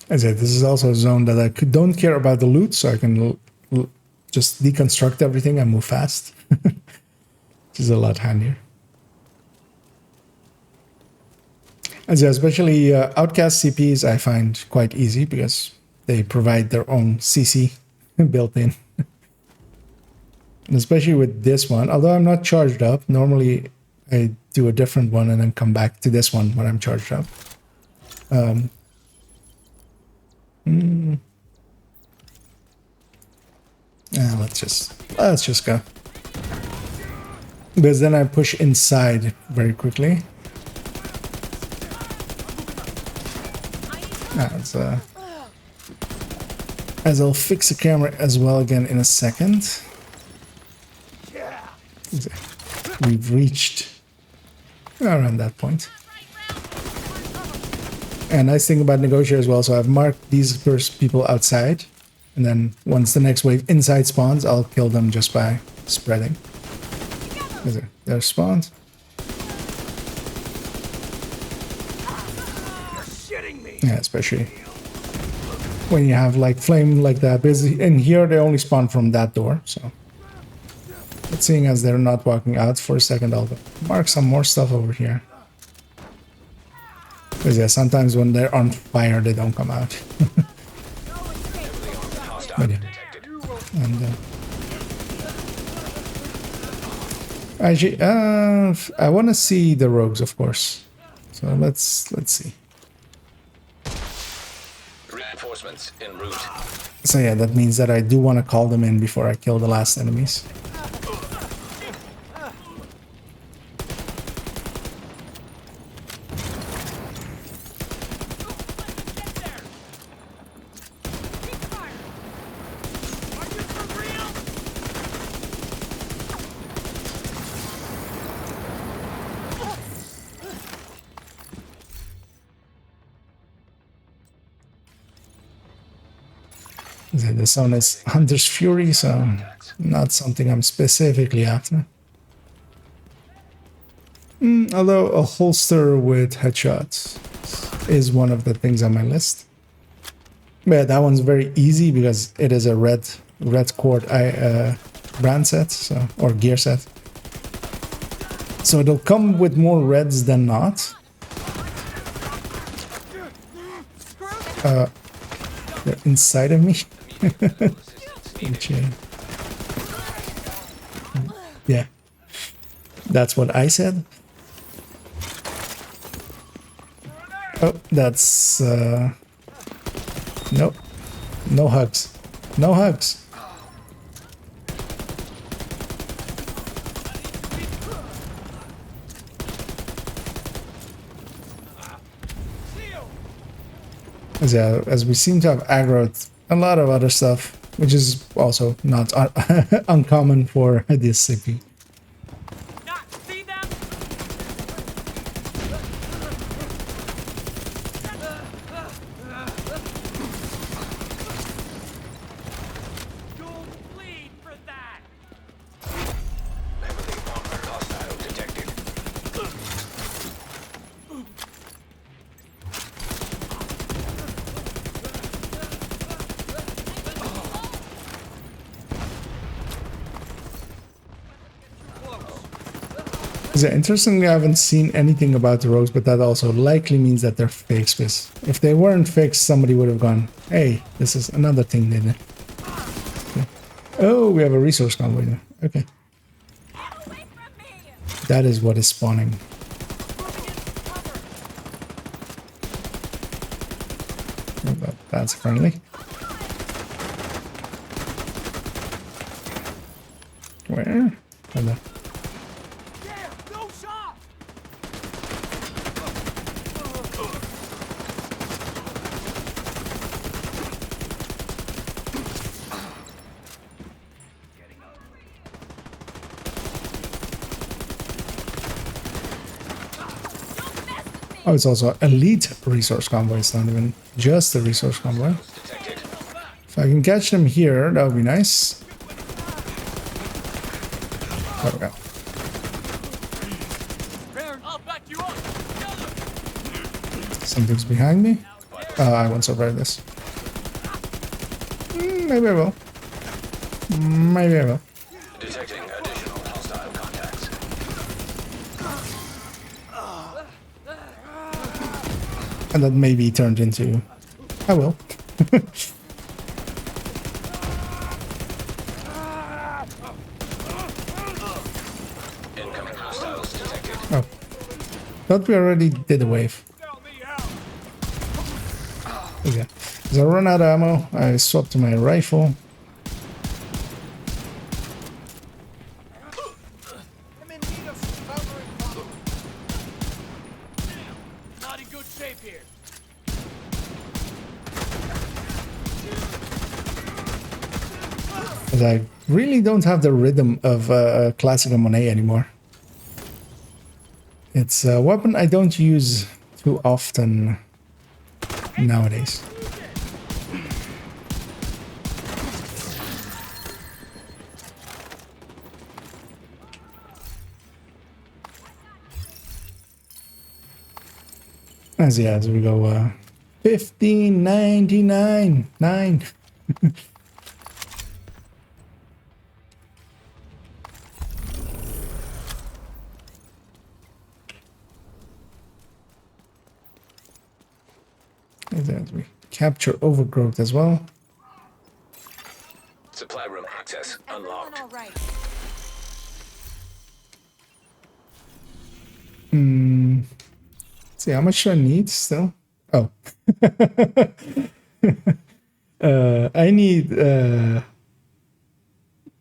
As I said, this is also a zone that I don't care about the loot, so I can just deconstruct everything and move fast, which is a lot handier. As I said, especially Outcast CPs I find quite easy because they provide their own CC built in. And especially with this one, although I'm not charged up, normally I do a different one and then come back to this one when I'm charged up. Let's just go. Because then I push inside very quickly. As I'll fix the camera as well again in a second. We've reached around that point. And nice thing about Negotiator as well, so I've marked these first people outside, and then once the next wave inside spawns, I'll kill them just by spreading. They're spawned. Yeah, especially when you have like flame like that. Because in here they only spawn from that door, so. But seeing as they're not walking out for a second, I'll mark some more stuff over here. Because yeah, sometimes when they're on fire, they don't come out. But yeah. And actually, I want to see the rogues, of course. So let's see. Reinforcements en route. So yeah, that means that I do want to call them in before I kill the last enemies. This one is Hunter's Fury, so not something I'm specifically after. Although a holster with headshots is one of the things on my list. But yeah, that one's very easy because it is a red cord brand set, so, or gear set. So it'll come with more reds than not. They're inside of me. Yeah, that's what I said. Oh, that's nope, no hugs, no hugs. As we seem to have aggroed a lot of other stuff, which is also not uncommon for this CP. Yeah, interestingly, I haven't seen anything about the rogues, but that also likely means that they're fixed. Because if they weren't fixed, somebody would have gone, hey, this is another thing they did. Okay. Oh, we have a resource convoy there. Okay. That is what is spawning. Oh, that's friendly. Where? Oh, no. Oh, it's also elite resource convoy. It's not even just a resource convoy. If I can catch them here, that would be nice. There we go. Something's behind me. I won't survive this. Maybe I will. Maybe I will. Detecting additional hostile contacts. And that maybe turned into... I will. Incoming hostiles detected. Oh. Thought we already did a wave. Okay. As I run out of ammo, I swap to my rifle. I'm in need of some covering fire. Not in good shape here. Because I really don't have the rhythm of classic Monet anymore. It's a weapon I don't use too often nowadays. As we go 15.99 9. As we capture overgrowth as well. Supply room access unlocked. See how much I need still. Oh, I need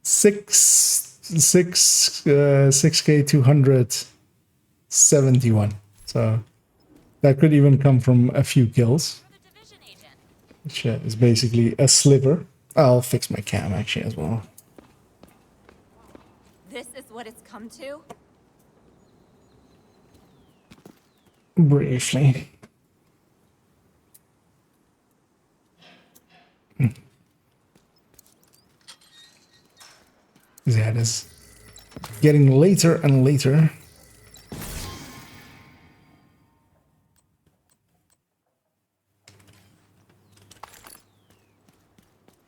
6K271. So that could even come from a few kills, which is basically a sliver. I'll fix my cam actually as well. This is what it's come to? Briefly. Yeah, it is getting later and later.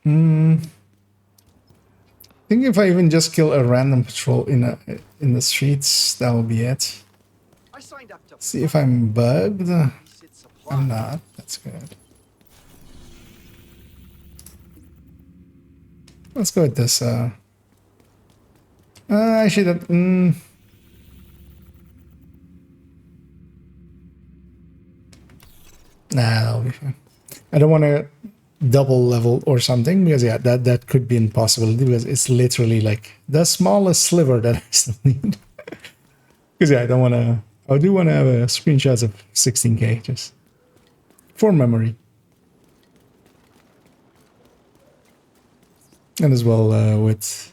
I think if I even just kill a random patrol in the streets, that will be it. See if I'm bugged. I'm not. That's good. Let's go with this. Actually, that. Nah, that'll be fine. I don't want to double level or something because yeah, that could be an impossibility because it's literally like the smallest sliver that I still need. Because yeah, I don't want to. I do want to have screenshots of 16K just for memory. And as well with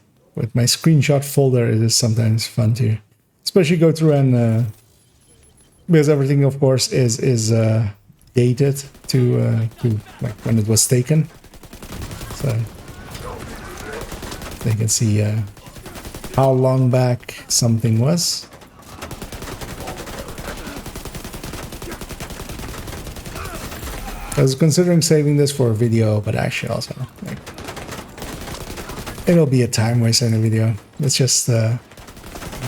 my screenshot folder, it is sometimes fun to, especially go through and because everything, of course, is dated to like when it was taken, so they can see how long back something was. I was considering saving this for a video, but actually also like, it'll be a time waste in a video. Let's just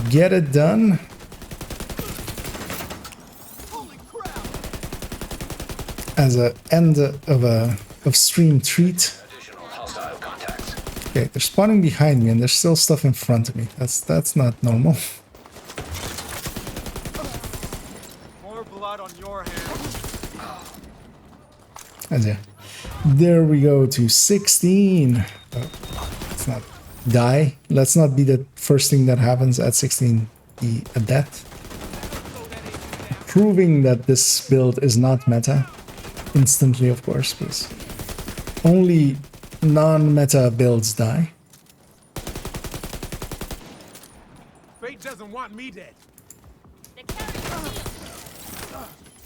get it done. as a end of stream treat. Additional hostile contacts. Okay, they're spawning behind me and there's still stuff in front of me. That's not normal. More blood on your hands. And yeah, there we go to 16. Let's not die. Let's not be the first thing that happens at 16. Be a death. Proving that this build is not meta. Instantly, of course, because only non-meta builds die. Fate doesn't want me dead.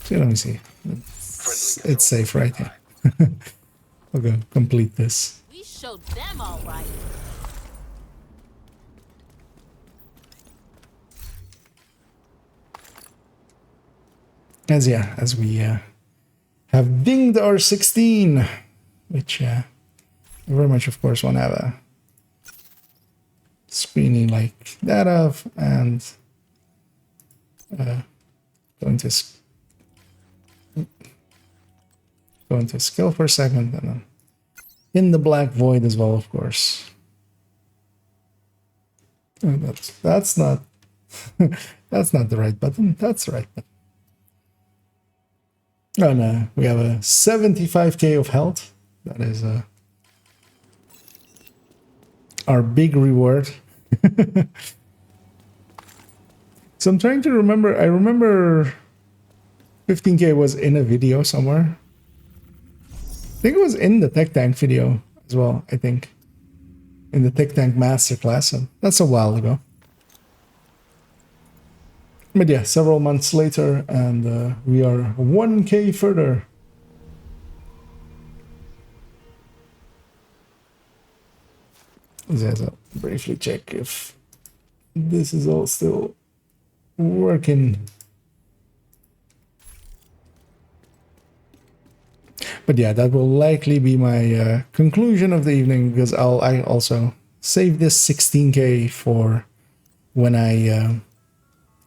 So let me see. It's safe right here. We'll go complete this. We showed them all right. As we have dinged our 16, which I very much, of course, want to have a screening like that of, and going to skill for a second, and then in the black void as well, of course. And that's not that's not the right button. That's the right button. And we have a 75k of health. That is our big reward. So I'm trying to remember. I remember 15k was in a video somewhere. I think it was in the Tech Tank video as well, I think. In the Tech Tank Masterclass. So that's a while ago. But yeah, several months later, and we are 1k further. Let's briefly check if this is all still working. But yeah, that will likely be my conclusion of the evening, because I also save this 16k for when I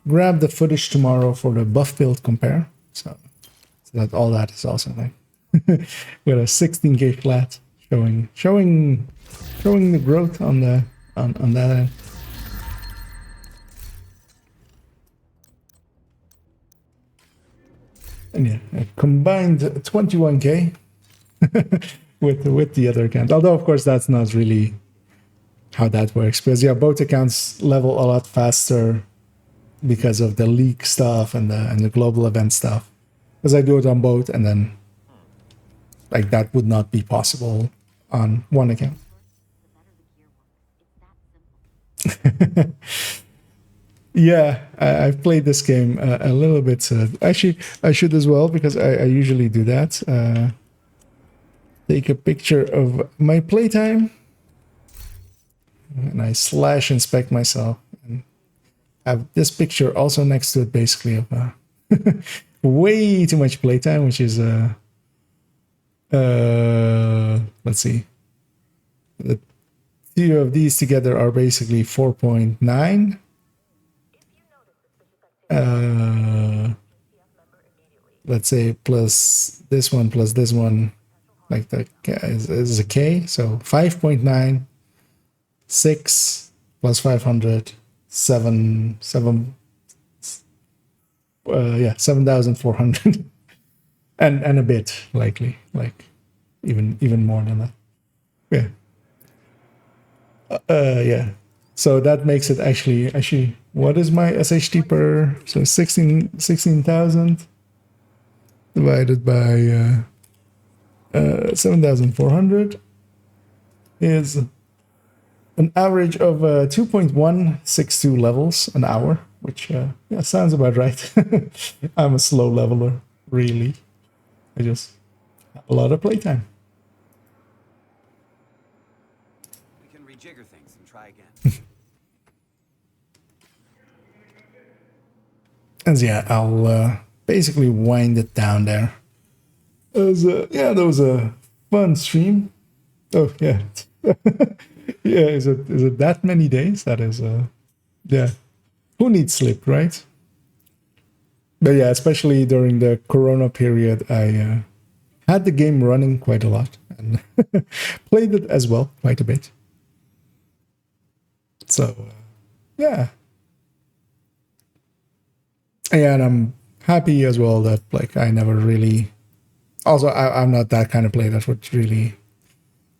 grab the footage tomorrow for the buff build compare. So that all that is also like with a 16k flat showing the growth on the on that end. And yeah, a combined 21k with the other account. Although of course that's not really how that works, because yeah, both accounts level a lot faster because of the league stuff and the global event stuff. Because I do it on both, and then like that would not be possible on one account. Yeah, I've played this game a little bit. Actually, I should as well, because I usually do that. Take a picture of my playtime, and I / inspect myself, and have this picture also next to it, basically, of way too much playtime, which is let's see, the two of these together are basically 4.9. Let's say plus this one, like the is a K, so 5.9, 6 plus 500, 7,400, and a bit, likely, like even more than that. Yeah. Yeah. So that makes it actually, what is my SHT per? So 16,000 divided by 7,400 is an average of 2.162 levels an hour, which yeah, sounds about right. I'm a slow leveler, really. I just have a lot of playtime. We can rejigger things and try again. And yeah, I'll basically wind it down there. Yeah, that was a fun stream. Oh yeah. Yeah, is it that many days? That is yeah. Who needs sleep, right? But yeah, especially during the Corona period, I had the game running quite a lot and played it as well quite a bit. So yeah, and I'm happy as well that like I never really. Also, I'm not that kind of player that would really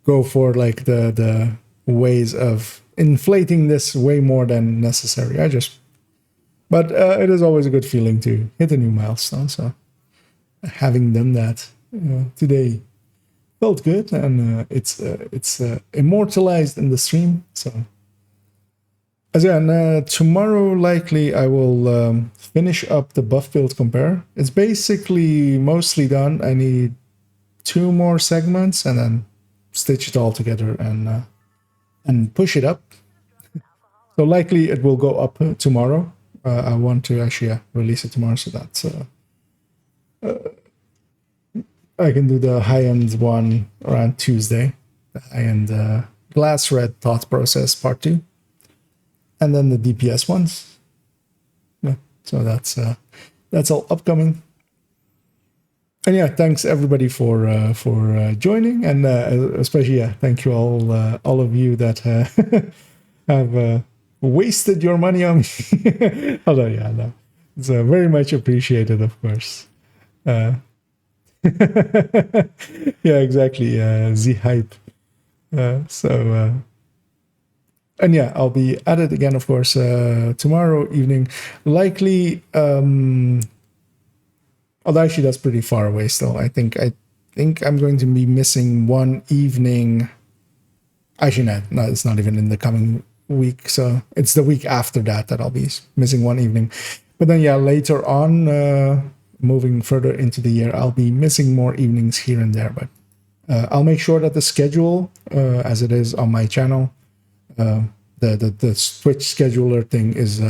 go for like the ways of inflating this way more than necessary. But it is always a good feeling to hit a new milestone. So having done that today felt good, and it's immortalized in the stream. So and tomorrow likely I will finish up the buff build compare. It's basically mostly done. I need 2 more segments and then stitch it all together and push it up. So likely it will go up tomorrow. I want to actually release it tomorrow, so that's I can do the high-end one around Tuesday, the high-end Glass Red Thought Process Part 2, and then the DPS ones. Yeah, so that's all upcoming. And yeah, thanks everybody for joining, and especially thank you all of you that have wasted your money on me. Although no, it's very much appreciated, of course. Yeah, exactly. Z hype. And yeah, I'll be at it again, of course, tomorrow evening. Likely, although actually that's pretty far away still. I think I'm going to be missing one evening. Actually, no, it's not even in the coming week. So it's the week after that I'll be missing one evening. But then yeah, later on, moving further into the year, I'll be missing more evenings here and there. But I'll make sure that the schedule, as it is on my channel, the Twitch scheduler thing is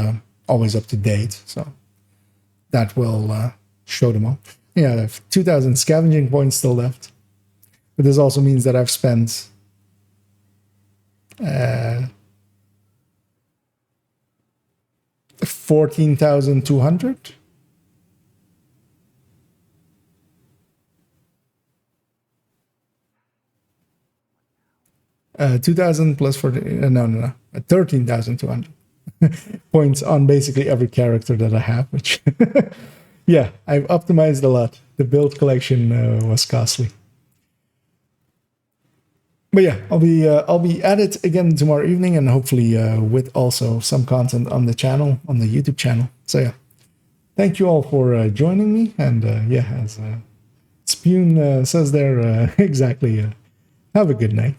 always up to date. So that will show them all. Yeah, I have 2,000 scavenging points still left. But this also means that I've spent 14,200. Uh, 2,000 plus 13,200 points on basically every character that I have, which yeah, I've optimized a lot. The build collection was costly. But yeah, I'll be at it again tomorrow evening, and hopefully with also some content on the channel, on the YouTube channel. So yeah, thank you all for joining me, and yeah, as Spoon says there, exactly, have a good night.